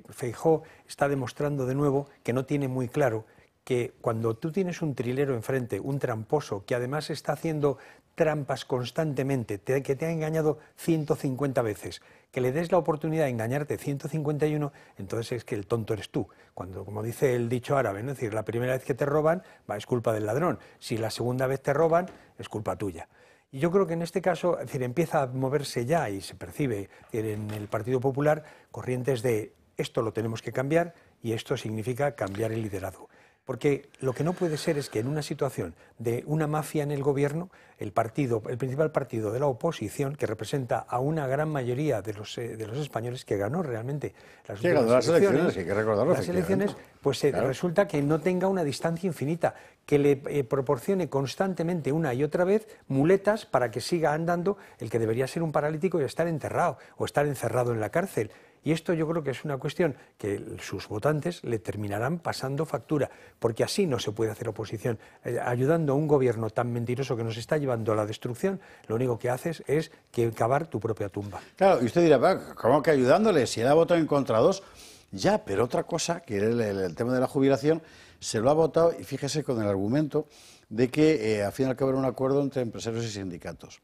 Feijóo está demostrando de nuevo que no tiene muy claro que cuando tú tienes un trilero enfrente, un tramposo, que además está haciendo trampas constantemente, que te ha engañado 150 veces, que le des la oportunidad de engañarte 151, entonces es que el tonto eres tú. Cuando, como dice el dicho árabe, ¿no? Es decir, la primera vez que te roban, es culpa del ladrón. Si la segunda vez te roban, es culpa tuya. Y yo creo que en este caso, es decir, empieza a moverse ya y se percibe en el Partido Popular corrientes de esto lo tenemos que cambiar y esto significa cambiar el liderazgo. Porque lo que no puede ser es que en una situación de una mafia en el gobierno, el principal partido de la oposición, que representa a una gran mayoría de los españoles, que ganó realmente las últimas elecciones, hay que recordarlo, las elecciones, pues claro, resulta que no tenga una distancia infinita, que le proporcione constantemente una y otra vez muletas para que siga andando el que debería ser un paralítico y estar enterrado o estar encerrado en la cárcel. Y esto yo creo que es una cuestión que sus votantes le terminarán pasando factura, porque así no se puede hacer oposición. Ayudando a un gobierno tan mentiroso que nos está llevando a la destrucción, lo único que haces es cavar tu propia tumba. Claro, y usted dirá, ¿cómo que ayudándole? Si él ha votado en contra 2, ya, pero otra cosa, que el tema de la jubilación, se lo ha votado, y fíjese con el argumento de que al fin y al cabo era un acuerdo entre empresarios y sindicatos.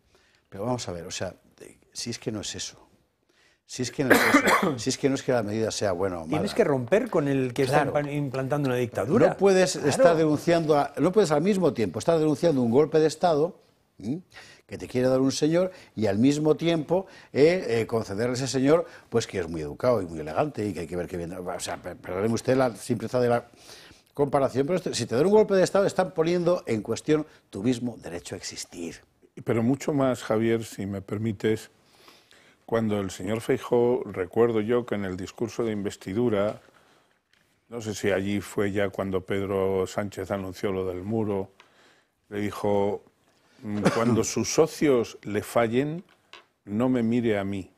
Pero vamos a ver, o sea, si es que no es eso. Si es que no es eso, si es que no es que la medida sea buena o mala. Tienes que romper con el que está implantando una dictadura. No puedes estar denunciando, no puedes al mismo tiempo estar denunciando un golpe de Estado que te quiere dar un señor y al mismo tiempo concederle a ese señor pues que es muy educado y muy elegante y que hay que ver que viene. O sea, perdóneme usted la simpleza de la comparación, pero si te dan un golpe de Estado están poniendo en cuestión tu mismo derecho a existir. Pero mucho más, Javier, si me permites. Cuando el señor Feijóo, recuerdo yo que en el discurso de investidura, no sé si allí fue ya cuando Pedro Sánchez anunció lo del muro, le dijo, cuando sus socios le fallen, no me mire a mí.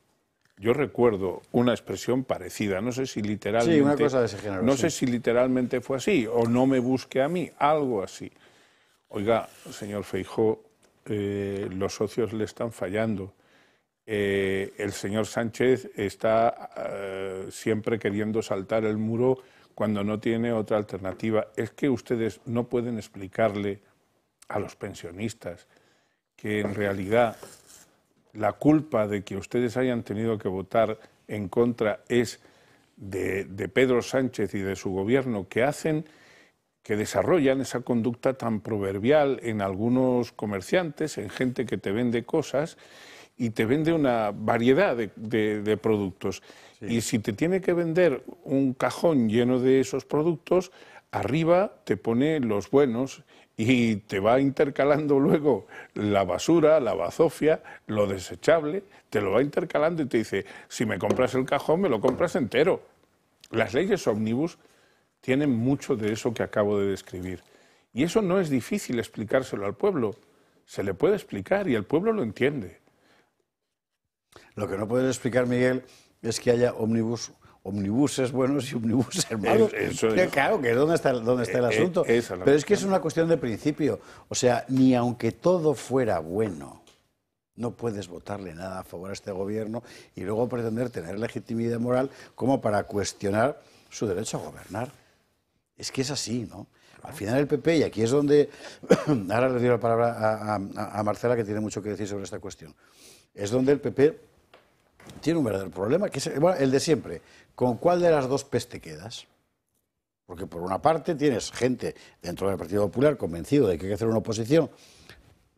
Yo recuerdo una expresión parecida, no sé si literalmente, sí, una cosa de ese género, no sé si literalmente fue así, o no me busque a mí, algo así. Oiga, señor Feijóo, los socios le están fallando. El señor Sánchez está siempre queriendo saltar el muro cuando no tiene otra alternativa. Es que ustedes no pueden explicarle a los pensionistas que en realidad la culpa de que ustedes hayan tenido que votar en contra es de Pedro Sánchez y de su gobierno, que desarrollan esa conducta tan proverbial en algunos comerciantes, en gente que te vende cosas y te vende una variedad de productos. Sí. Y si te tiene que vender un cajón lleno de esos productos, arriba te pone los buenos y te va intercalando luego la basura, la bazofia, lo desechable, te lo va intercalando y te dice, si me compras el cajón, me lo compras entero. Las leyes ómnibus tienen mucho de eso que acabo de describir. Y eso no es difícil explicárselo al pueblo. Se le puede explicar y el pueblo lo entiende. Lo que no puedes explicar, Miguel, es que haya omnibuses buenos y omnibuses malos. Claro, que es donde está el asunto. Pero es que es una cuestión de principio. O sea, ni aunque todo fuera bueno, no puedes votarle nada a favor a este gobierno y luego pretender tener legitimidad moral como para cuestionar su derecho a gobernar. Es que es así, ¿no? Al final el PP, y aquí es donde, ahora le doy la palabra a Marcela, que tiene mucho que decir sobre esta cuestión, es donde el PP tiene un verdadero problema, que es el de siempre. ¿Con cuál de las dos P's te quedas? Porque por una parte tienes gente dentro del Partido Popular convencido de que hay que hacer una oposición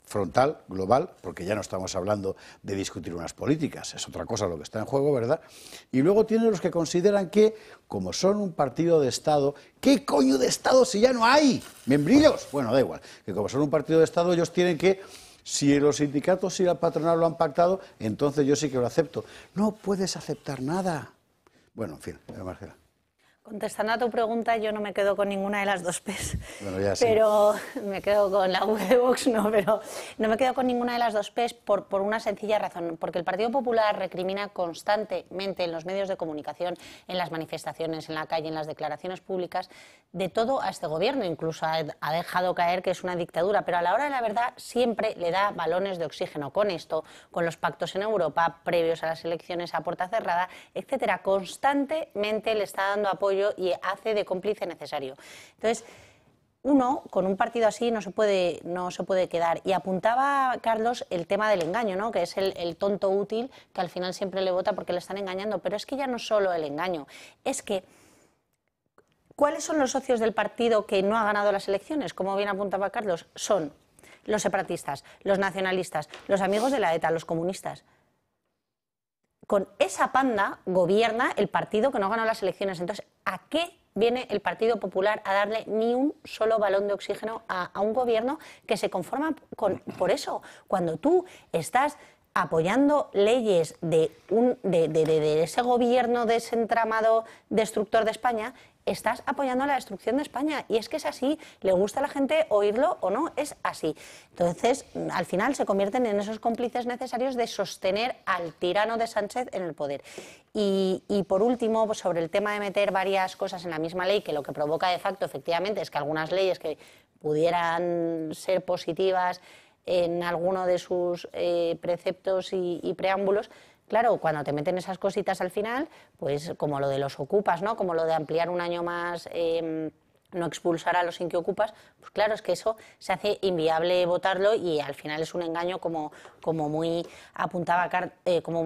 frontal, global, porque ya no estamos hablando de discutir unas políticas, es otra cosa lo que está en juego, ¿verdad? Y luego tienes los que consideran que, como son un partido de Estado, ¿qué coño de Estado si ya no hay? ¿Membrillos? Bueno, da igual, que como son un partido de Estado ellos tienen que, si los sindicatos y la patronal lo han pactado, entonces yo sí que lo acepto. No puedes aceptar nada. Bueno, en fin, Marcela. Contestando a tu pregunta, yo no me quedo con ninguna de las dos P's. Bueno, ya sí. Pero me quedo con la V de Vox, no, pero no me quedo con ninguna de las dos P's por una sencilla razón. Porque el Partido Popular recrimina constantemente en los medios de comunicación, en las manifestaciones, en la calle, en las declaraciones públicas, de todo a este gobierno. Incluso ha dejado caer que es una dictadura, pero a la hora de la verdad siempre le da balones de oxígeno con esto, con los pactos en Europa previos a las elecciones a puerta cerrada, etcétera. Constantemente le está dando apoyo y hace de cómplice necesario. Entonces, uno con un partido así no se puede quedar. Y apuntaba Carlos el tema del engaño, ¿no? Que es el tonto útil que al final siempre le vota porque le están engañando. Pero es que ya no solo el engaño, es que ¿cuáles son los socios del partido que no ha ganado las elecciones? Como bien apuntaba Carlos, son los separatistas, los nacionalistas, los amigos de la ETA, los comunistas. Con esa panda gobierna el partido que no ganó las elecciones. Entonces, ¿a qué viene el Partido Popular a darle ni un solo balón de oxígeno a un gobierno que se conforma por eso? Cuando tú estás apoyando leyes de ese gobierno desentramado destructor de España, estás apoyando la destrucción de España. Y es que es así, le gusta a la gente oírlo o no, es así. Entonces, al final se convierten en esos cómplices necesarios de sostener al tirano de Sánchez en el poder. Y por último, pues sobre el tema de meter varias cosas en la misma ley, que lo que provoca de facto, efectivamente, es que algunas leyes que pudieran ser positivas en alguno de sus preceptos y preámbulos, claro, cuando te meten esas cositas al final, pues como lo de los ocupas, ¿no? Como lo de ampliar un año más, no expulsar a los inquiocupas, pues claro, es que eso se hace inviable votarlo y al final es un engaño como muy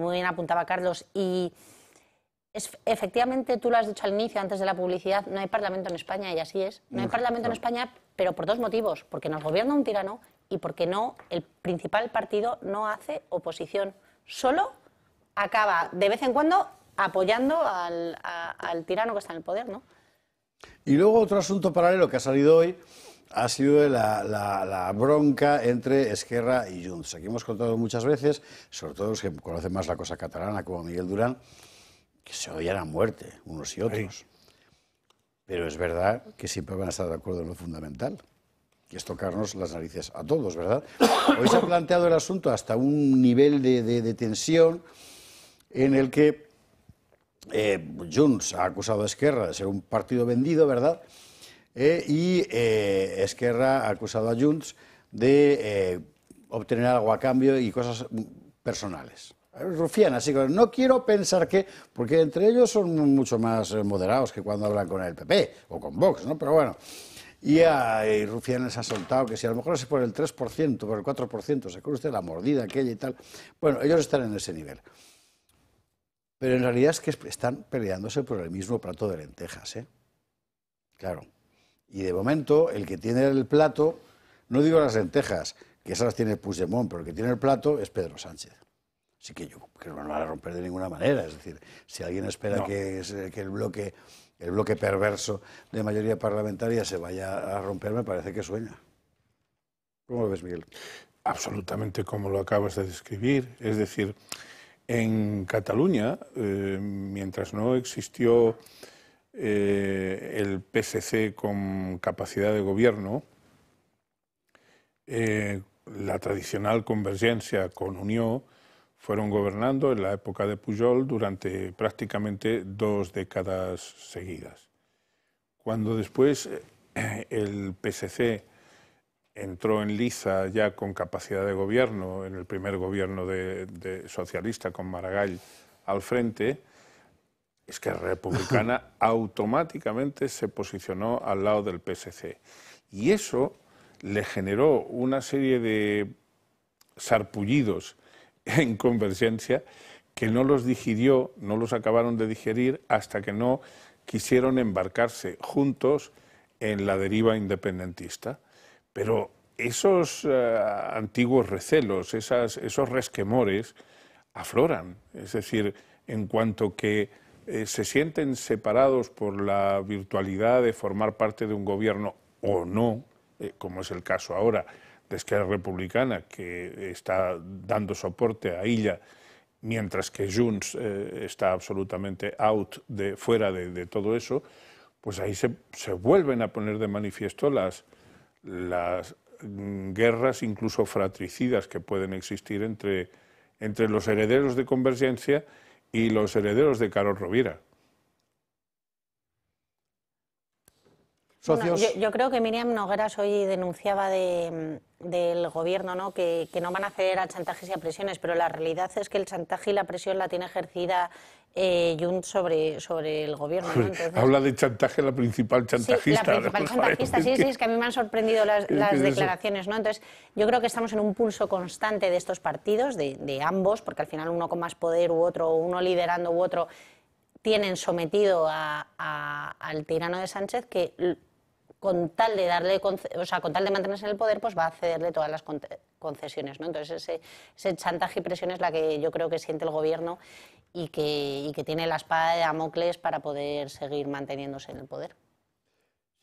bien apuntaba Carlos. Y efectivamente, tú lo has dicho al inicio, antes de la publicidad, no hay Parlamento en España y así es. No hay Parlamento en España, pero por dos motivos. Porque nos gobierna un tirano y porque el principal partido no hace oposición. Solo acaba de vez en cuando apoyando al tirano que está en el poder, ¿no? Y luego otro asunto paralelo que ha salido hoy ha sido la bronca entre Esquerra y Junts. Aquí hemos contado muchas veces, sobre todo los que conocen más la cosa catalana, como Miguel Durán, que se odian a muerte unos y otros. Sí. Pero es verdad que siempre van a estar de acuerdo en lo fundamental, que es tocarnos las narices a todos, ¿verdad? Hoy se ha planteado el asunto hasta un nivel de tensión en el que Junts ha acusado a Esquerra de ser un partido vendido, ¿verdad? Y Esquerra ha acusado a Junts de obtener algo a cambio y cosas personales. Rufián, así que no quiero pensar que, porque entre ellos son mucho más moderados que cuando hablan con el PP o con Vox, ¿no? Pero bueno, y Rufián les ha soltado que si a lo mejor es por el 3%, por el 4%, se acuerda usted la mordida aquella y tal. Bueno, ellos están en ese nivel. Pero en realidad es que están peleándose por el mismo plato de lentejas, ¿eh? Claro. Y de momento, el que tiene el plato, no digo las lentejas, que esas las tiene Puigdemont, pero el que tiene el plato es Pedro Sánchez. Así que yo creo que no van a romper de ninguna manera. Es decir, si alguien espera que el bloque perverso de mayoría parlamentaria se vaya a romper, me parece que sueña. ¿Cómo lo ves, Miguel? Absolutamente como lo acabas de describir. Es decir, en Cataluña, mientras no existió el PSC con capacidad de gobierno, la tradicional Convergencia con Unió fueron gobernando en la época de Pujol durante prácticamente 2 décadas seguidas. Cuando después el PSC entró en liza ya con capacidad de gobierno, en el primer gobierno de socialista con Maragall al frente, Esquerra Republicana automáticamente se posicionó al lado del PSC. Y eso le generó una serie de sarpullidos en Convergencia que no los digirió, no los acabaron de digerir hasta que no quisieron embarcarse juntos en la deriva independentista. Pero esos antiguos recelos, esos resquemores afloran. Es decir, en cuanto que se sienten separados por la virtualidad de formar parte de un gobierno o no, como es el caso ahora de Esquerra Republicana, que está dando soporte a Illa, mientras que Junts está absolutamente fuera de todo eso, pues ahí se vuelven a poner de manifiesto las guerras, incluso fratricidas, que pueden existir entre los herederos de Convergencia y los herederos de Carod Rovira. Bueno, yo creo que Míriam Nogueras hoy denunciaba del gobierno, ¿no? Que no van a ceder a chantajes y a presiones, pero la realidad es que el chantaje y la presión la tiene ejercida Junts sobre el gobierno, ¿no? Entonces, habla de chantaje, la principal chantajista. Sí, la principal chantajista, sí, es que a mí me han sorprendido las declaraciones, ¿no? Entonces, yo creo que estamos en un pulso constante de estos partidos, de ambos, porque al final uno con más poder u otro, uno liderando u otro, tienen sometido al tirano de Sánchez, que con tal de con tal de mantenerse en el poder, pues va a cederle todas las concesiones, ¿no? Entonces ese chantaje y presión es la que yo creo que siente el gobierno y que tiene la espada de Damocles para poder seguir manteniéndose en el poder.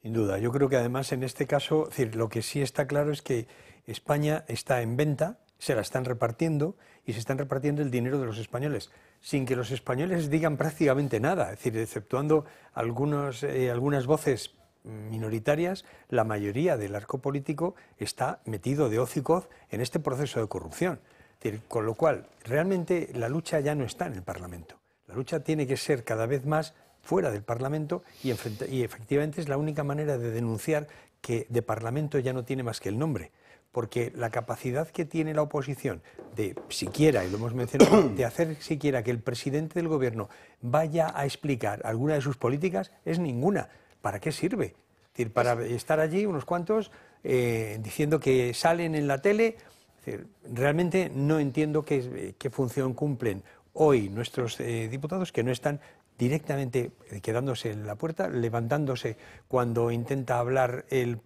Sin duda, yo creo que además en este caso, es decir, lo que sí está claro es que España está en venta, se la están repartiendo y se están repartiendo el dinero de los españoles, sin que los españoles digan prácticamente nada, es decir, exceptuando algunas voces minoritarias, la mayoría del arco político está metido de hoz y coz en este proceso de corrupción. Es decir, con lo cual, realmente la lucha ya no está en el Parlamento. La lucha tiene que ser cada vez más fuera del Parlamento y efectivamente es la única manera de denunciar que de Parlamento ya no tiene más que el nombre. Porque la capacidad que tiene la oposición de siquiera, y lo hemos mencionado, de hacer siquiera que el presidente del gobierno vaya a explicar alguna de sus políticas es ninguna. ¿Para qué sirve? Es decir, para estar allí unos cuantos diciendo que salen en la tele. Es decir, realmente no entiendo qué función cumplen hoy nuestros diputados, que no están directamente quedándose en la puerta, levantándose cuando intenta hablar el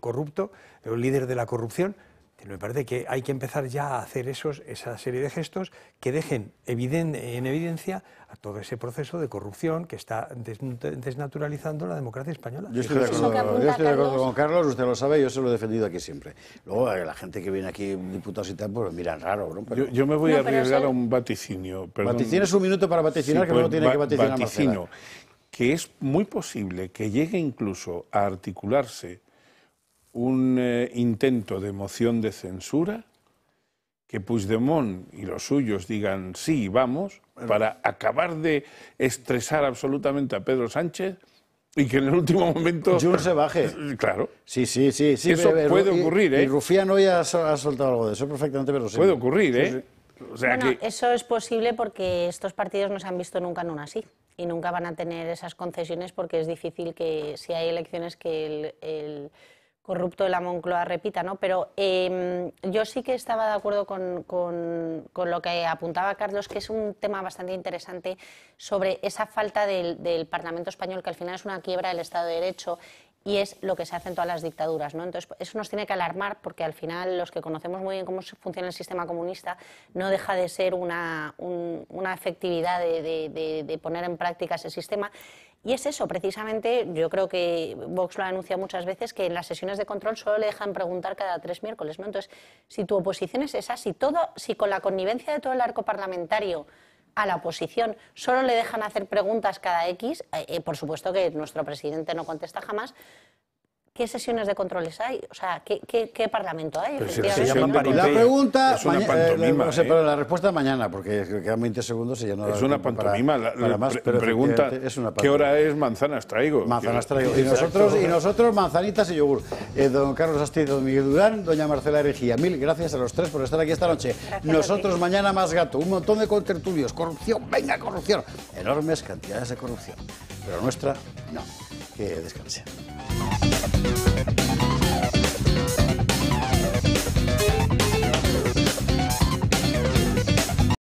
corrupto, el líder de la corrupción. Me parece que hay que empezar ya a hacer esa serie de gestos que dejen en evidencia a todo ese proceso de corrupción que está desnaturalizando la democracia española. Yo estoy de acuerdo con Carlos, usted lo sabe, yo se lo he defendido aquí siempre. Luego la gente que viene aquí, diputados y tal, pues miran raro, ¿no? Pero, yo me voy a arriesgar a un vaticinio. Tienes un minuto para vaticinar, que luego tiene que vaticinar vaticino, que es muy posible que llegue incluso a articularse un intento de moción de censura, que Puigdemont y los suyos digan sí, vamos, para acabar de estresar absolutamente a Pedro Sánchez y que en el último momento Junts se baje. Claro. Sí. Eso puede ocurrir, ¿eh? Y Rufián hoy ha soltado algo de eso, perfectamente, pero sí. Puede ocurrir, ¿eh? Sí. O sea bueno, eso es posible porque estos partidos no se han visto nunca en una así y nunca van a tener esas concesiones porque es difícil que si hay elecciones que el corrupto de la Moncloa repita, ¿no? Pero yo sí que estaba de acuerdo con lo que apuntaba Carlos, que es un tema bastante interesante sobre esa falta del Parlamento español, que al final es una quiebra del Estado de Derecho y es lo que se hace en todas las dictaduras, ¿no? Entonces, eso nos tiene que alarmar porque al final los que conocemos muy bien cómo funciona el sistema comunista no deja de ser una efectividad de poner en práctica ese sistema. Y es eso, precisamente, yo creo que Vox lo ha anunciado muchas veces, que en las sesiones de control solo le dejan preguntar cada 3 miércoles, ¿no? Entonces, si tu oposición es esa, si con la connivencia de todo el arco parlamentario a la oposición solo le dejan hacer preguntas cada X, por supuesto que nuestro presidente no contesta jamás, ¿qué sesiones de controles hay? O sea, ¿qué parlamento hay? La pregunta, es una pantomima, pero la respuesta mañana, porque quedan 20 segundos y ya no da es una pantomima. Para más, pero pregunta, es una ¿qué hora es? Manzanas traigo. Manzanas traigo. Y nosotros manzanitas y yogur. Don Carlos Astiz, don Miguel Durán, doña Marcela Erejía. Mil gracias a los tres por estar aquí esta noche. Nosotros mañana más gato, un montón de contertulios, corrupción, venga, corrupción. Enormes cantidades de corrupción. Pero nuestra, no. Que descanse.